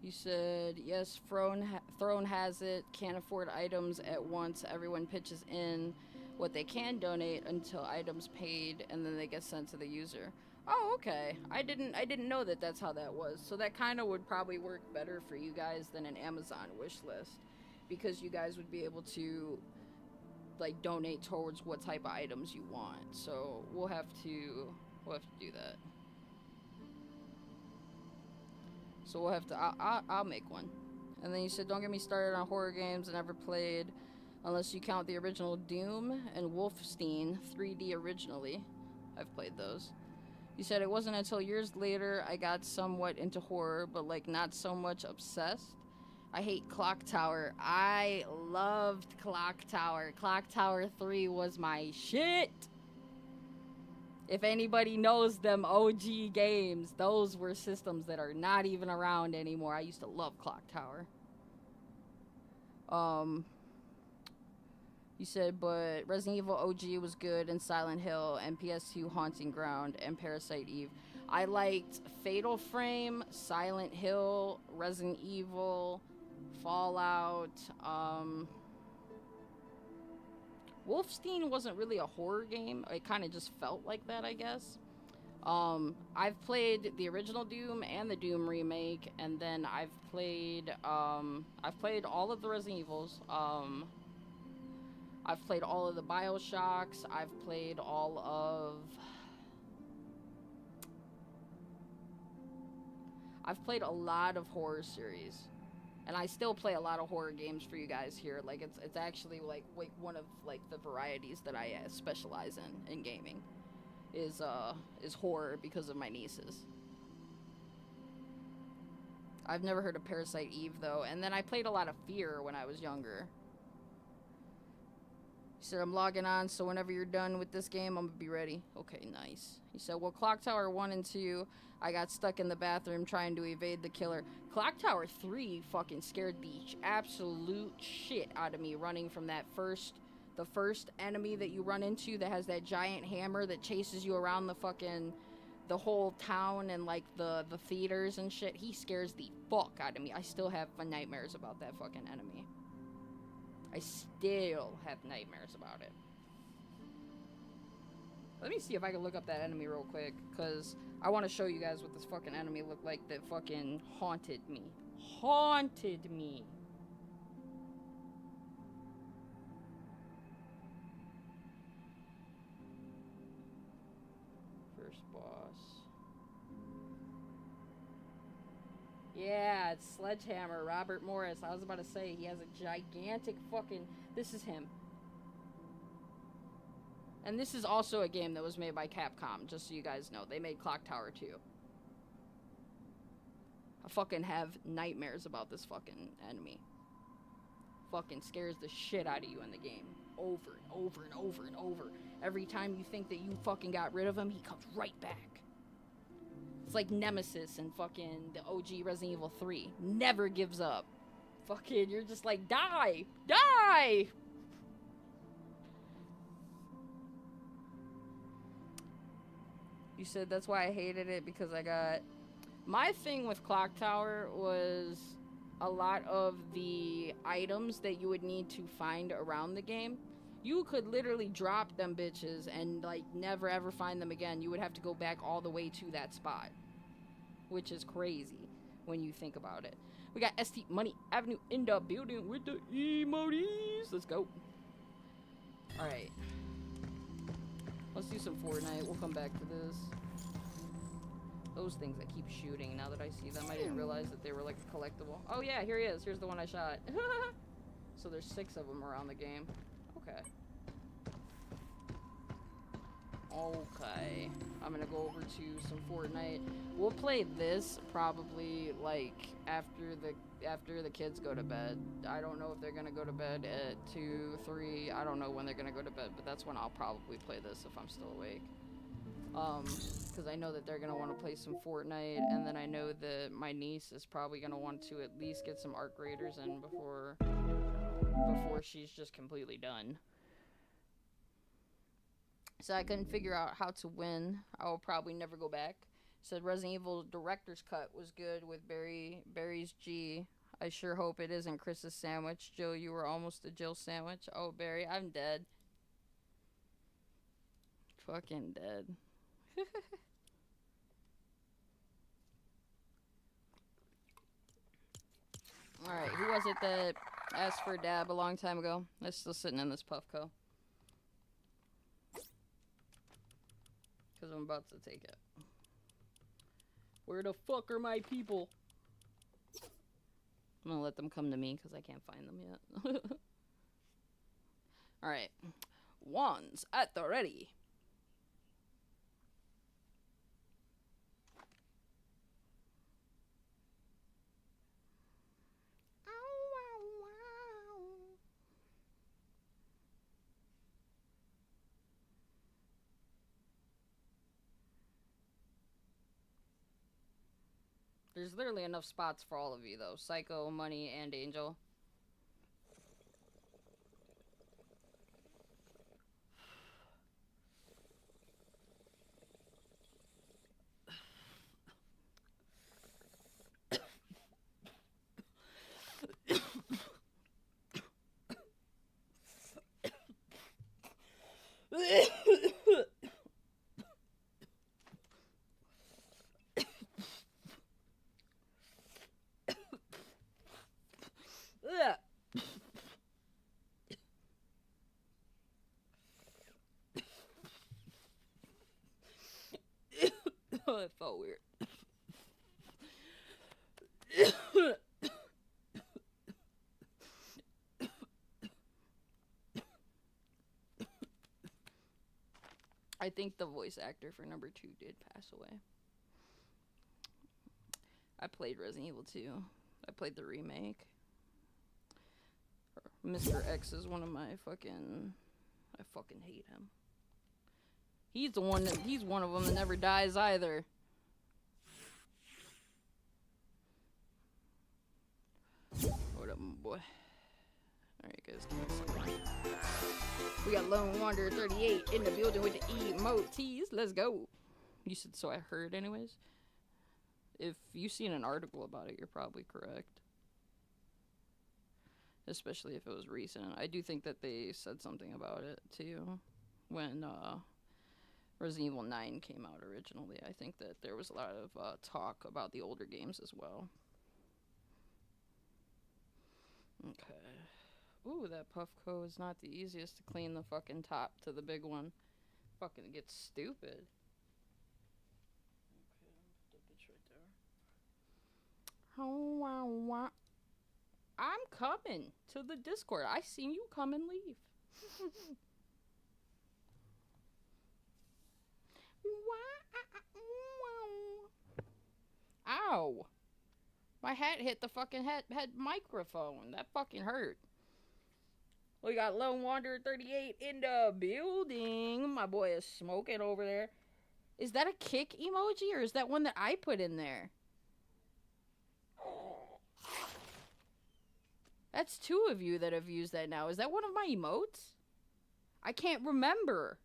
You said, yes, Throne has it. Can't afford items at once. Everyone pitches in what they can donate until items paid, and then they get sent to the user. Oh, okay. I didn't know that that's how that was. So that kind of would probably work better for you guys than an Amazon wish list, because you guys would be able to like donate towards what type of items you want. So we'll have to do that. So we'll have to. I'll make one. And then you said, don't get me started on horror games I never played, unless you count the original Doom and Wolfenstein 3D originally. I've played those. You said, it wasn't until years later I got somewhat into horror, but like not so much obsessed. I hate Clock Tower. I loved Clock Tower. Clock Tower 3 was my shit. If anybody knows them OG games, those were systems that are not even around anymore. I used to love Clock Tower. You said, but Resident Evil OG was good, and Silent Hill, and PS2 Haunting Ground, and Parasite Eve. I liked Fatal Frame, Silent Hill, Resident Evil, Fallout. Wolfenstein wasn't really a horror game. It kind of just felt like that, I guess. I've played the original Doom and the Doom remake, and then I've played all of the Resident Evils. I've played all of the BioShocks. I've played all of... I've played a lot of horror series. And I still play a lot of horror games for you guys here. Like, it's actually, like one of, like, the varieties that I specialize in gaming. Is horror because of my nieces. I've never heard of Parasite Eve, though. And then I played a lot of Fear when I was younger. He said, I'm logging on, so whenever you're done with this game, I'm going to be ready. Okay, nice. He said, well, Clock Tower 1 and 2, I got stuck in the bathroom trying to evade the killer. Clock Tower 3 fucking scared the absolute shit out of me running from the first enemy that you run into that has that giant hammer that chases you around the whole town and, like, the theaters and shit. He scares the fuck out of me. I still have nightmares about that fucking enemy. I still have nightmares about it. Let me see if I can look up that enemy real quick, because I want to show you guys what this fucking enemy looked like that fucking haunted me. Haunted me. First boss. Yeah, it's Sledgehammer, Robert Morris. I was about to say, he has a gigantic fucking... This is him. And this is also a game that was made by Capcom, just so you guys know. They made Clock Tower 2. I fucking have nightmares about this fucking enemy. Fucking scares the shit out of you in the game. Over and over and over and over. Every time you think that you fucking got rid of him, he comes right back. It's like Nemesis and fucking the OG Resident Evil 3. Never gives up. Fucking, you're just like, die! Die! You said that's why I hated it, because I got... My thing with Clock Tower was a lot of the items that you would need to find around the game. You could literally drop them bitches and, like, never ever find them again. You would have to go back all the way to that spot. Which is crazy when you think about it. We got ST Money Avenue in the building with the emotes. Let's go. Alright. Let's do some Fortnite. We'll come back to this. Those things that keep shooting, now that I see them, I didn't realize that they were like a collectible. Oh yeah, here he is. Here's the one I shot. So there's 6 of them around the game. Okay. Okay. I'm gonna go over to some Fortnite. We'll play this probably like after the kids go to bed. I don't know if they're gonna go to bed at 2, 3. I don't know when they're gonna go to bed, but that's when I'll probably play this if I'm still awake. Because I know that they're gonna want to play some Fortnite, and then I know that my niece is probably gonna want to at least get some Arc Raiders in before she's just completely done. So I couldn't figure out how to win. I will probably never go back Said Resident Evil director's cut was good with Barry's G. I sure hope it isn't Chris's sandwich. Jill, you were almost a Jill sandwich. Oh, Barry, I'm dead. Fucking dead. Alright, who was it that asked for a dab a long time ago? That's still sitting in this Puffco. Because I'm about to take it. Where the fuck are my people? I'm gonna let them come to me because I can't find them yet. Alright. Wands at the ready. There's literally enough spots for all of you, though. Psycho, Money, and Angel. Oh, it felt weird. I think the voice actor for number 2 did pass away. I played Resident Evil 2. I played the remake. Mr. X is one of my fucking... I fucking hate him. He's one of them that never dies either. What up, my boy? Alright, guys. We got Lone Wanderer 38 in the building with the emotes. Let's go. You said so I heard anyways. If you've seen an article about it, you're probably correct. Especially if it was recent. I do think that they said something about it too. When Resident Evil 9 came out originally. I think that there was a lot of talk about the older games as well. Okay. Ooh, that Puffco is not the easiest to clean the fucking top to the big one. Fucking gets stupid. Okay, the bitch right there. Oh, wow, wow. I'm coming to the Discord. I seen you come and leave. Ow. My hat hit the fucking head microphone. That fucking hurt. We got Lone Wanderer 38 in the building. My boy is smoking over there. Is that a kick emoji or is that one that I put in there? That's 2 of you that have used that now. Is that one of my emotes? I can't remember.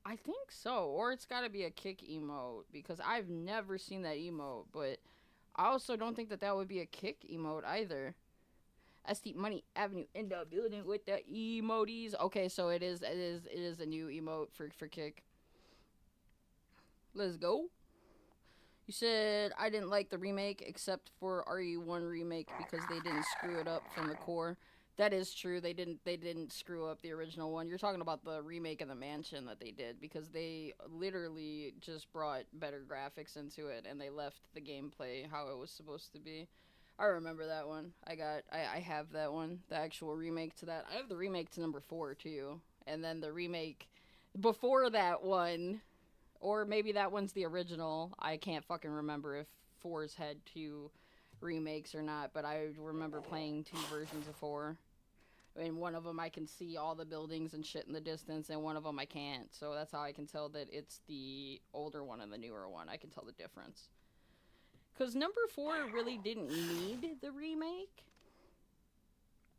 I think so. Or it's got to be a kick emote because I've never seen that emote. But I also don't think that that would be a kick emote either. ST Money Avenue in the building with the emotes. Okay, so it is a new emote for kick. Let's go. You said I didn't like the remake except for RE1 remake because they didn't screw it up from the core. That is true. They didn't screw up the original one. You're talking about the remake of the mansion that they did because they literally just brought better graphics into it and they left the gameplay how it was supposed to be. I remember that one. I have that one, the actual remake to that. I have the remake to number 4 too. And then the remake before that one, or maybe that one's the original. I can't fucking remember if 4's had 2 remakes or not, but I remember playing 2 versions of 4. In one of them I can see all the buildings and shit in the distance, and one of them I can't. So that's how I can tell that it's the older one and the newer one. I can tell the difference. Because number 4 really didn't need the remake.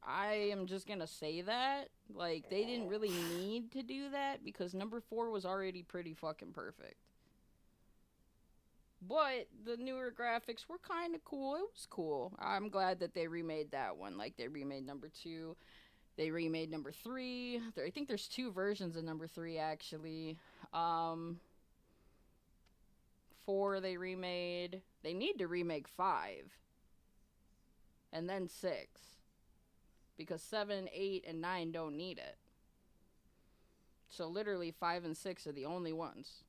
I am just gonna say that. Like, they didn't really need to do that because number 4 was already pretty fucking perfect. But the newer graphics were kind of cool. It was cool. I'm glad that they remade that one. Like, they remade number 2. They remade number 3. I think there's 2 versions of number 3, actually. 4 they remade. They need to remake 5. And then 6. Because 7, 8, and 9 don't need it. So literally 5 and 6 are the only ones.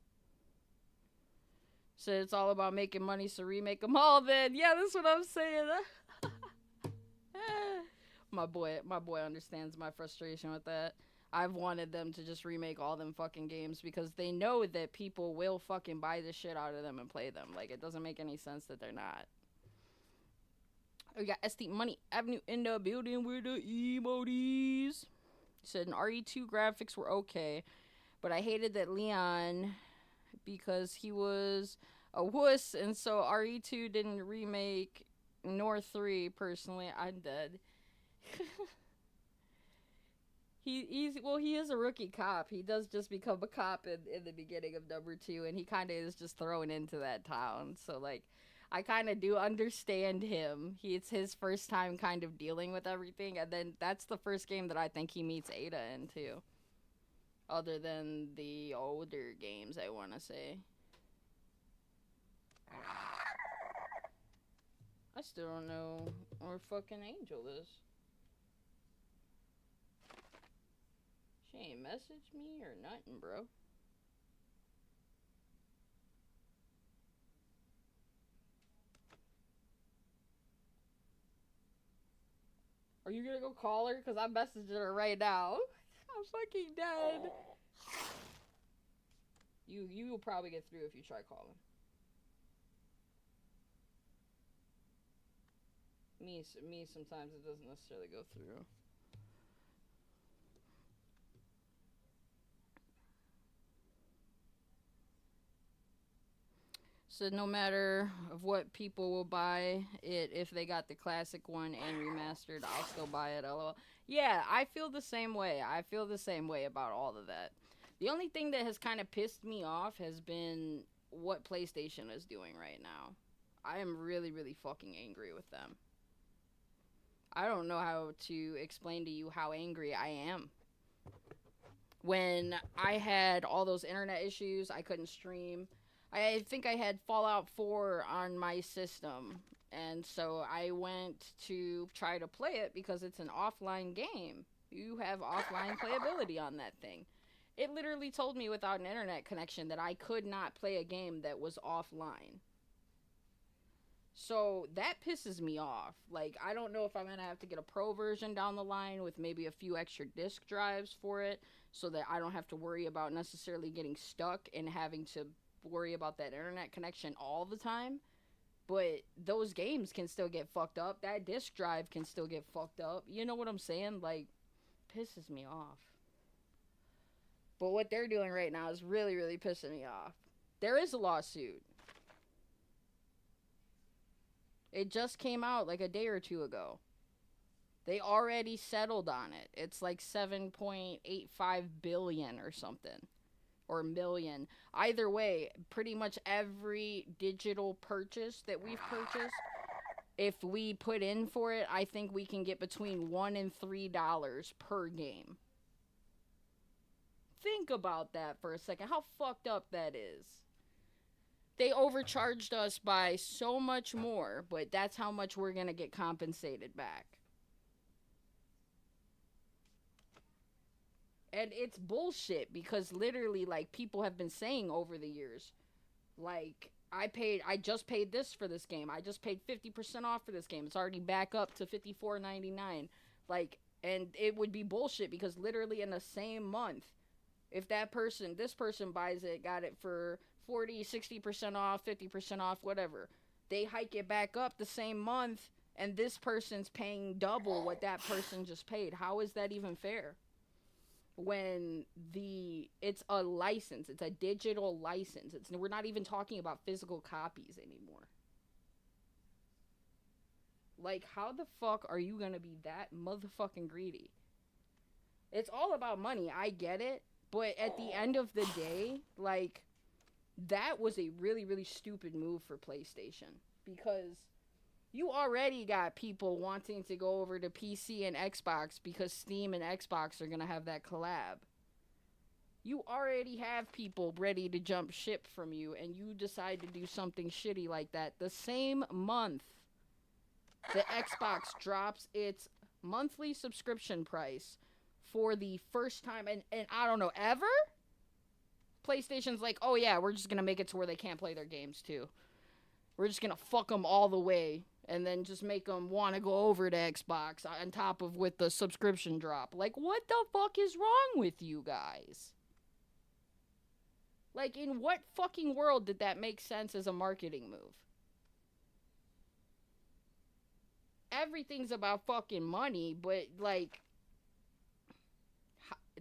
So it's all about making money, so remake them all then. Yeah, that's what I'm saying. my boy understands my frustration with that. I've wanted them to just remake all them fucking games because they know that people will fucking buy the shit out of them and play them. Like, it doesn't make any sense that they're not. We got SD Money Avenue in the building with the emotes. Said in RE2 graphics were okay, but I hated that Leon because he was a wuss, and so RE2 didn't remake nor 3. Personally, I'm dead. He is a rookie cop. He does just become a cop in the beginning of number 2, and he kind of is just thrown into that town. So, like, I kind of do understand him. It's his first time kind of dealing with everything, and then that's the first game that I think he meets Ada in, too. Other than the older games, I want to say. I still don't know where fucking Angel is. She ain't messaged me or nothing, bro. Are you gonna go call her? Because I'm messaging her right now. I'm fucking dead. You will probably get through if you try calling. Me sometimes it doesn't necessarily go through. So no matter of what people will buy it, if they got the classic one and remastered, I'll still buy it. LOL. Yeah, I feel the same way. I feel the same way about all of that. The only thing that has kind of pissed me off has been what PlayStation is doing right now. I am really, really fucking angry with them. I don't know how to explain to you how angry I am. When I had all those internet issues, I couldn't stream. I think I had Fallout 4 on my system, and so I went to try to play it because it's an offline game. You have offline playability on that thing. It literally told me without an internet connection that I could not play a game that was offline. So that pisses me off. Like, I don't know if I'm going to have to get a pro version down the line with maybe a few extra disk drives for it so that I don't have to worry about necessarily getting stuck and having to worry about that internet connection all the time. But those games can still get fucked up. That disk drive can still get fucked up. You know what I'm saying? Like, pisses me off. But what they're doing right now is really, really pissing me off. There is a lawsuit. It just came out like a day or two ago. They already settled on it. It's like 7.85 billion or something. Or million. Either way, pretty much every digital purchase that we've purchased, if we put in for it, I think we can get between $1 and $3 per game. Think about that for a second. How fucked up that is. They overcharged us by so much more, but that's how much we're going to get compensated back. And it's bullshit because literally, like, people have been saying over the years, like, I just paid this for this game. I just paid 50% off for this game. It's already back up to $54.99. Like, and it would be bullshit because literally in the same month, if this person buys it, got it for 40, 60% off, 50% off, whatever. They hike it back up the same month, and this person's paying double what that person just paid. How is that even fair? When it's a license, it's a digital license. We're not even talking about physical copies anymore. Like, how the fuck are you gonna be that motherfucking greedy? It's all about money. I get it. But at the end of the day, like, that was a really, really stupid move for PlayStation. Because you already got people wanting to go over to PC and Xbox because Steam and Xbox are going to have that collab. You already have people ready to jump ship from you, and you decide to do something shitty like that. The same month the Xbox drops its monthly subscription price for the first time, and I don't know, ever? PlayStation's like, oh yeah, we're just going to make it to where they can't play their games too. We're just going to fuck them all the way, and then just make them want to go over to Xbox on top of with the subscription drop. Like, what the fuck is wrong with you guys? Like, in what fucking world did that make sense as a marketing move? Everything's about fucking money, but, like,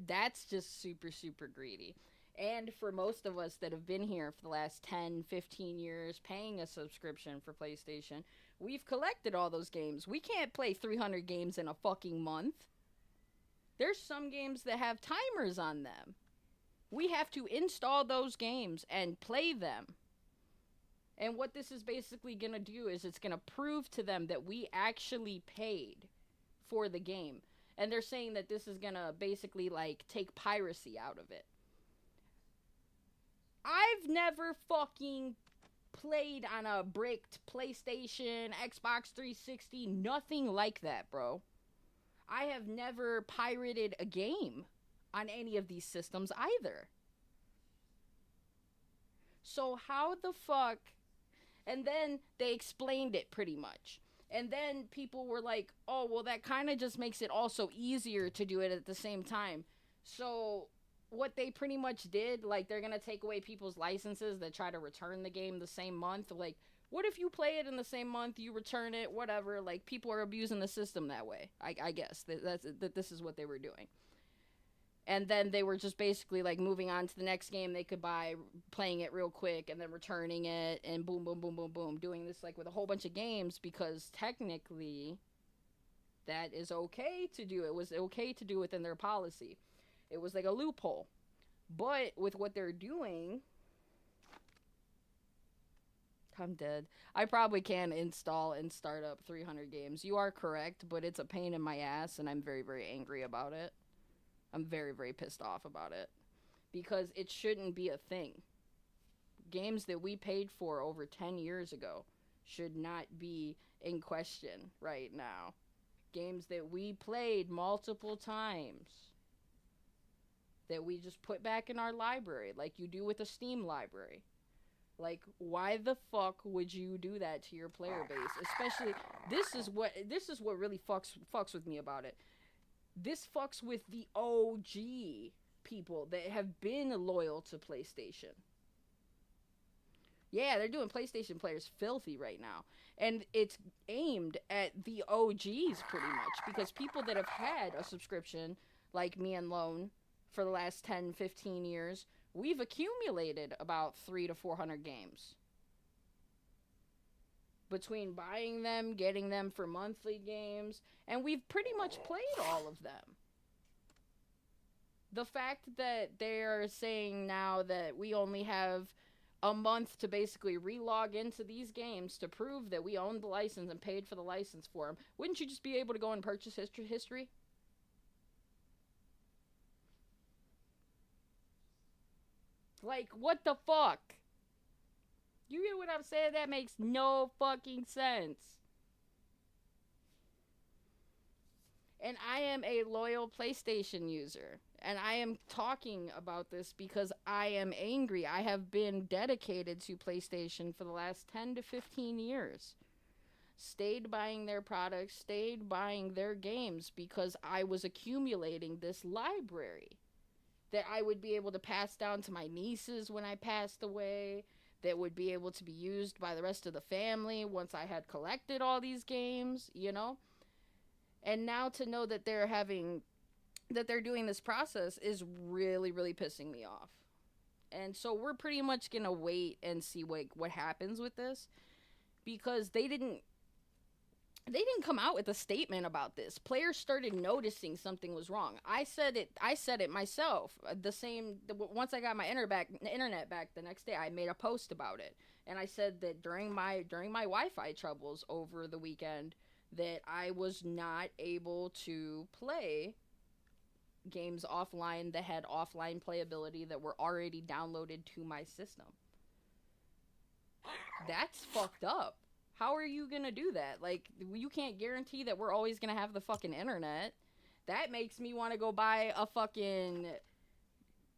that's just super, super greedy. And for most of us that have been here for the last 10, 15 years, paying a subscription for PlayStation, we've collected all those games. We can't play 300 games in a fucking month. There's some games that have timers on them. We have to install those games and play them. And what this is basically going to do is it's going to prove to them that we actually paid for the game. And they're saying that this is going to basically, like, take piracy out of it. I've never fucking played on a bricked PlayStation, Xbox 360, nothing like that, bro. I have never pirated a game on any of these systems either. So how the fuck? And then they explained it pretty much. And then people were like, oh, well, that kind of just makes it also easier to do it at the same time. So what they pretty much did, like, they're going to take away people's licenses that try to return the game the same month. Like, what if you play it in the same month, you return it, whatever. Like, people are abusing the system that way. I guess that this is what they were doing. And then they were just basically, like, moving on to the next game they could buy, playing it real quick, and then returning it, and boom, boom, boom, boom, boom. Doing this, like, with a whole bunch of games, because technically that is okay to do. It was okay to do within their policy. It was like a loophole. But with what they're doing, I'm dead. I probably can install and start up 300 games. You are correct, but it's a pain in my ass, and I'm very, very angry about it. I'm very, very pissed off about it. Because it shouldn't be a thing. Games that we paid for over 10 years ago should not be in question right now. Games that we played multiple times, that we just put back in our library, like you do with a Steam library. Like, why the fuck would you do that to your player base? Especially, this is what really fucks with me about it. This fucks with the OG people that have been loyal to PlayStation. Yeah, they're doing PlayStation players filthy right now. And it's aimed at the OGs pretty much, because people that have had a subscription, like me and Lone, for the last 10, 15 years, we've accumulated about 300 to 400 games. Between buying them, getting them for monthly games, and we've pretty much played all of them. The fact that they're saying now that we only have a month to basically relog into these games to prove that we own the license and paid for the license for them, wouldn't you just be able to go and purchase history? Like, what the fuck? You hear what I'm saying? That makes no fucking sense. And I am a loyal PlayStation user. And I am talking about this because I am angry. I have been dedicated to PlayStation for the last 10 to 15 years. Stayed buying their products, stayed buying their games because I was accumulating this library that I would be able to pass down to my nieces when I passed away, that would be able to be used by the rest of the family once I had collected all these games, you know? And now to know that they're doing this process is really, really pissing me off. And so we're pretty much going to wait and see what happens with this, because they didn't they didn't come out with a statement about this. Players started noticing something was wrong. I said it myself. Once I got my internet back the next day, I made a post about it. And I said that during my Wi-Fi troubles over the weekend that I was not able to play games offline that had offline playability that were already downloaded to my system. That's fucked up. How are you gonna do that? Like, you can't guarantee that we're always gonna have the fucking internet. That makes me want to go buy a fucking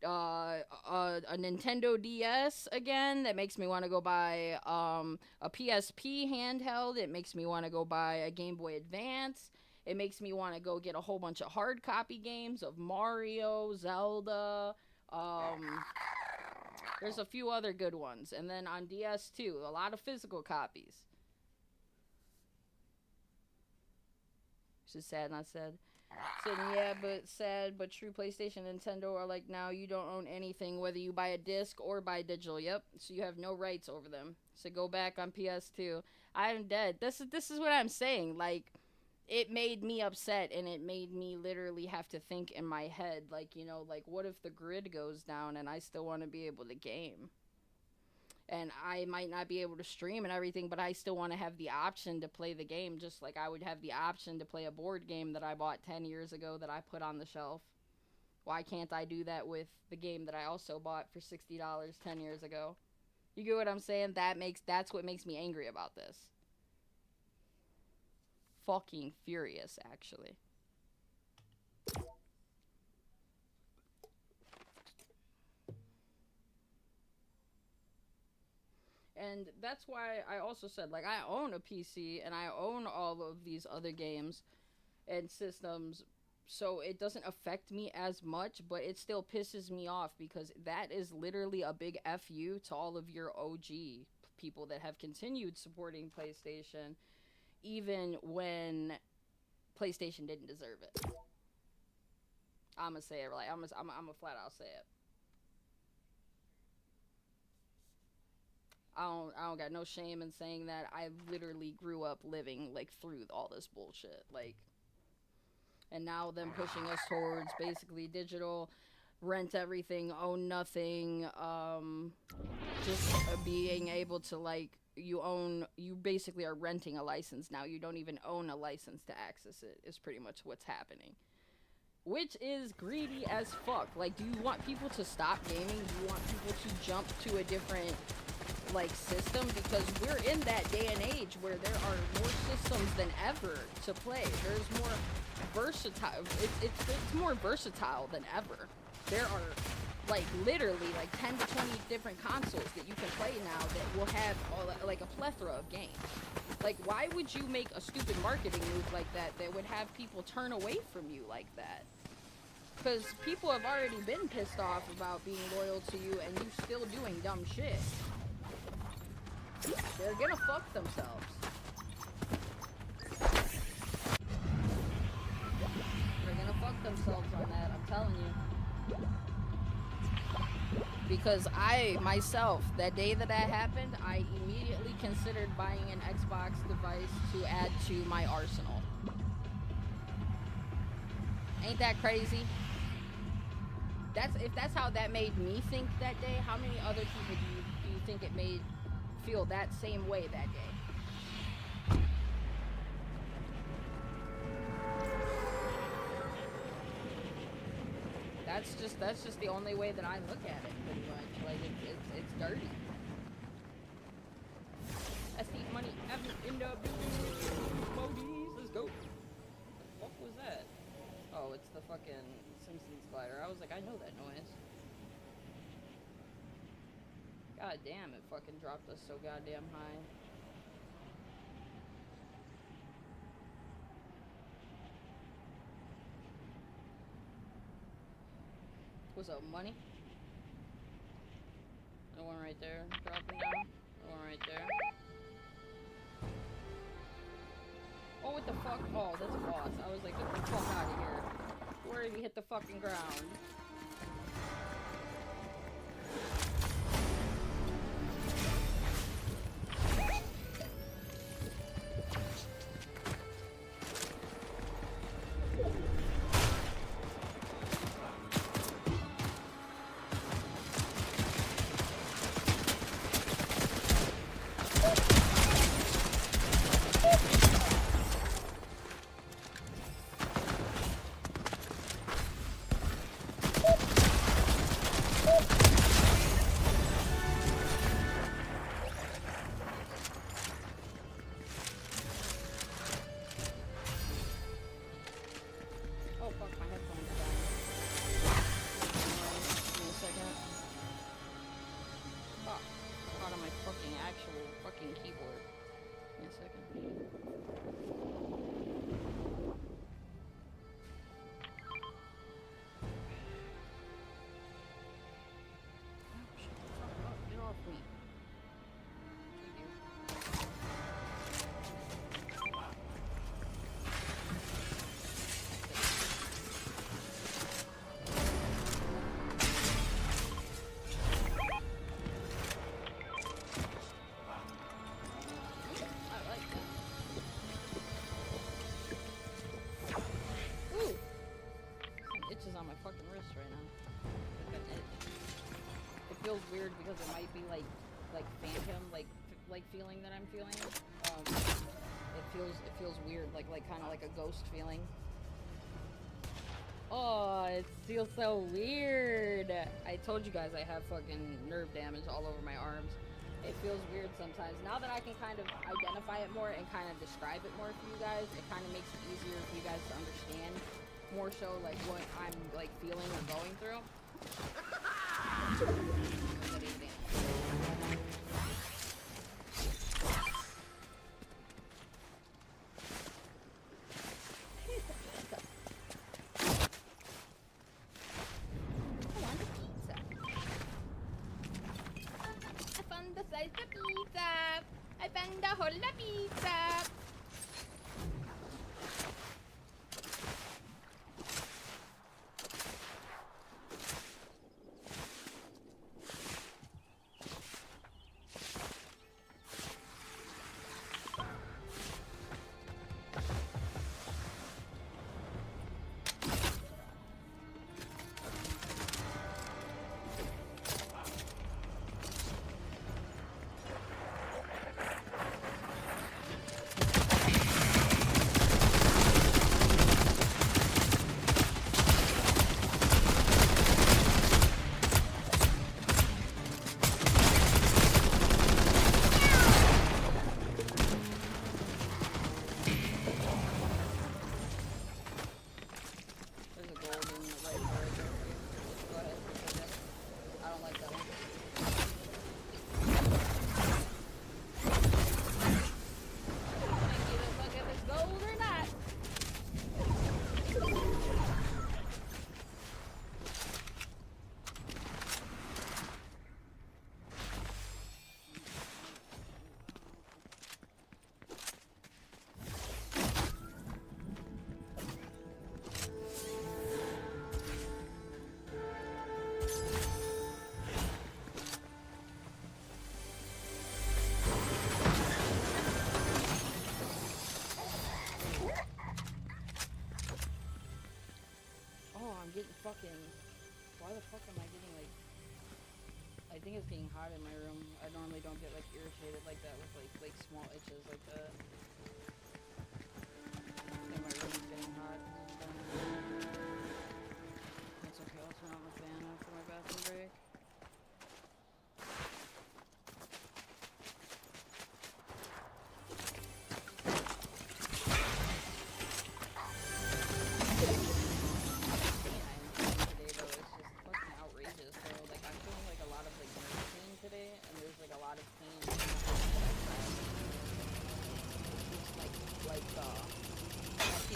a Nintendo DS again. That makes me want to go buy a PSP handheld. It makes me want to go buy a Game Boy Advance. It makes me want to go get a whole bunch of hard copy games of Mario, Zelda. There's a few other good ones, and then on DS too, a lot of physical copies. Just sad, not sad. Said, yeah, but sad, but true. PlayStation, Nintendo are like, now you don't own anything, whether you buy a disc or buy digital. Yep, so you have no rights over them. So go back on PS2. I'm dead. This is what I'm saying. Like, it made me upset, and it made me literally have to think in my head, like, you know, like, what if the grid goes down and I still want to be able to game? And I might not be able to stream and everything, but I still want to have the option to play the game, just like I would have the option to play a board game that I bought 10 years ago that I put on the shelf. Why can't I do that with the game that I also bought for $60 10 years ago? You get what I'm saying? That's what makes me angry about this. Fucking furious, actually. And that's why I also said, like, I own a PC and I own all of these other games and systems, so it doesn't affect me as much, but it still pisses me off because that is literally a big FU to all of your OG people that have continued supporting PlayStation even when PlayStation didn't deserve it. I'm gonna say it, like, I'm gonna flat out say it. I don't got no shame in saying that. I literally grew up living, like, through all this bullshit, like, and now them pushing us towards basically digital, rent everything, own nothing, just being able to, like, you basically are renting a license now. You don't even own a license to access it, is pretty much what's happening. Which is greedy as fuck. Like, do you want people to stop gaming? Do you want people to jump to a different, like, system? Because we're in that day and age where there are more systems than ever to play. There's more versatile. It's more versatile than ever. There are, like, literally, like, 10 to 20 different consoles that you can play now that will have, like, a plethora of games. Like, why would you make a stupid marketing move like that that would have people turn away from you like that? Because people have already been pissed off about being loyal to you and you still doing dumb shit. They're gonna fuck themselves. They're gonna fuck themselves on that, I'm telling you. Because I, myself, that day that happened, I immediately considered buying an Xbox device to add to my arsenal. Ain't that crazy? If that's how that made me think that day, how many other people do you think it made feel that same way that day? That's just the only way that I look at it, pretty much. Like, it's dirty. That's the money ever end up doing. Modies, let's go. What was that? Oh, it's the fucking Simpsons glider. I was like, I know that noise. God damn, it fucking dropped us so goddamn high. What's up, money? The one right there, dropping down. The one right there. Oh, what the fuck? Oh, that's a boss. I was like, get the fuck out of here. Where did he hit the fucking ground? feels weird because it might be like phantom, like feeling that I'm feeling. It feels weird, like kind of like a ghost feeling. Oh, it feels so weird. I told you guys I have fucking nerve damage all over my arms. It feels weird sometimes. Now that I can kind of identify it more and kind of describe it more for you guys, it kind of makes it easier for you guys to understand more so like what I'm like feeling or going through. I found a whole pizza. Fucking, why the fuck am I getting like, I think it's getting hot in my room. I normally don't get like irritated like that with like small itches like that. I think my room's getting hot. That's okay, I'll turn on the fan after my bathroom break.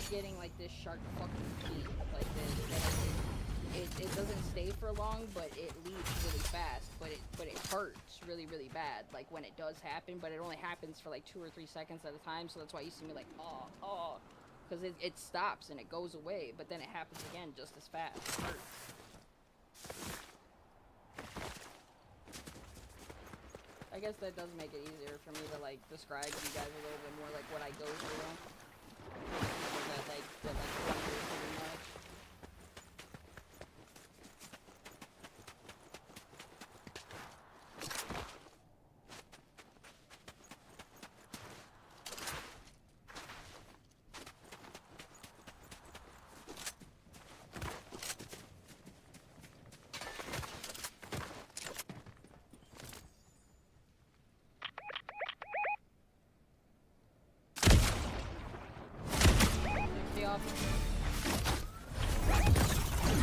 Getting like this sharp fucking pain like this, it doesn't stay for long, but it leaves really fast, but it hurts really bad like when it does happen, but it only happens for like 2 or 3 seconds at a time, so that's why you see me like because it stops and it goes away, but then it happens again just as fast. It hurts. I guess that does make it easier for me to like describe to you guys a little bit more like what I go through. That wonder pretty much.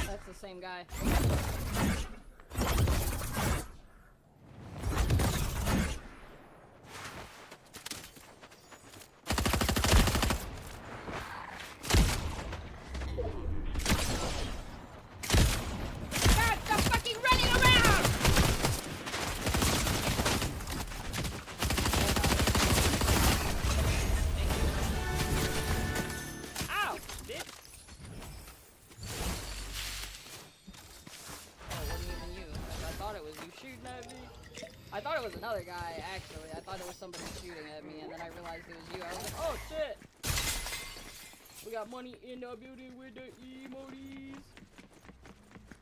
That's the same guy. I thought it was another guy, actually. I thought it was somebody shooting at me, and then I realized it was you. I was like, oh, shit! We got money in the building with the emotes!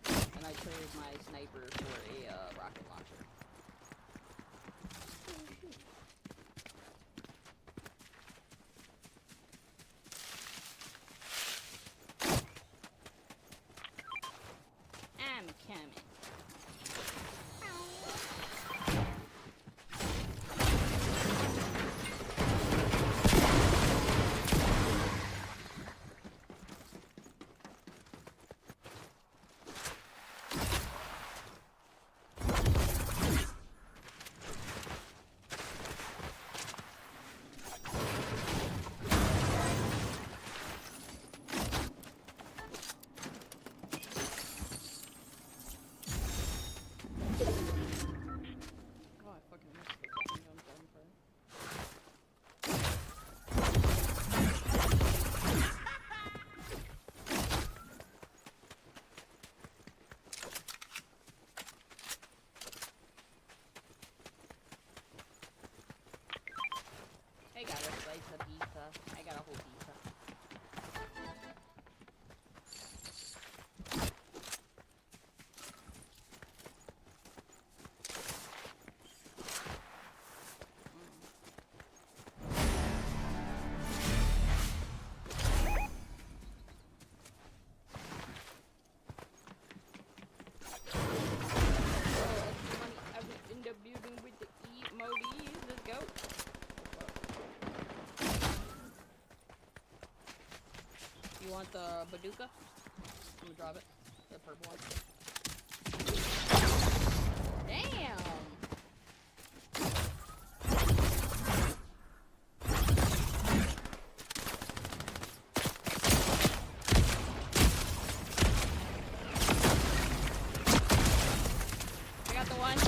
And I traded use my sniper for a rocket launcher. I'm coming. I got a slice of pizza. I got a whole pizza. In the building with the emojis. Let's go. You want the bazooka? I'm gonna drop it. The purple one. Damn! I got the one.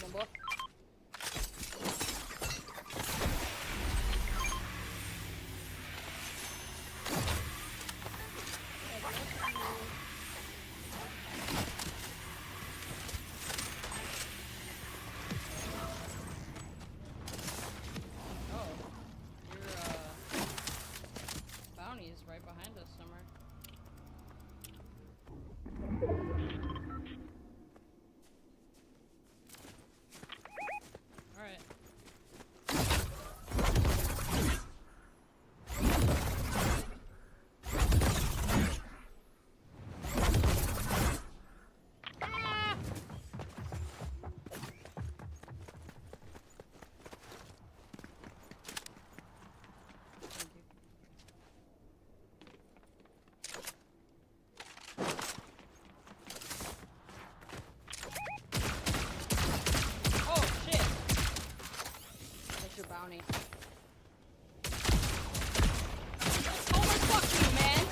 One more. Bounty is right behind us somewhere. Alright. Bounty. Oh my fuck you, man!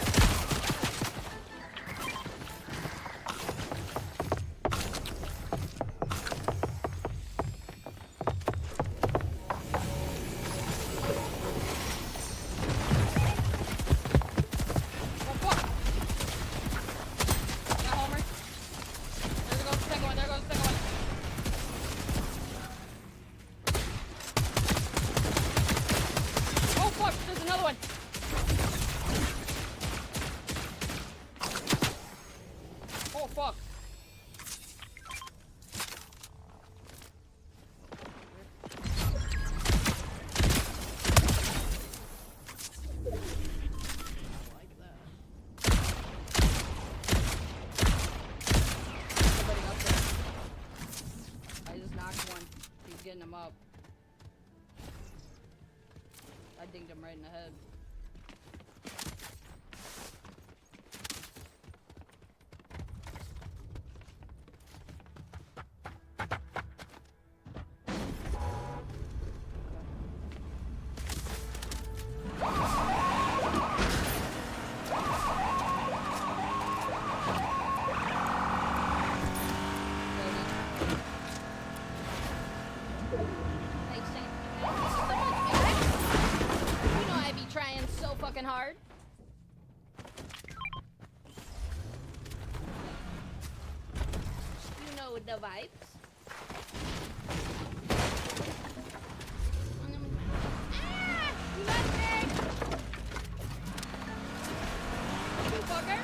Oh fuck! Got Homer. There goes the second one, there goes the second one. I dinged him right in the head. Hard. You know the vibes. Ah! You left me! You fucker!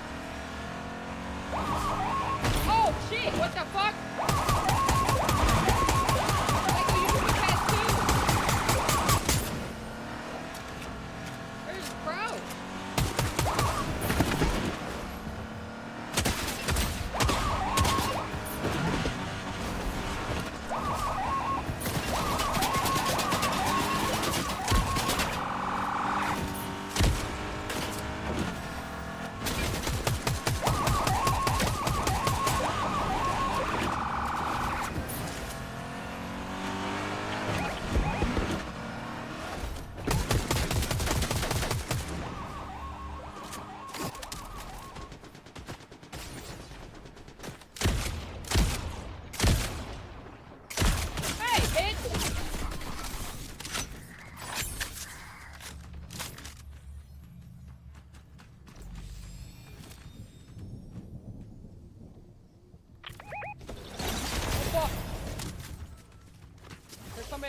Oh shit! What the fuck? Like you should be past two. Where's the pro?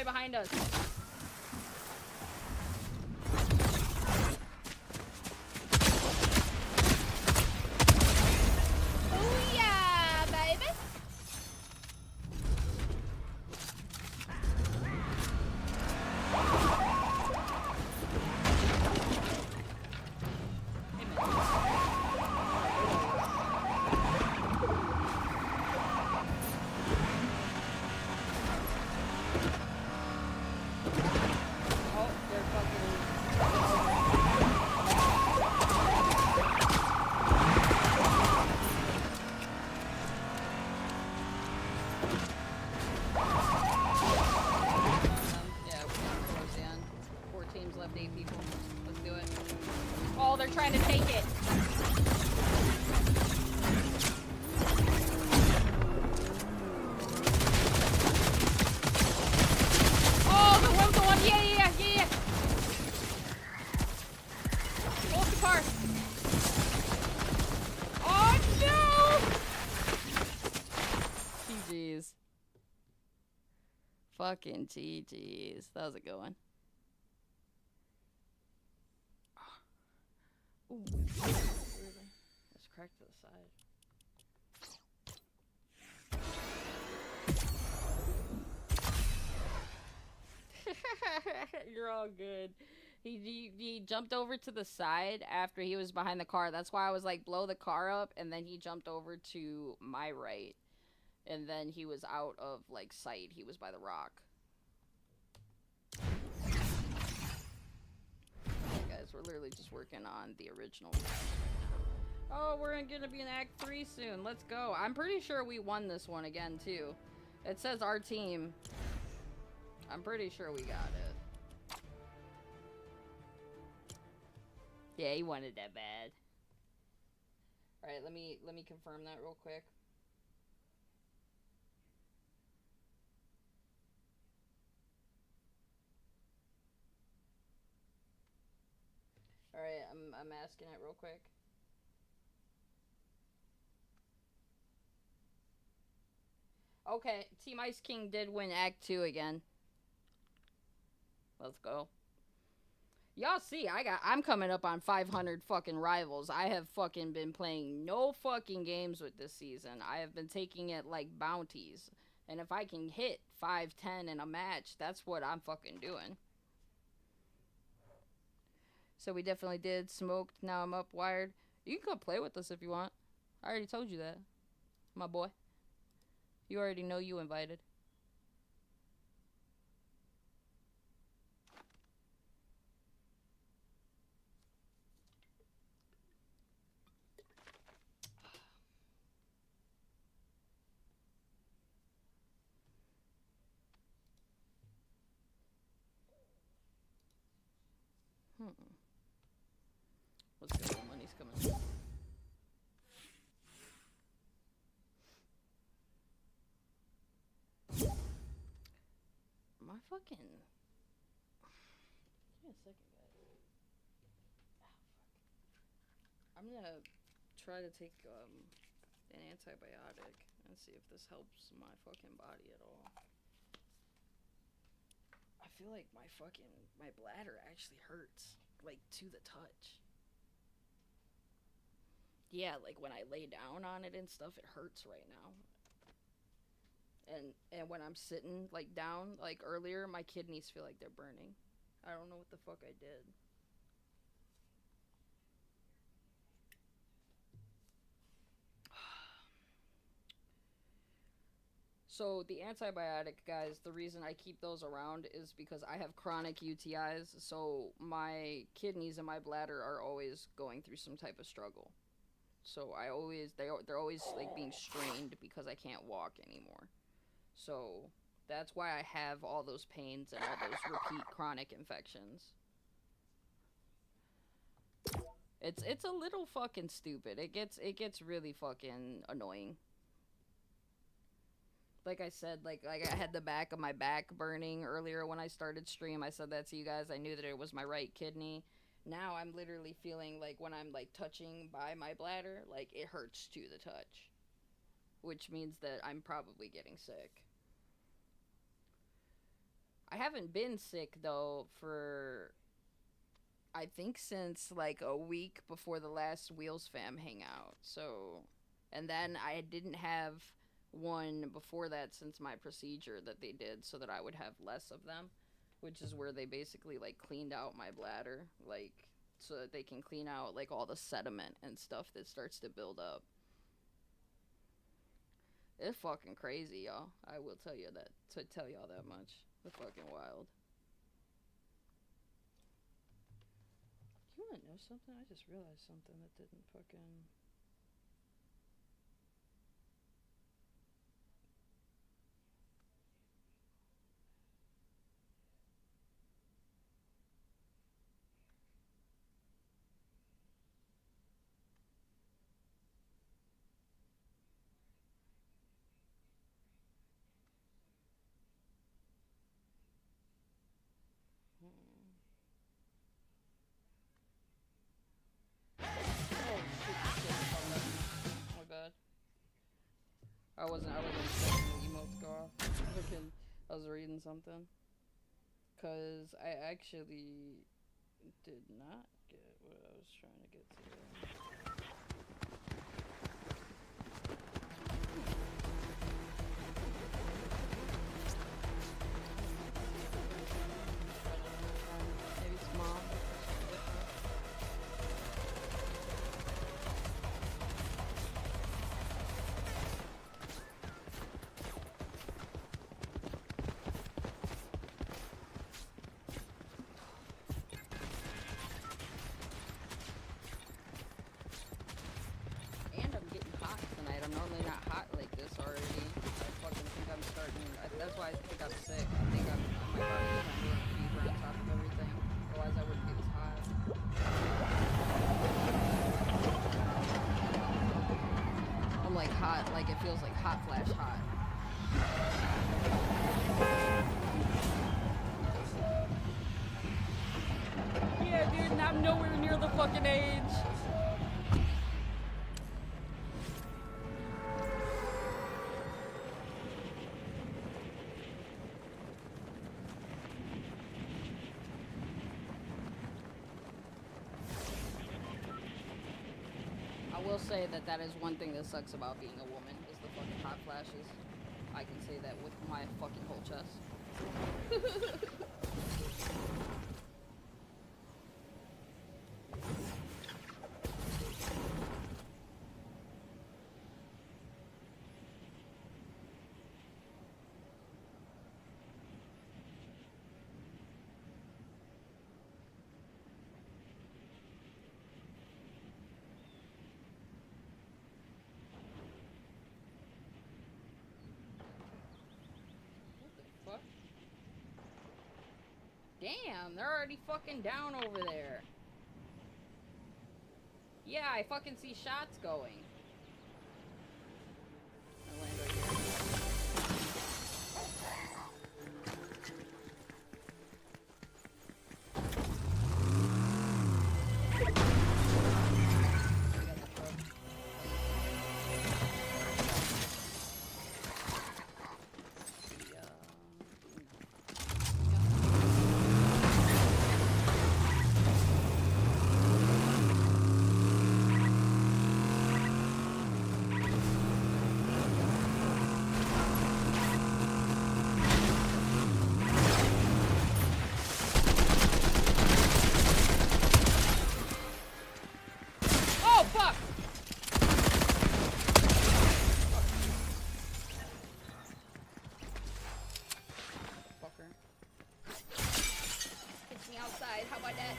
Behind us. Oh yeah, baby. Trying to take it. Oh, the one. Yeah. Hold the car. Oh no! GG's. Fucking GG's. That was a good one. Ooh. Let's crack to the side. You're all good. He jumped over to the side after he was behind the car. That's why I was like, blow the car up, and then he jumped over to my right. And then he was out of like sight. He was by the rock. We're literally just working on the original. Oh, we're gonna be in Act 3 soon. Let's go. I'm pretty sure we won this one again, too. It says our team. I'm pretty sure we got it. Yeah, he wanted that bad. Alright, let me confirm that real quick. Alright, I'm asking it real quick. Okay, Team Ice King did win Act 2 again. Let's go. Y'all see, I'm coming up on 500 fucking rivals. I have fucking been playing no fucking games with this season. I have been taking it like bounties. And if I can hit 5-10 in a match, that's what I'm fucking doing. So we definitely did. Smoked. Now I'm up. Wired. You can come play with us if you want. I already told you that. My boy. You already know you invited. coming. My fucking... Give me a second, guys. Ah, fuck. I'm gonna try to take an antibiotic and see if this helps my fucking body at all. I feel like my bladder actually hurts, like, to the touch. Yeah, like when I lay down on it and stuff, it hurts right now. And when I'm sitting like down, like earlier, my kidneys feel like they're burning. I don't know what the fuck I did. So the antibiotic, guys, the reason I keep those around is because I have chronic UTIs, so my kidneys and my bladder are always going through some type of struggle. So they're always like being strained because I can't walk anymore. So that's why I have all those pains and all those repeat chronic infections. It's a little fucking stupid. It gets really fucking annoying. Like I said, like I had the back of my back burning earlier when I started stream. I said that to you guys. I knew that it was my right kidney. Now I'm literally feeling like when I'm like touching by my bladder, like it hurts to the touch. Which means that I'm probably getting sick. I haven't been sick though for I think since like a week before the last Wheelz fam hangout. So, and then I didn't have one before that since my procedure that they did so that I would have less of them, which is where they basically like cleaned out my bladder, like so that they can clean out like all the sediment and stuff that starts to build up. It's fucking crazy, y'all. I will tell you that, to tell y'all that much. It's fucking wild. You wanna know something? I just realized something that didn't fucking... I wasn't expecting the emote to go off. I was reading something. Cause I actually did not get what I was trying to get to. Maybe small. I'm normally not hot like this already. I fucking think I'm starting. That's why I think I'm sick. I think I might already have a fever on top of everything. Otherwise, I wouldn't be this hot. I'm like hot, like it feels like hot flash hot. Yeah, dude, and I'm nowhere near the fucking age. I will say that is one thing that sucks about being a woman, is the fucking hot flashes. I can say that with my fucking whole chest. Damn, they're already fucking down over there. Yeah, I fucking see shots going. I land right here. How about that?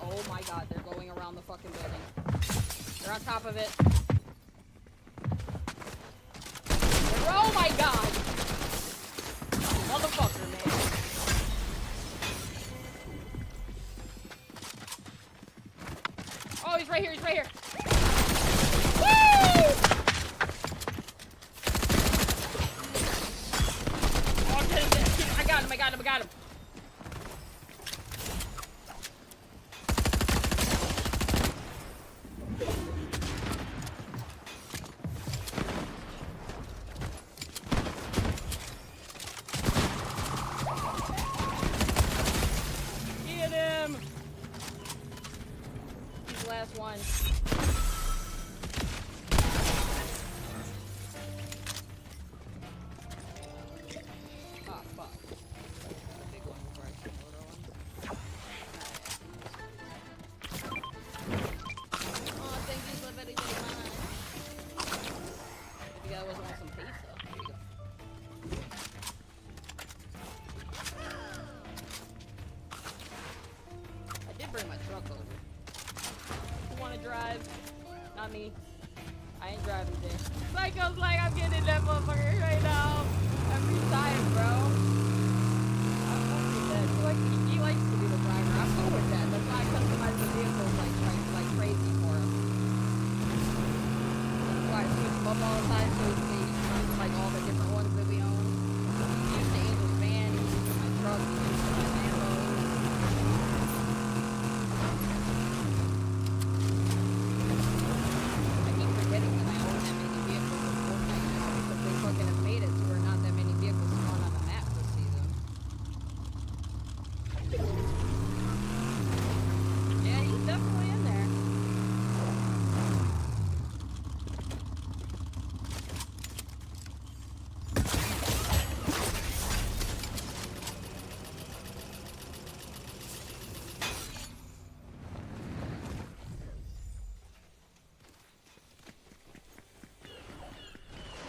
Oh my god, they're going around the fucking building. They're on top of it. Oh my god! Motherfucker, man. Oh, he's right here, he's right here. Woo! Oh, get him. I got him, I got him, I got him. One. Oh, fuck. A big one before I see the little one. Oh, thank you so very much. Maybe that wasn't some pizza. There you go. I did bring my truck over. Want to drive? Not me. I ain't driving today. Psycho's like, I'm getting in that motherfucker right now. Every time, bro. I'm cool with that. He likes to be the driver. I'm cool with that. That's why I customize the vehicles like crazy for him. That's why I switch them up all the time so he can use like all the different ones that we own. He used the Angel's van, he used my truck, he used my Lambo. Have made it so we're not that many vehicles spawn on the map this season. Yeah, he's definitely in there.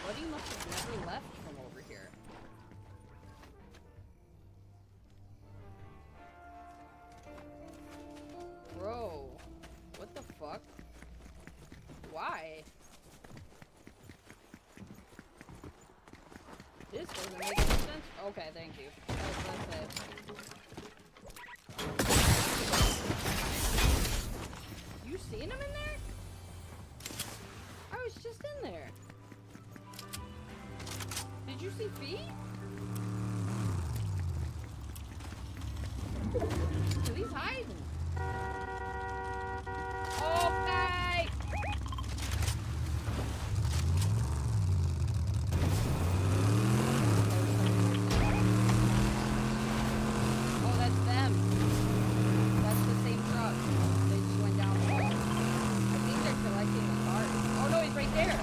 Buddy must have never left from over here. Bro, what the fuck? Why? This doesn't make any sense. Okay, thank you. That's it. You seen him in there? I was just in there. Did you see feet? So he's hiding. Okay. Oh, that's them. That's the same truck. They just went down the hall. I think they're collecting the cars. Oh no, he's right there.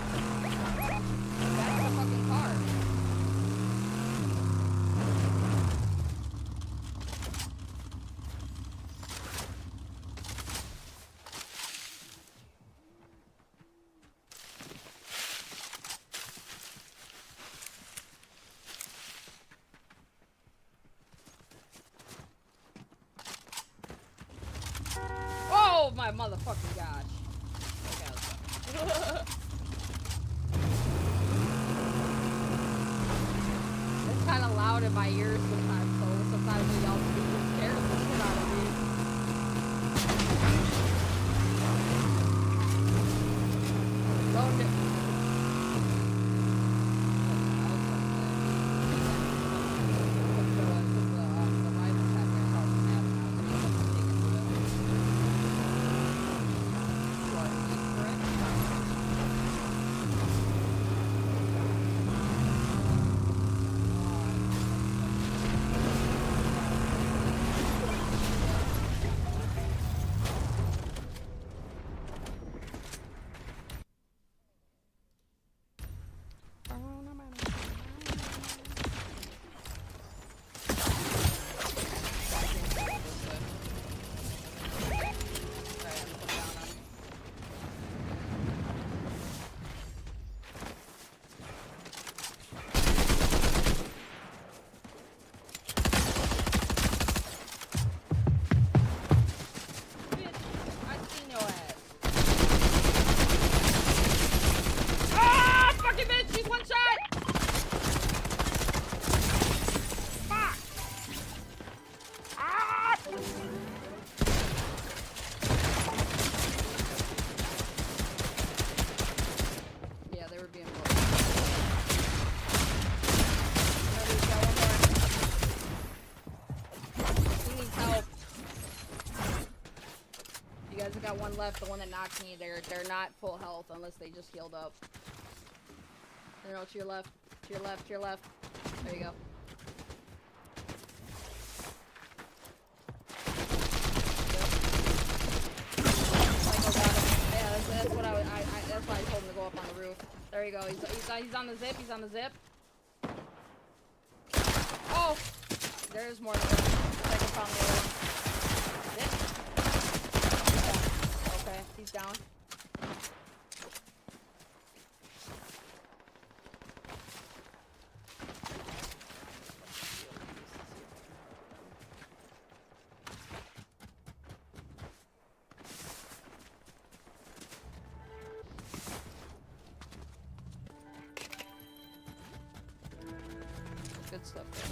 That's the fucking car. my motherfucking gosh. Okay, let's go. It's kind of loud in my ears sometimes, so sometimes when y'all speak, it scares the shit out of me. Don't it. Got one left, the one that knocked me. They're not full health unless they just healed up. No, to your left, to your left, to your left. There you go. Yeah, that's what that's why I told him to go up on the roof. There you go. He's on the zip. He's on the zip. Oh, there's more than one. Second found the other one. He's down. Good stuff there.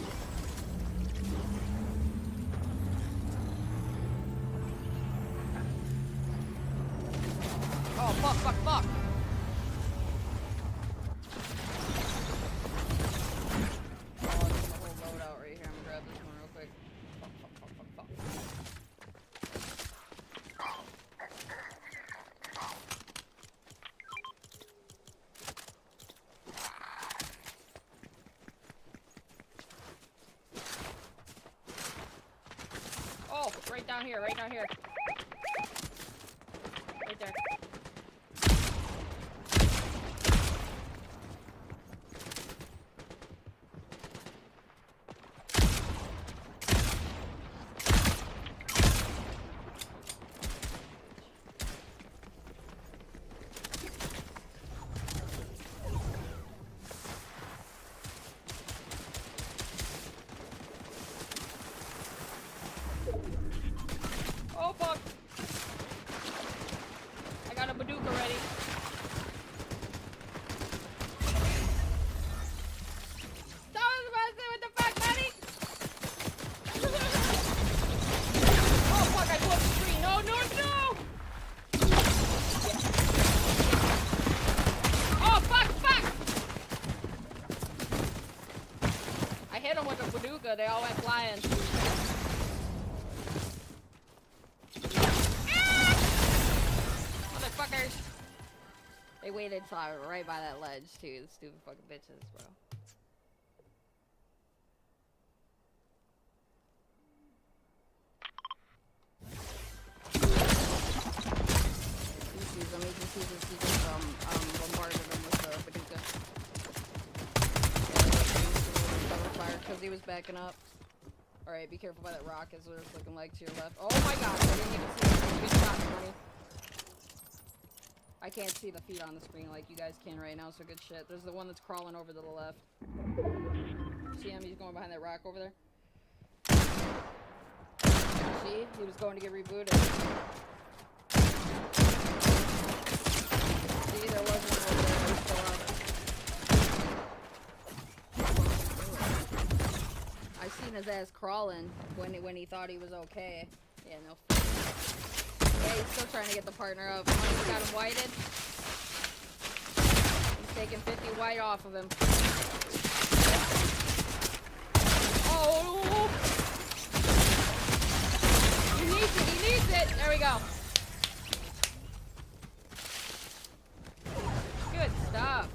Oh, fuck, fuck, fuck! Oh, there's a whole loadout right here. I'm gonna grab this one real quick. Fuck, fuck, fuck, fuck, fuck. Oh, right down here, right down here. Right there. Oh fuck! I got a bazooka ready. That was about to say what the fuck, buddy? Oh fuck! I blew up the screen. No, no, no! Oh fuck! Fuck! I hit him with a bazooka. They all went flying. They waited till I was right by that ledge, too. The stupid fucking bitches, bro. He sees them. He just bombarded him with the bazooka. Cover fire because he was backing up. Alright, be careful by that rock as what it's looking like to your left. Oh my gosh, I didn't even see it. Good shot, Tony. I can't see the feet on the screen like you guys can right now, so good shit. There's the one that's crawling over to the left. See him? He's going behind that rock over there. See? He was going to get rebooted. See, there wasn't one over there. There's still up. I seen his ass crawling when he thought he was okay. Yeah, no. Yeah, he's still trying to get the partner up. Once he got him whited, he's taking 50 white off of him. Oh! He needs it. He needs it. There we go. Good stuff.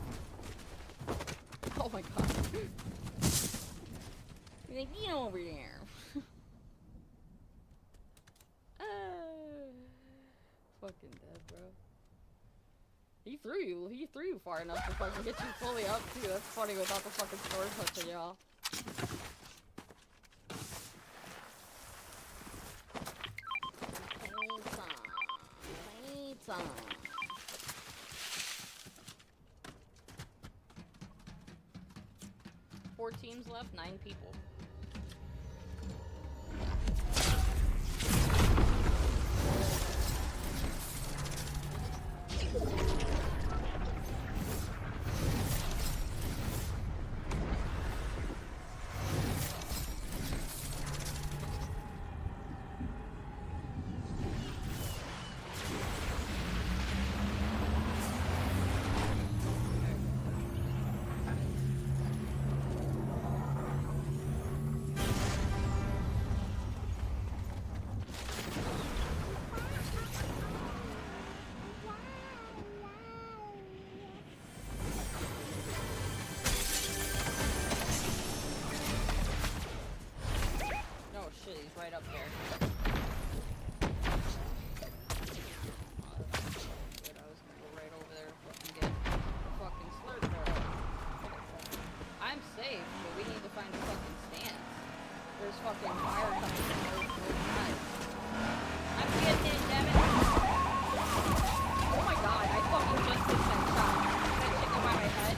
Oh my god. He's like, get over there. Fucking dead, bro. He threw you far enough to fucking get you fully up too. That's funny without the fucking sword touching y'all. Pizza. 4 teams left, 9 people. Right up there. Good, I was gonna go right over there and fucking get the fucking slurp barrel. I'm safe, but we need to find a fucking stance. There's fucking fire coming from both sides. I'm getting it, damn it. Oh my god, I fucking just did that shot. That chicken by my head.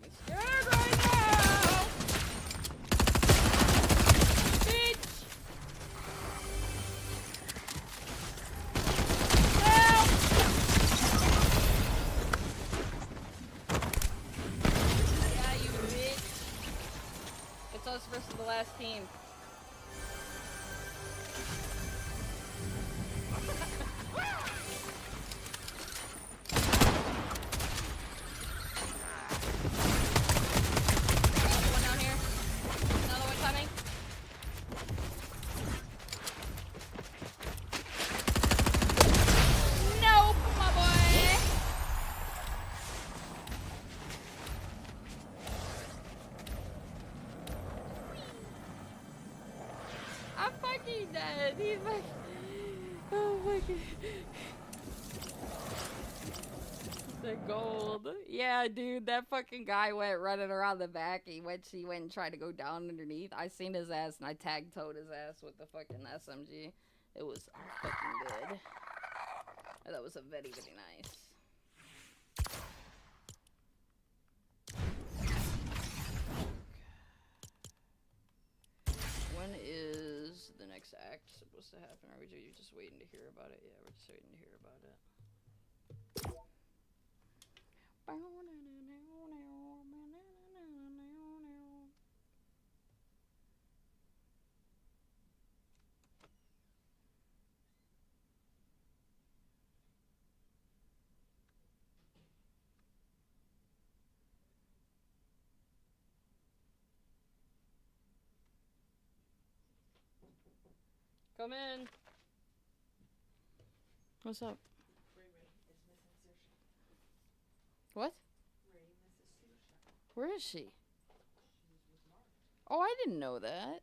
I'm scared right now! Bitch! Help! Yeah, you bitch. It's us versus the last team. Another one down here. Another one coming. Nope, my boy. I'm fucking dead. He's like, oh my god. The gold. Yeah, dude, that fucking guy went running around the back. He went and tried to go down underneath. I seen his ass and I tag-towed his ass with the fucking SMG. It was fucking good. That was a very, very nice. When is the next act supposed to happen? Or are we just waiting to hear about it? Yeah, we're just waiting to hear about it. Come in. What's up? What? Where is she? Oh, I didn't know that.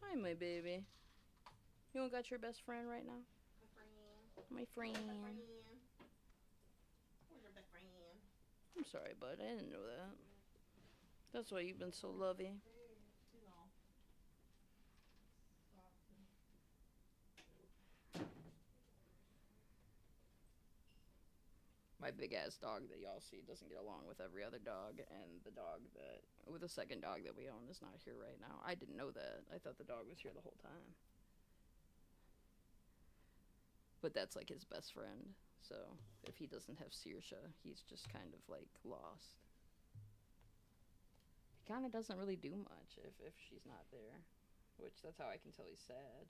Hi, my baby. You don't got your best friend right now? My friend. Where's your best friend? I'm sorry, bud. I didn't know that. That's why you've been so lovey. My big ass dog that y'all see doesn't get along with every other dog, and the second dog that we own is not here right now. I didn't know that. I thought the dog was here the whole time. But that's like his best friend, so if he doesn't have Saoirse, he's just kind of like lost. He kind of doesn't really do much if she's not there, which that's how I can tell he's sad.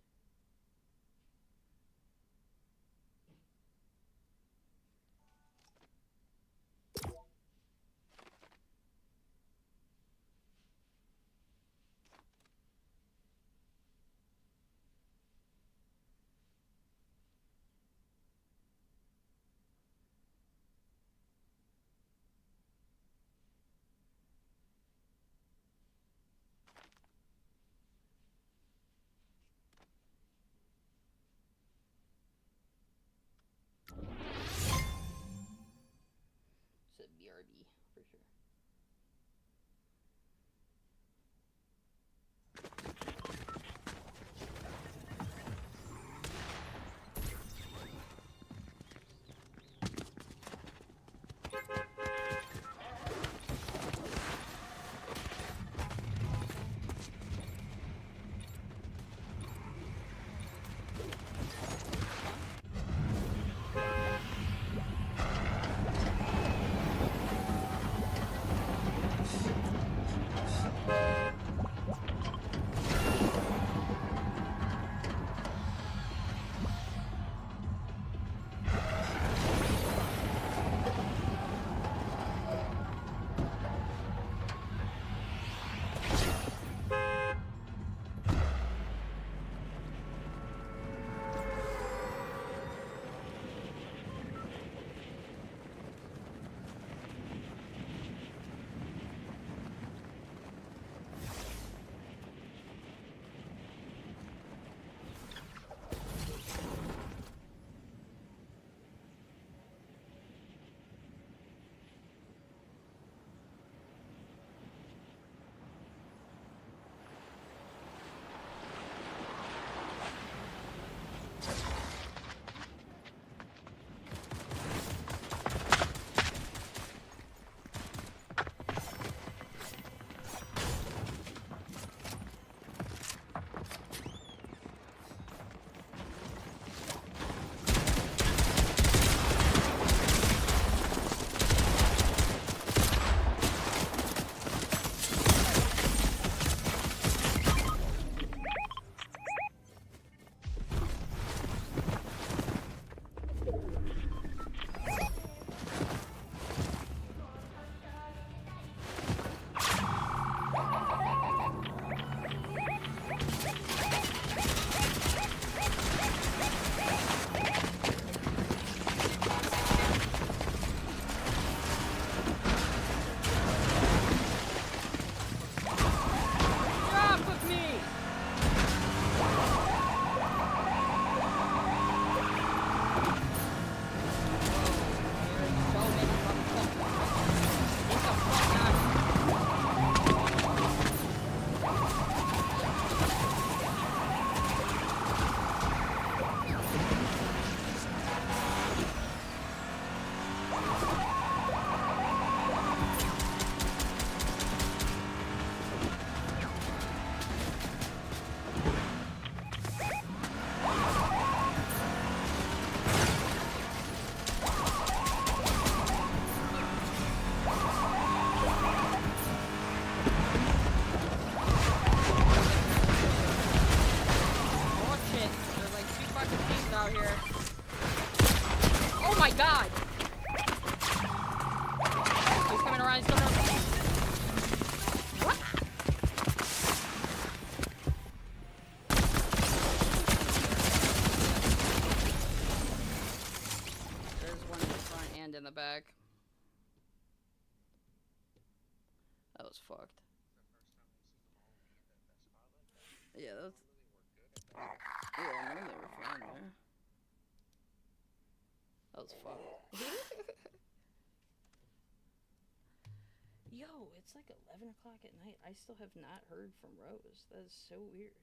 my god! He's coming around, he's coming around. What? There's one in the front and in the back. That was fucked. Yeah, that's... Yeah, I know they were fine there. That was fucked. Yo, it's like 11 o'clock at night. I still have not heard from Rose. That is so weird.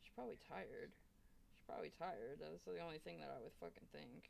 She's probably tired. She's probably tired. That's the only thing that I would fucking think.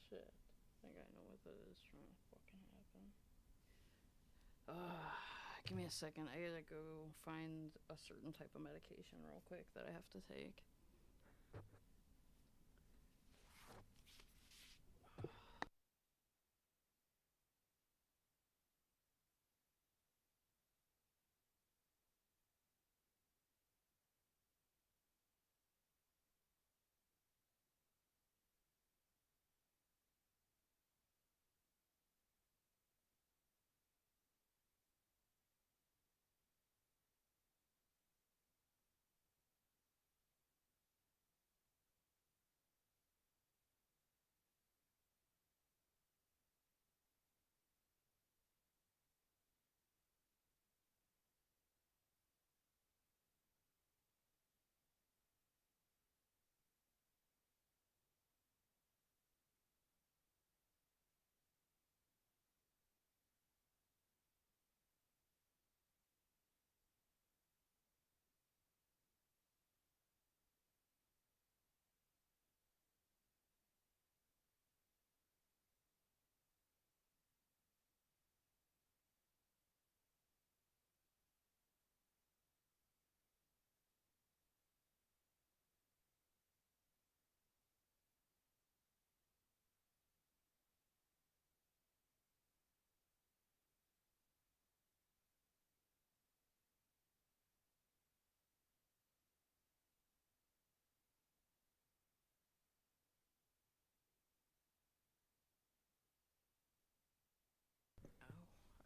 shit. I think I know what that is trying to fucking happen. Give me a second. I gotta go find a certain type of medication real quick that I have to take.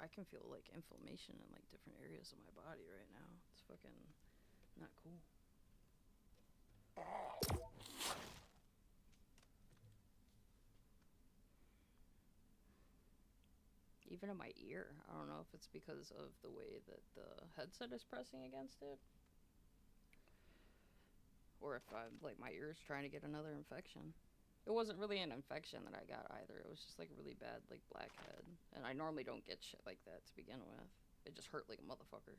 I can feel like inflammation in like different areas of my body right now. It's fucking not cool. Even in my ear. I don't know if it's because of the way that the headset is pressing against it. Or if I'm like my ear's trying to get another infection. It wasn't really an infection that I got either. It was just like really bad like blackhead. And I normally don't get shit like that to begin with. It just hurt like a motherfucker.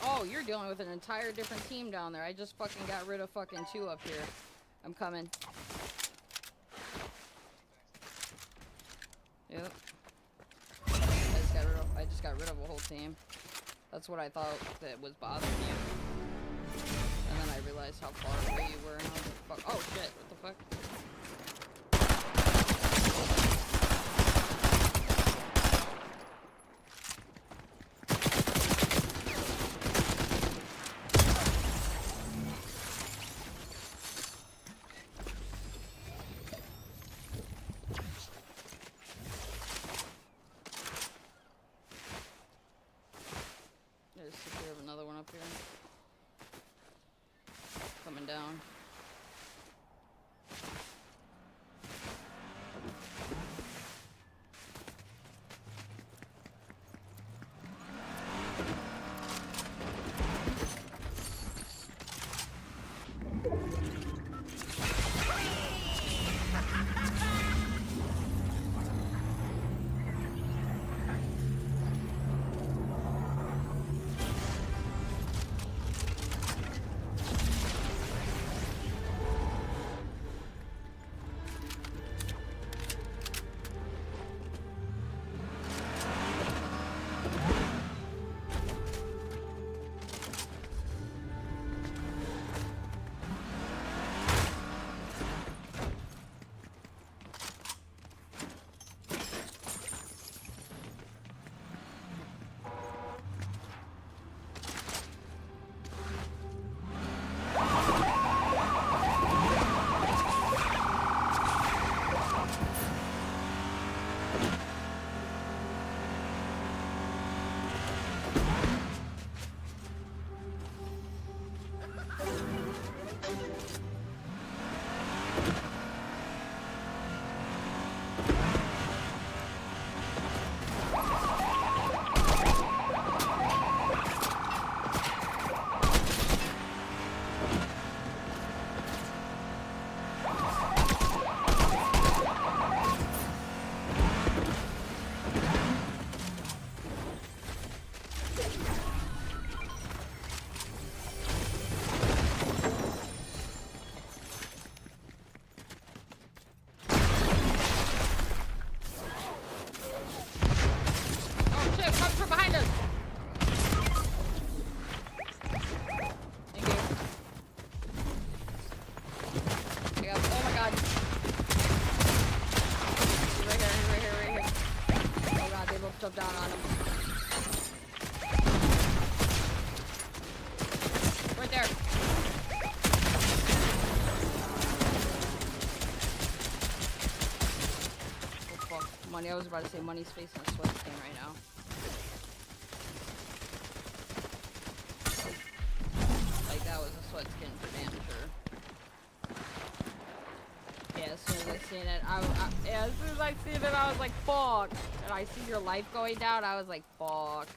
Oh, you're dealing with an entire different team down there. I just fucking got rid of fucking 2 up here. I'm coming. Yep. I just got rid of a whole team. That's what I thought that was bothering you. And then I realized how far away you were and I was like, fuck. Oh shit, what the fuck? There's secure of another one up here. Coming down. Jump down on him. Right there. Oh fuck. Money. I was about to say Money's facing a sweat stain right now. Like that was a sweat skin for damn sure. Yeah, as soon as I seen it, yeah, as soon as I seen it, I was like, fuck. And I see your life going down, I was like, fuck.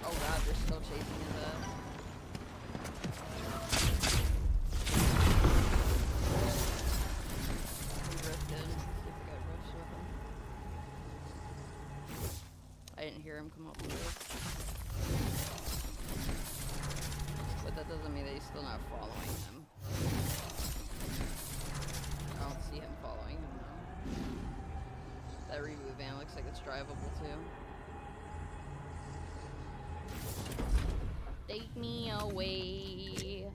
Oh god, they're still chasing his ass. He drifted. I got rushed with him. I didn't hear him come up with it. But that doesn't mean that he's still not following him. I don't see him following him now. That reboot van looks like it's drivable too. Take me away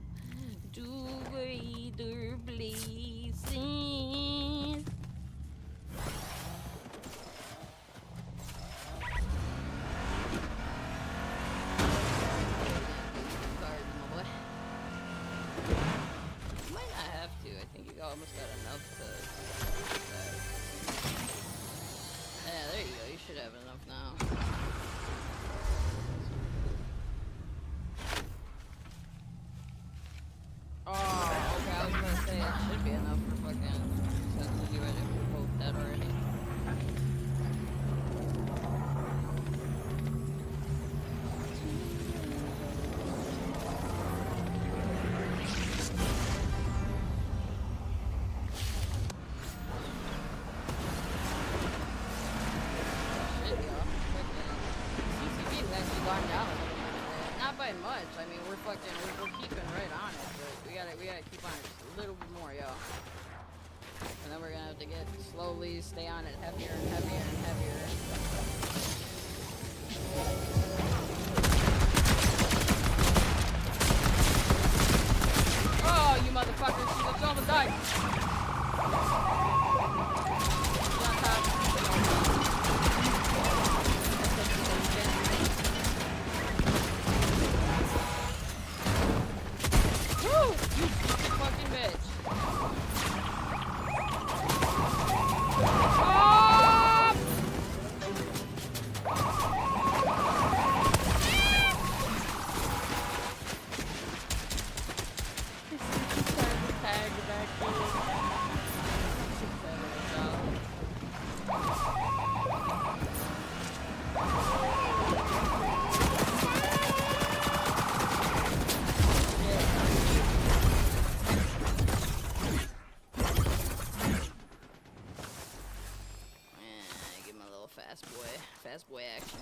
to greater places. Almost got enough to yeah, there you go. You should have enough now. Oh, okay. I was gonna say it should be enough for fucking since you already were both dead already. by much. I mean, we're keeping right on it, but we gotta keep on it just a little bit more, yo. And then we're gonna have to get slowly stay on it heavier and heavier and heavier. Oh, you motherfuckers! Let's almost die. Get on top. Woo! You fucking bitch. Ah! Tag back give him a little fast boy action.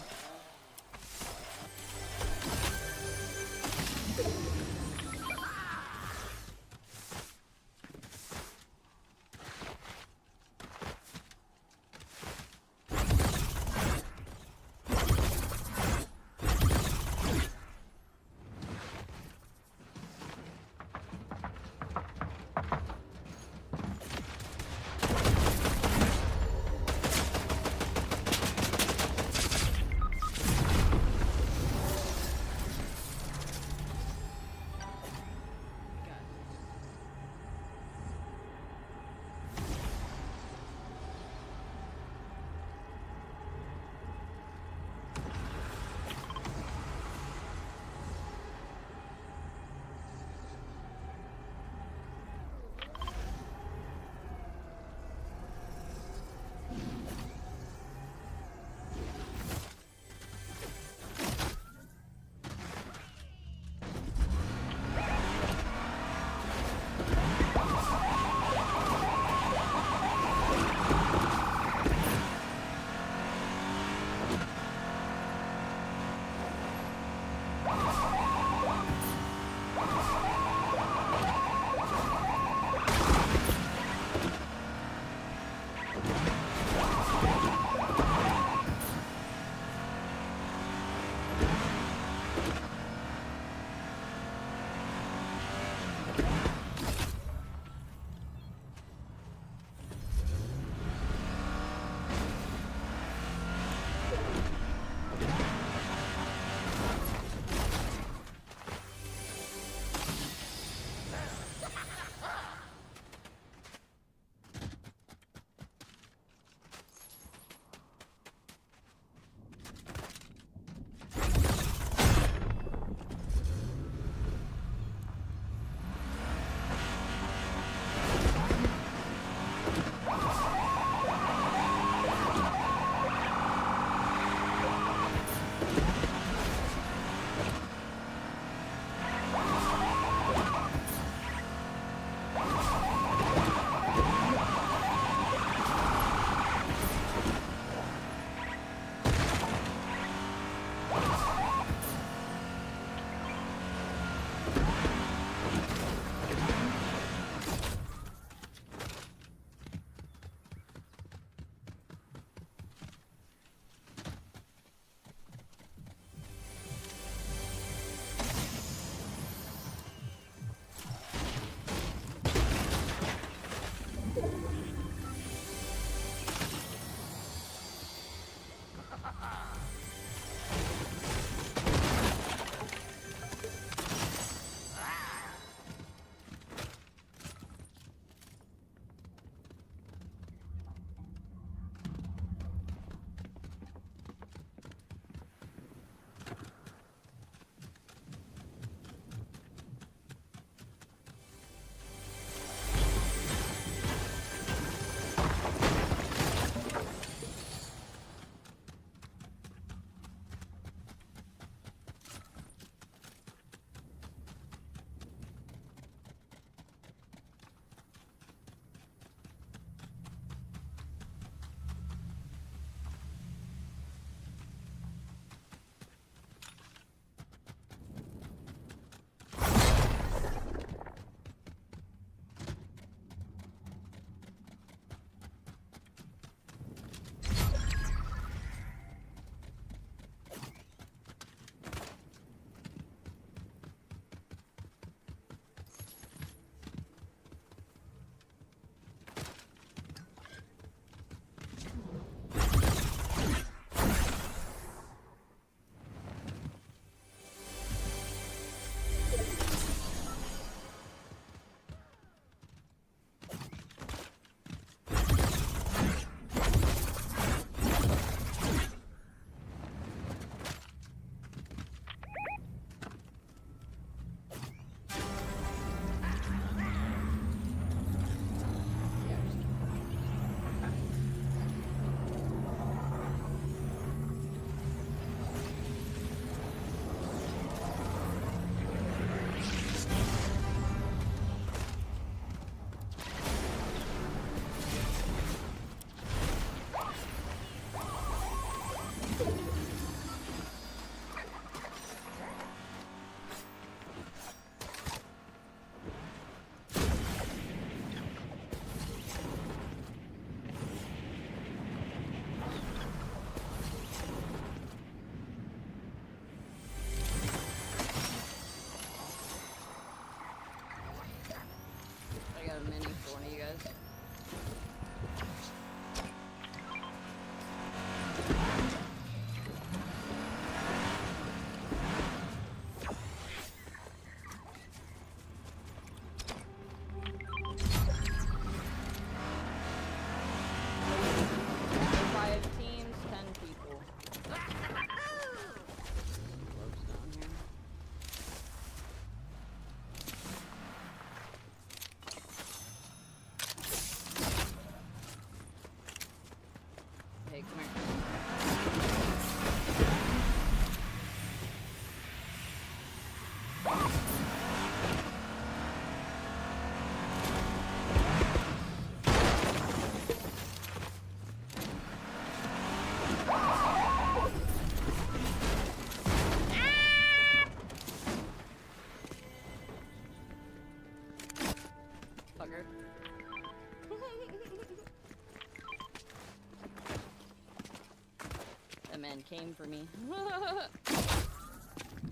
man came for me.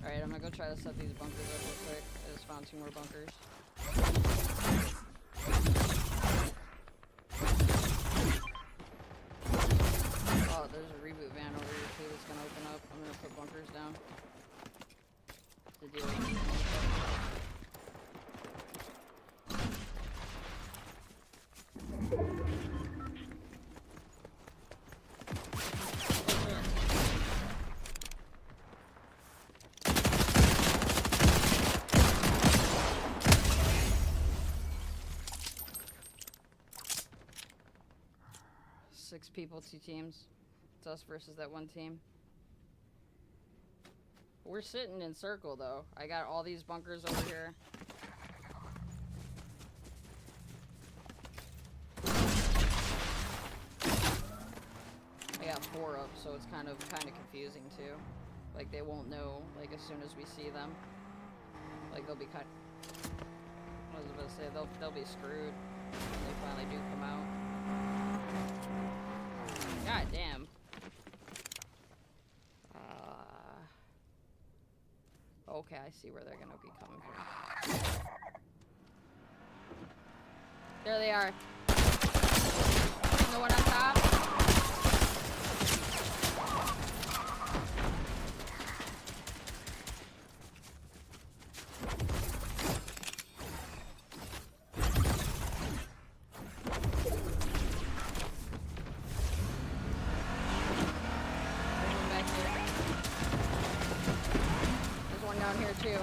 Alright, I'm gonna go try to set these bunkers up real quick. I just found 2 more bunkers. Oh, there's a reboot van over here too that's gonna open up. I'm gonna put bunkers down. To deal with it. 6 people, 2 teams. It's us versus that 1 team. We're sitting in circle though. I got all these bunkers over here. I got 4 up, so it's kind of confusing too. Like they won't know like as soon as we see them. Like they'll be I was about to say they'll be screwed when they finally do come out. God damn. Okay, I see where they're gonna be coming from. There they are. No one on top. Down here too.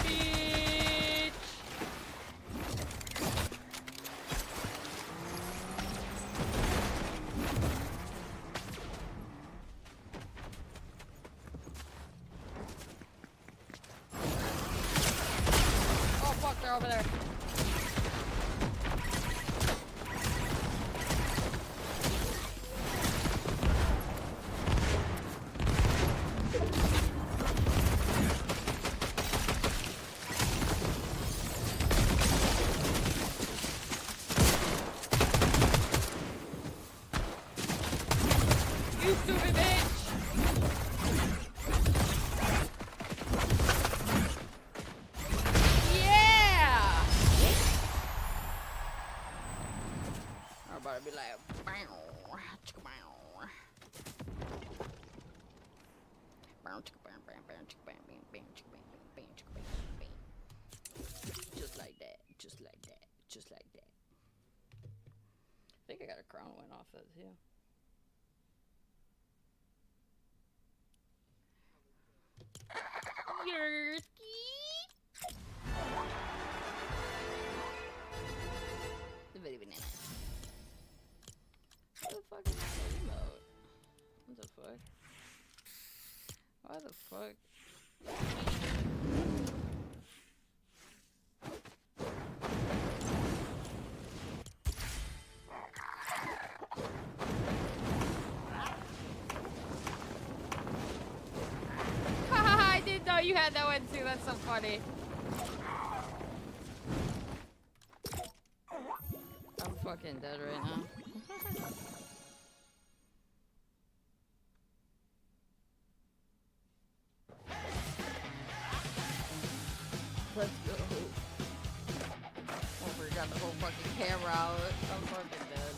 Bitch. Oh fuck, they're over there. You stupid bitch! Yeah! I'm about to be like, bow, chicka bow. Bow, chicka bow, bow, bow, chicka bow, bam, bam, chicka bam, bam, bam, chicka bam, bam. Just like that, just like that, just like that. I think I got a crown went off that too. The very banana. What the fuck is this emote? What the fuck? Why the fuck? I didn't know you had that one too. That's so funny. I'm fucking dead right now. Let's go. Oh, we got the whole fucking camera out. I'm fucking dead.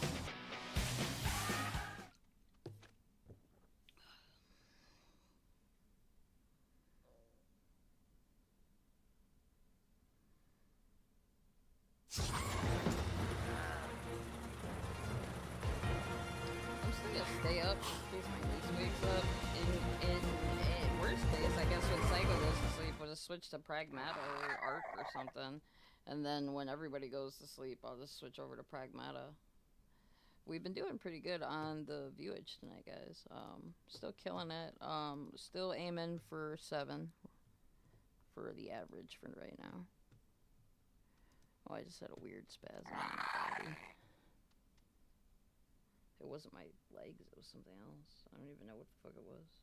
I'm still gonna stay up in case my niece wakes up. In worst case, I guess when Psycho goes to sleep, we'll just switch to Pragmata or Arc or something. And then when everybody goes to sleep, I'll just switch over to Pragmata. We've been doing pretty good on the viewage tonight, guys. Still killing it. Still aiming for 7 for the average for right now. Oh, I just had a weird spasm in my body. It wasn't my legs, it was something else. I don't even know what the fuck it was.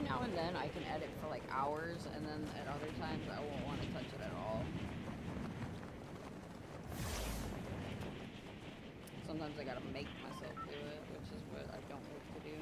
now and then I can edit for like hours, and then at other times I won't want to touch it at all. Sometimes I gotta make myself do it, which is what I don't like to do.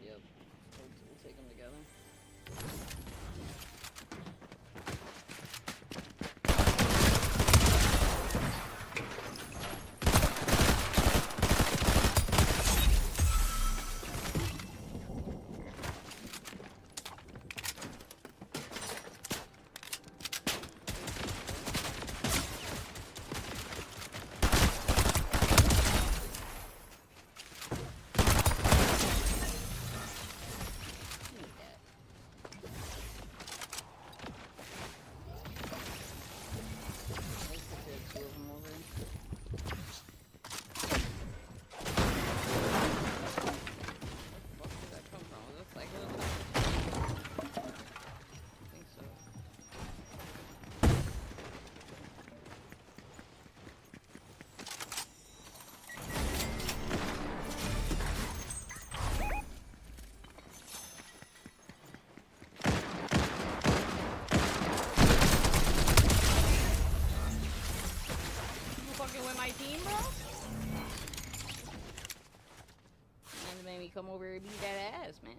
Yep, we'll take them together. With my team, bro? And made me come over and beat that ass, man.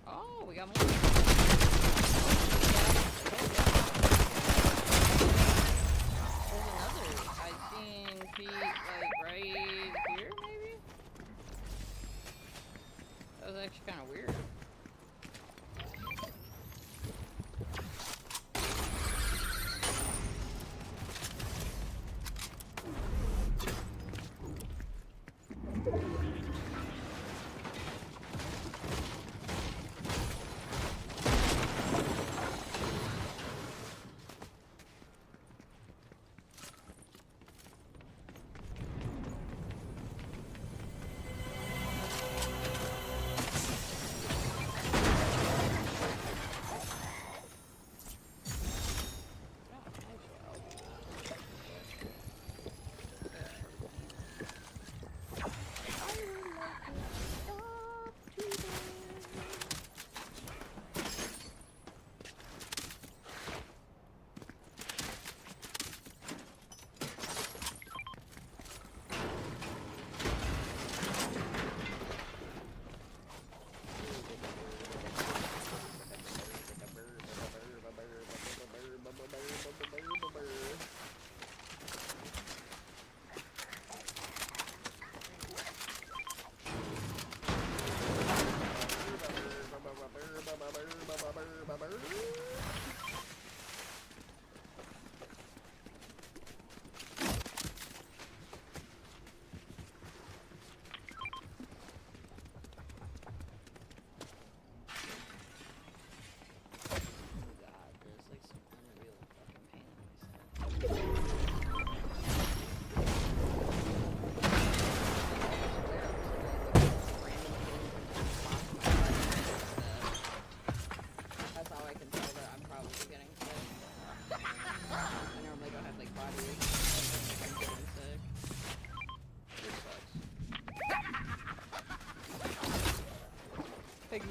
Oh, we got more. There's another. I seen Pete like right here, maybe? That was actually kind of weird.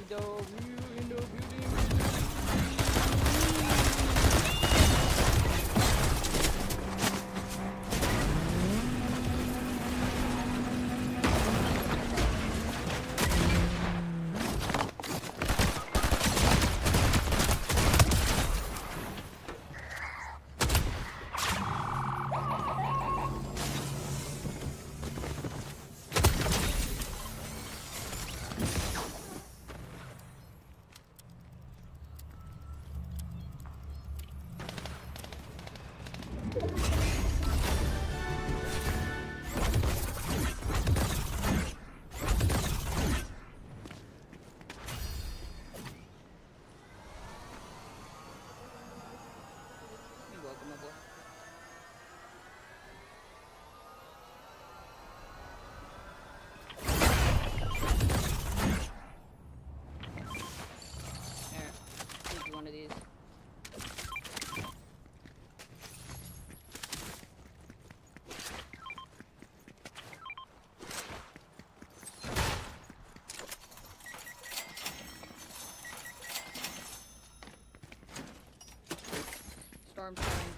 dog, you in the building. storm coming.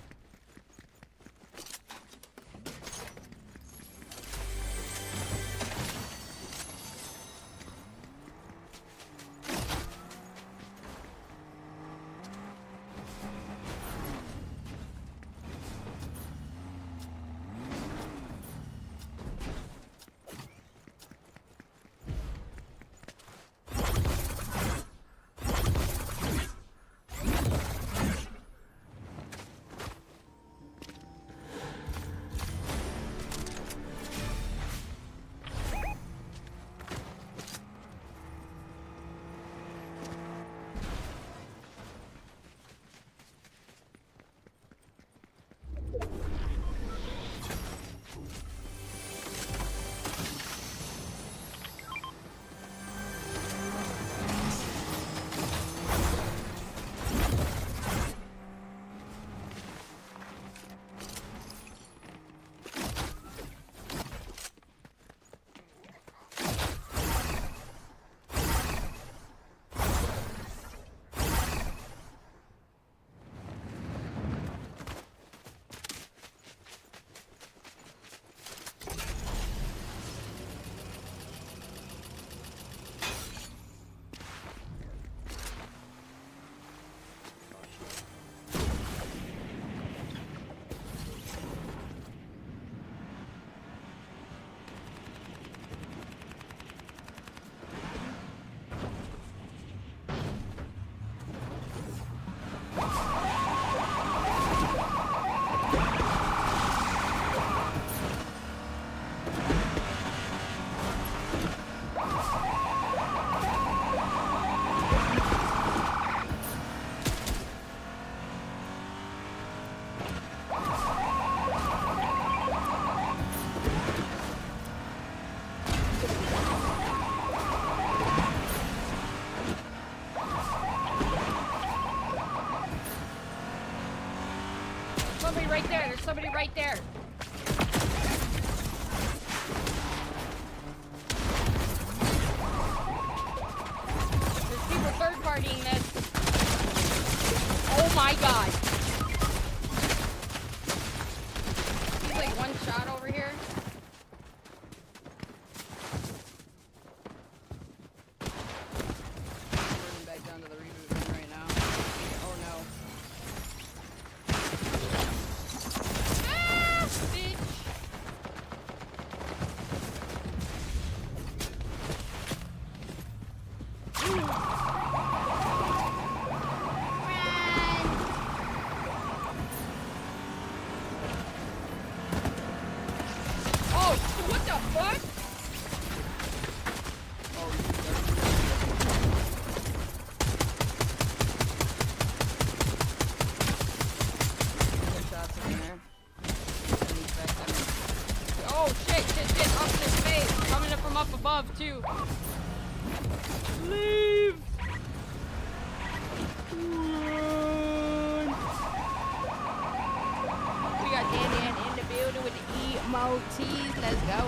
Somebody right there. There's somebody right there. There's people third-partying this. Oh my god. He's like one shot over here. I'm running back down to the reboot room right now. Oh no. Bitch! Oh, what the fuck? Shots in there. Oh shit, up this face. Coming up from up above too. Leave! Run! We got Dan in the building with the emojis. Let's go.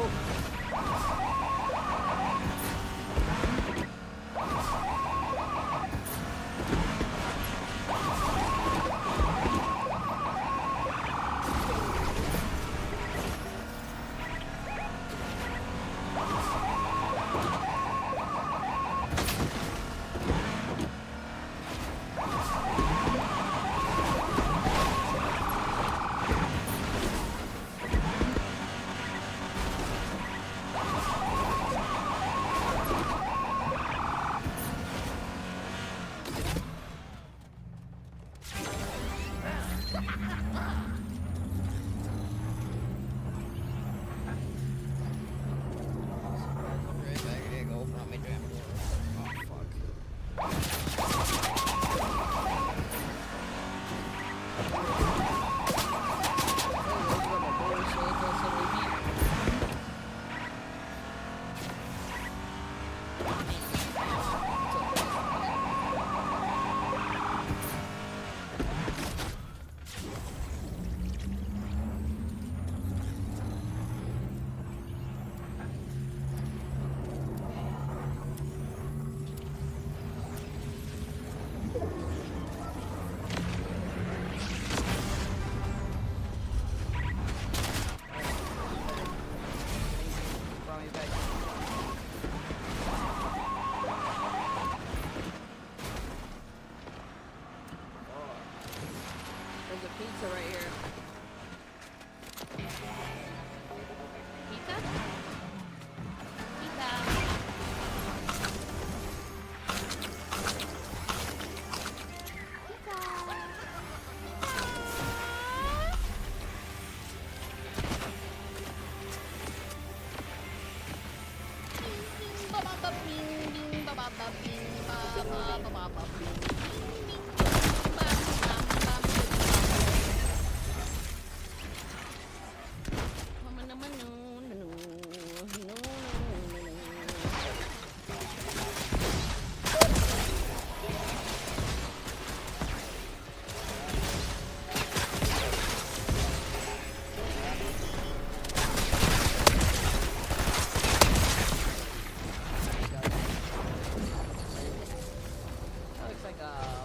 That looks like a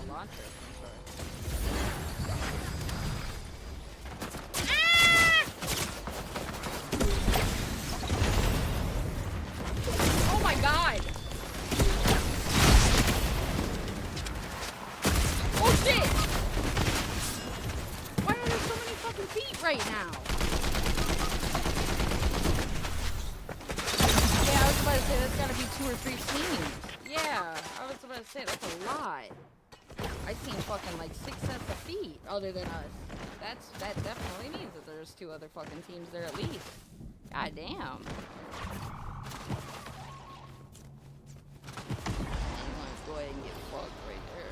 launcher of some sort. Oh my god! Oh shit! Why are there so many fucking feet right now? Yeah, I was about to say that's gotta be 2 or 3 teams. Yeah, I was about to say that's a lot. I seen fucking like 6 sets of feet other than us. That definitely means that there's 2 other fucking teams there at least. God damn. Anyone's go ahead and get fucked right there.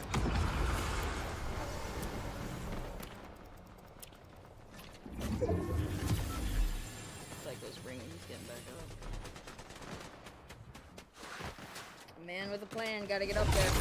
Psycho's bringing, he's getting back up. A man with a plan, gotta get up there.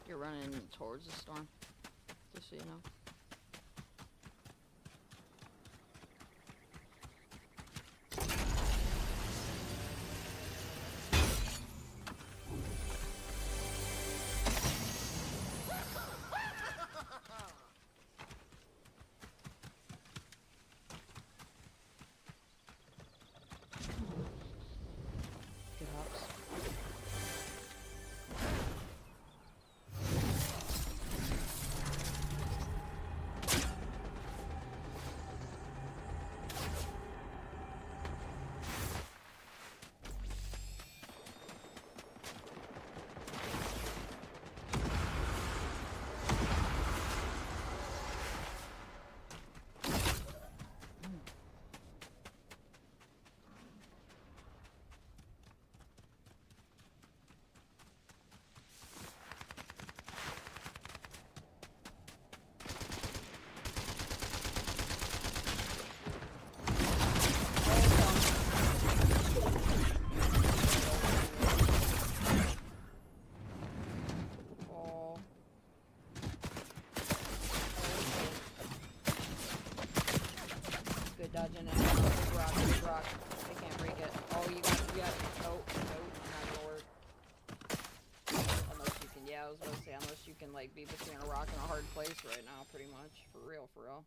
You're running towards the storm, just so you know. Good hops. Dodging it. Big rock, big rock. They can't break it. Oh, you got, nope, not gonna work. Unless you can, yeah, I was about to say, unless you can, like, be between a rock and a hard place right now, pretty much. For real, for real.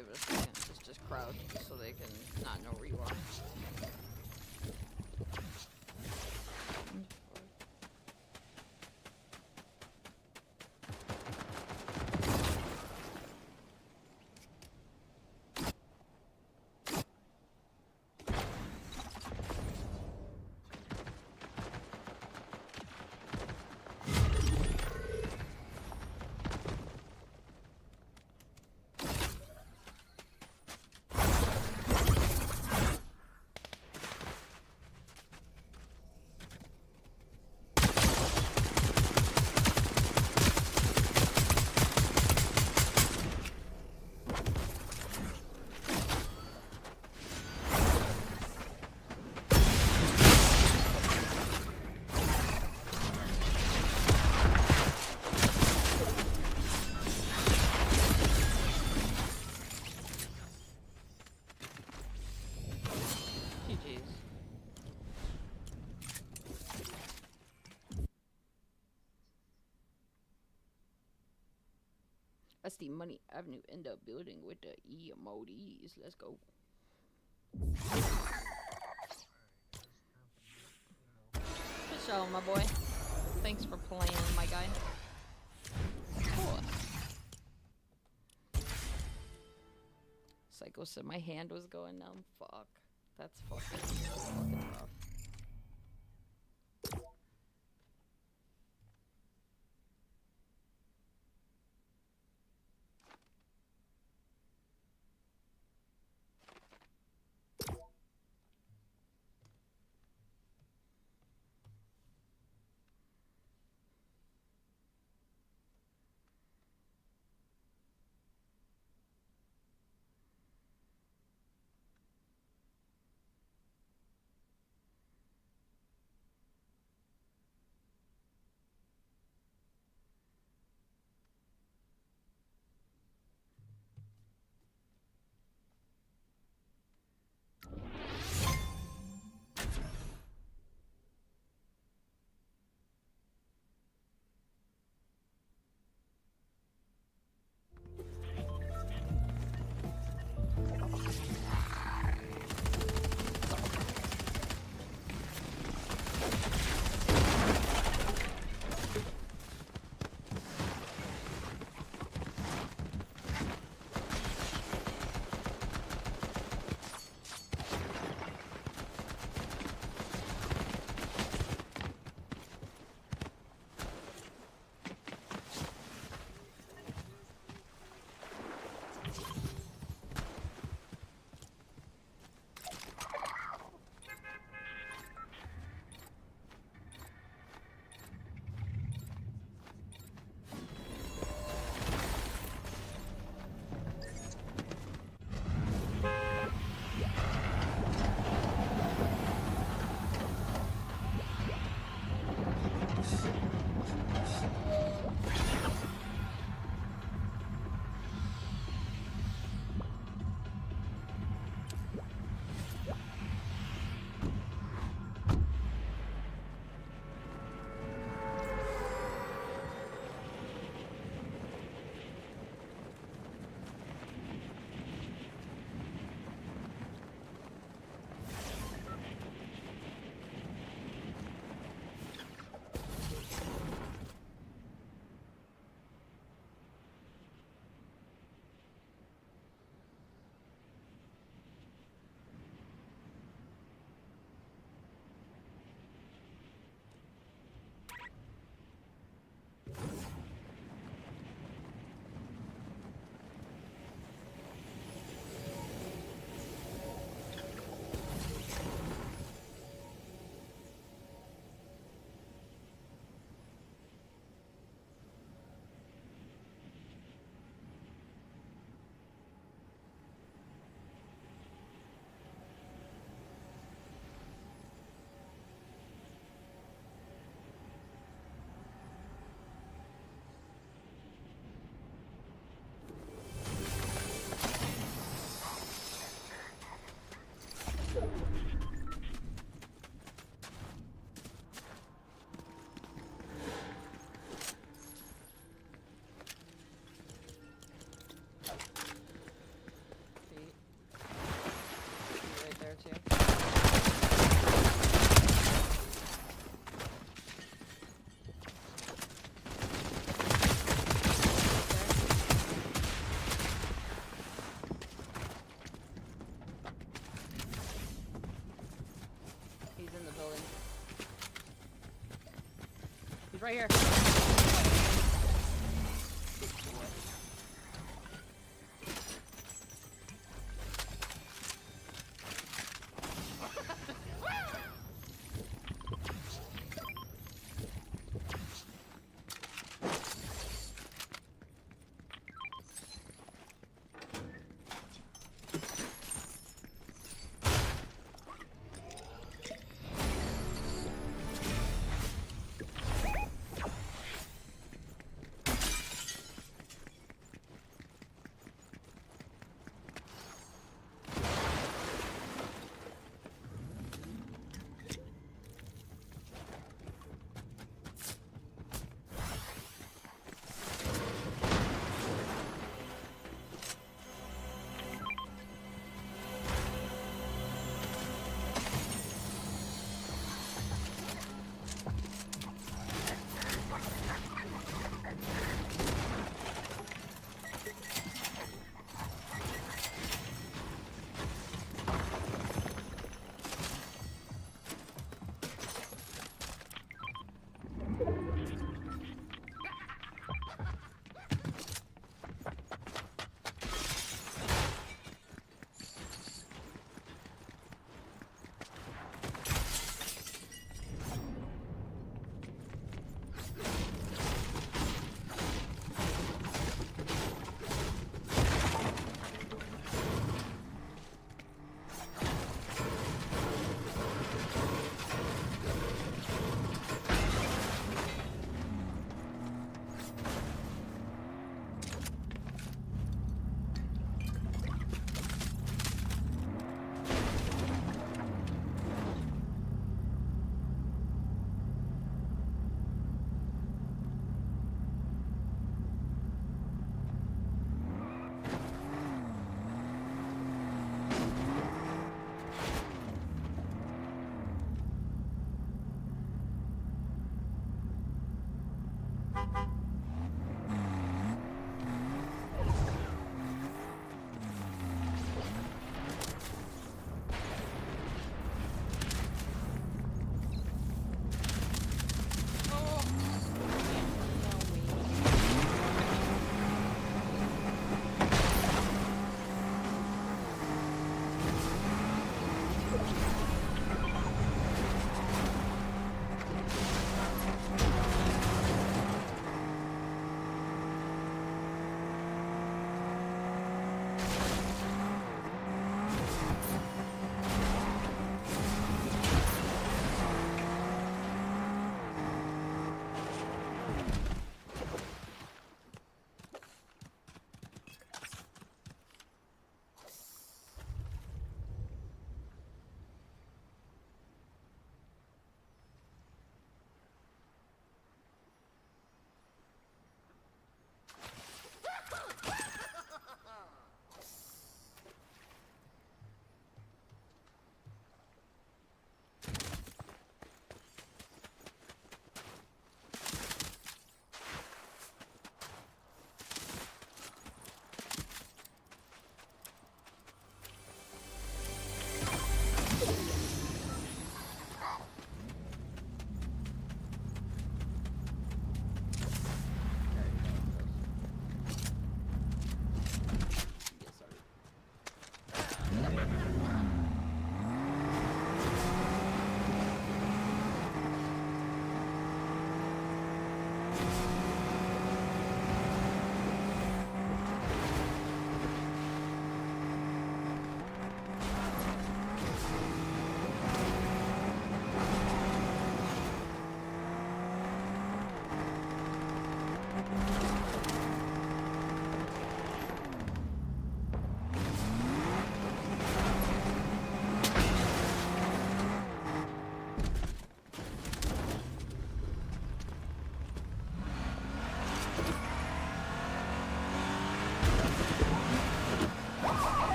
give it a second. Just crouch so they can not know where you are. GG's. That's the Money Avenue end up building with the emojis. Let's go. Good show, my boy. Thanks for playing, my guy. Cool. Psycho said my hand was going numb. Fuck. That's fucking rough. He's right here.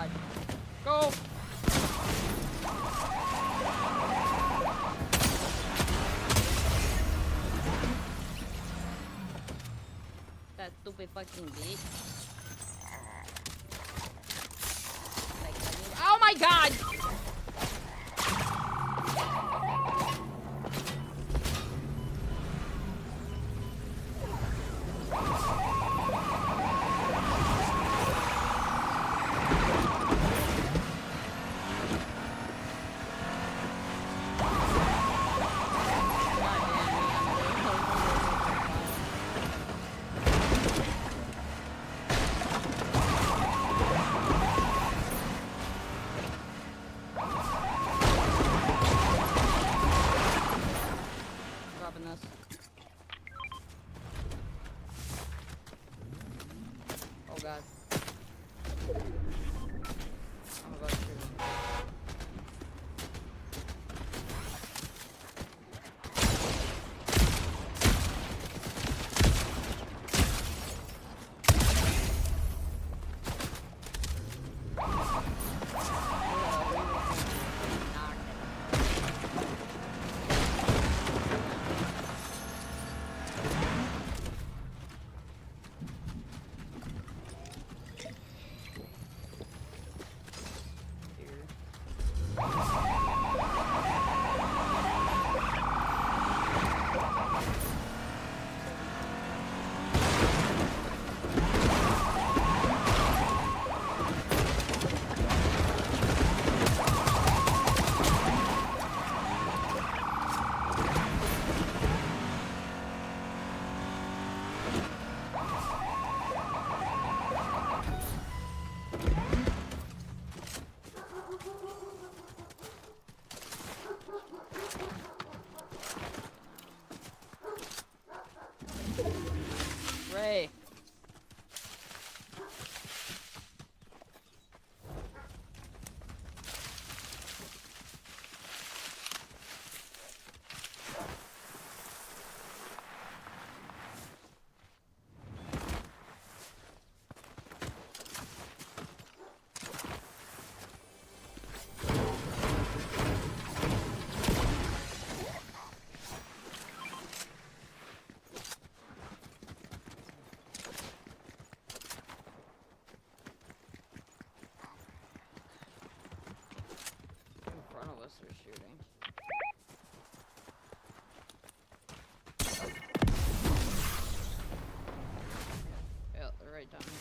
God. Go! That stupid fucking bitch. Oh my God! Dropping this. Oh God. I'm about to shoot him. Ray. In front of us they're shooting. Yeah, they're right down here.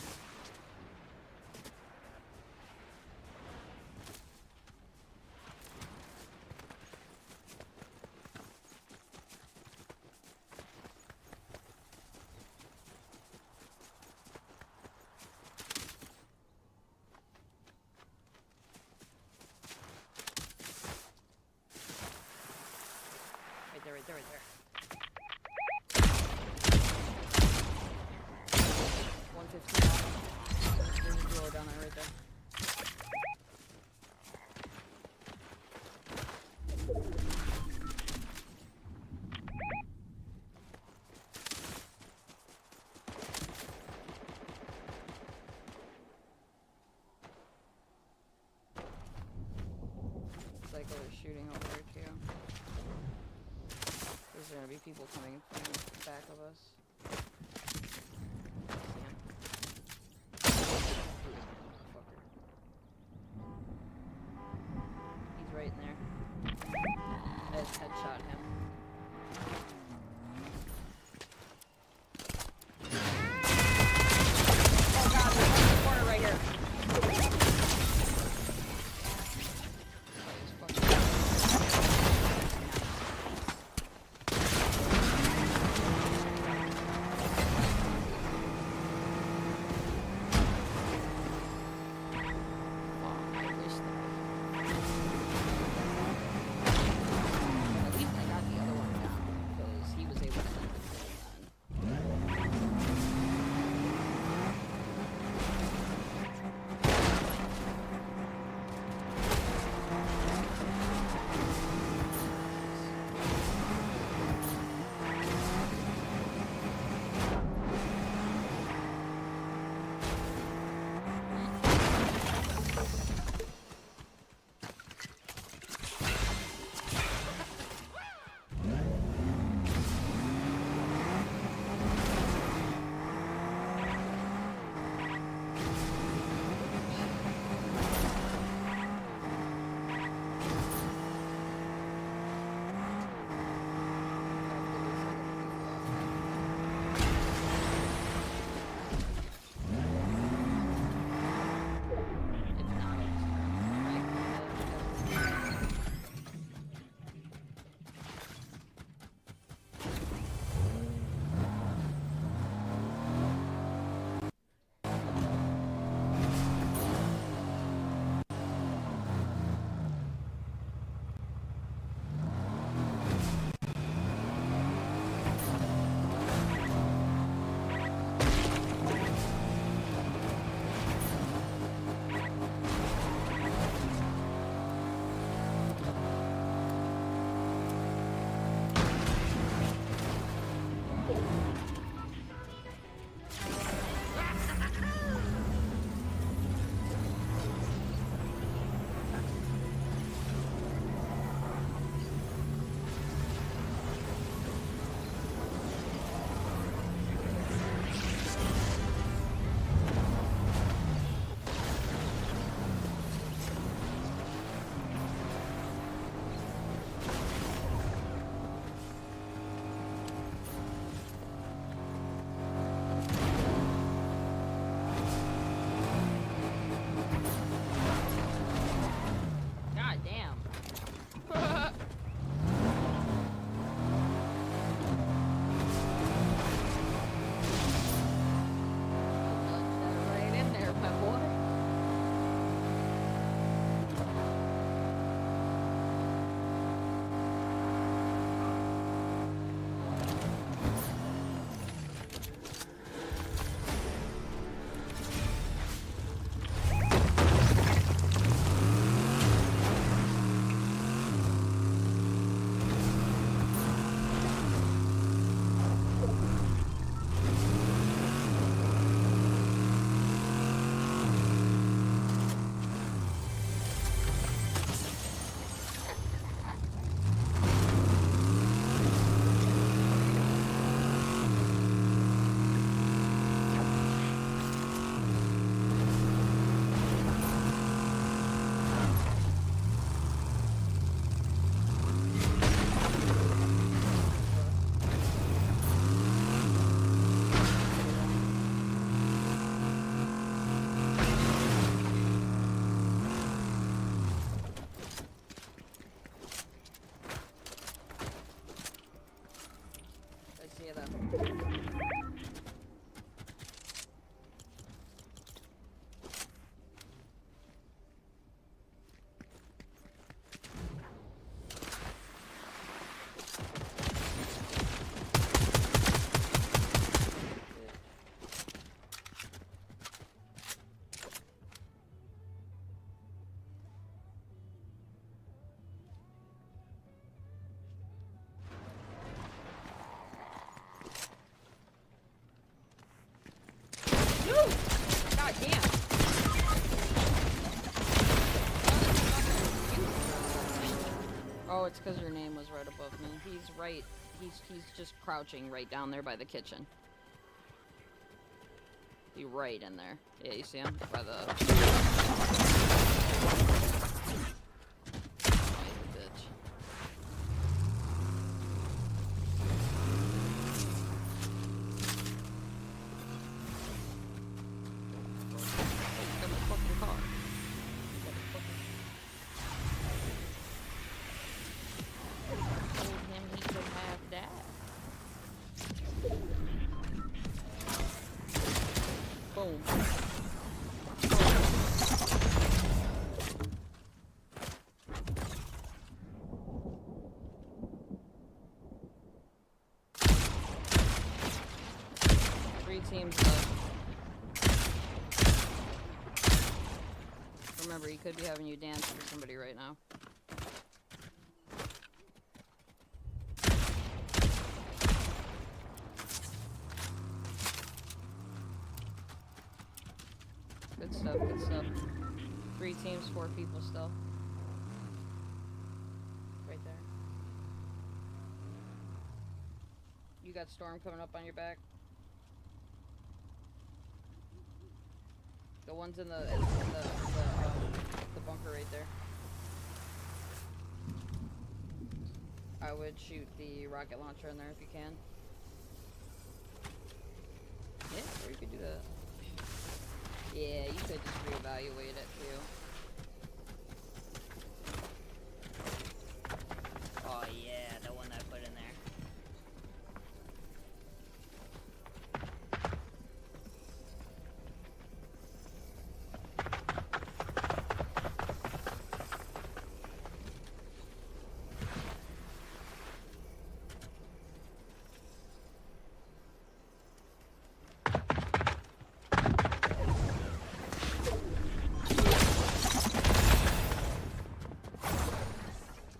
Right there, right there. 115 down. There's a duo down there right there. It's like they're shooting over there too. There's gonna be people coming from the back of us. He's right in there. I just headshot him. Oh God, there's one in the corner right here. God damn. Oh, it's because your name was right above me. He's right. He's just crouching right down there by the kitchen. He right in there. Yeah, you see him by the. Bitch. Boom. Three teams left. Remember, he could be having you dance for somebody right now. Good stuff, good stuff. 3 teams, 4 people still. Right there. You got Storm coming up on your back. The one's in the bunker right there. I would shoot the rocket launcher in there if you can. Yeah, or you could do that. Yeah, you could just reevaluate it too. Oh yeah, the one that I put in there.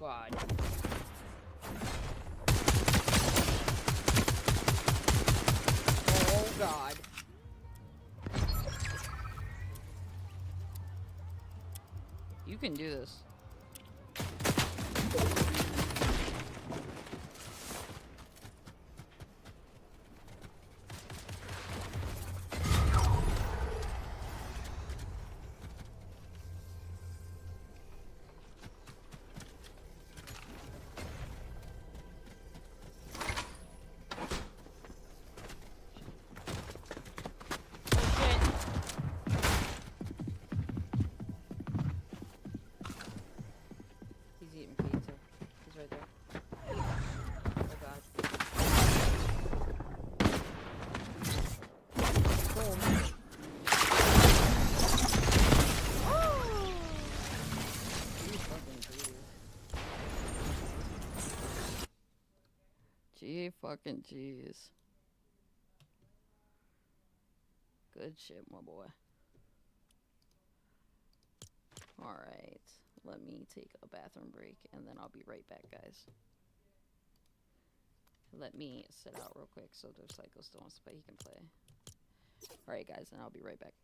God. Oh God. You can do this. He's eating pizza. He's right there. Oh God. Boom. You fucking jeez. Gee fucking jeez. Good shit, my boy. Alright. Let me take a bathroom break and then I'll be right back, guys. Let me sit out real quick so the Psycho still wants to play. He can play. Alright, guys, and I'll be right back.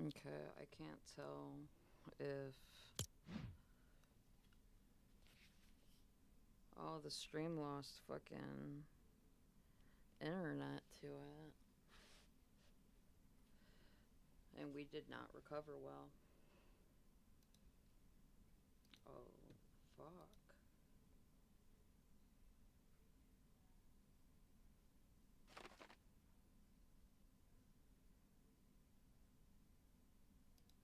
Okay, I can't tell if... Oh, the stream lost fucking internet to it. And we did not recover well. Oh, fuck.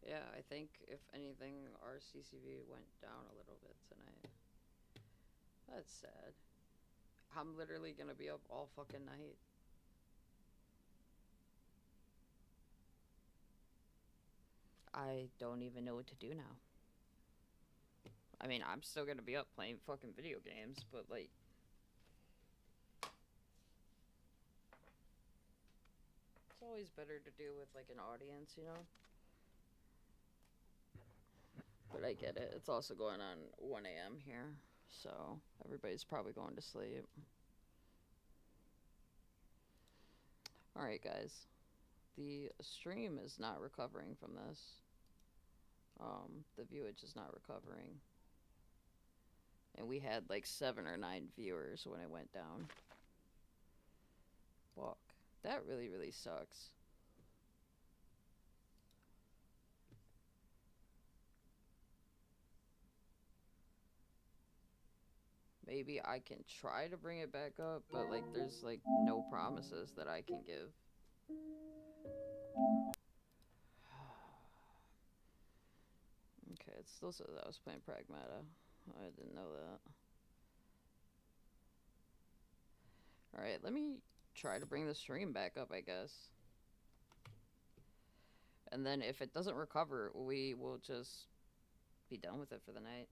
Yeah, I think if anything, our CCV went down a little bit tonight. That's sad. I'm literally gonna be up all fucking night. I don't even know what to do now. I mean, I'm still gonna be up playing fucking video games, but like... It's always better to do with like an audience, you know? But I get it. It's also going on 1 a.m. here, so everybody's probably going to sleep. Alright, guys. The stream is not recovering from this. The viewage is not recovering. And we had like 7 or 9 viewers when it went down. Fuck. That really, really sucks. Maybe I can try to bring it back up, but like there's like no promises that I can give. Okay, it still says I was playing Pragmata. I didn't know that. Alright, let me try to bring the stream back up, I guess. And then if it doesn't recover, we will just be done with it for the night.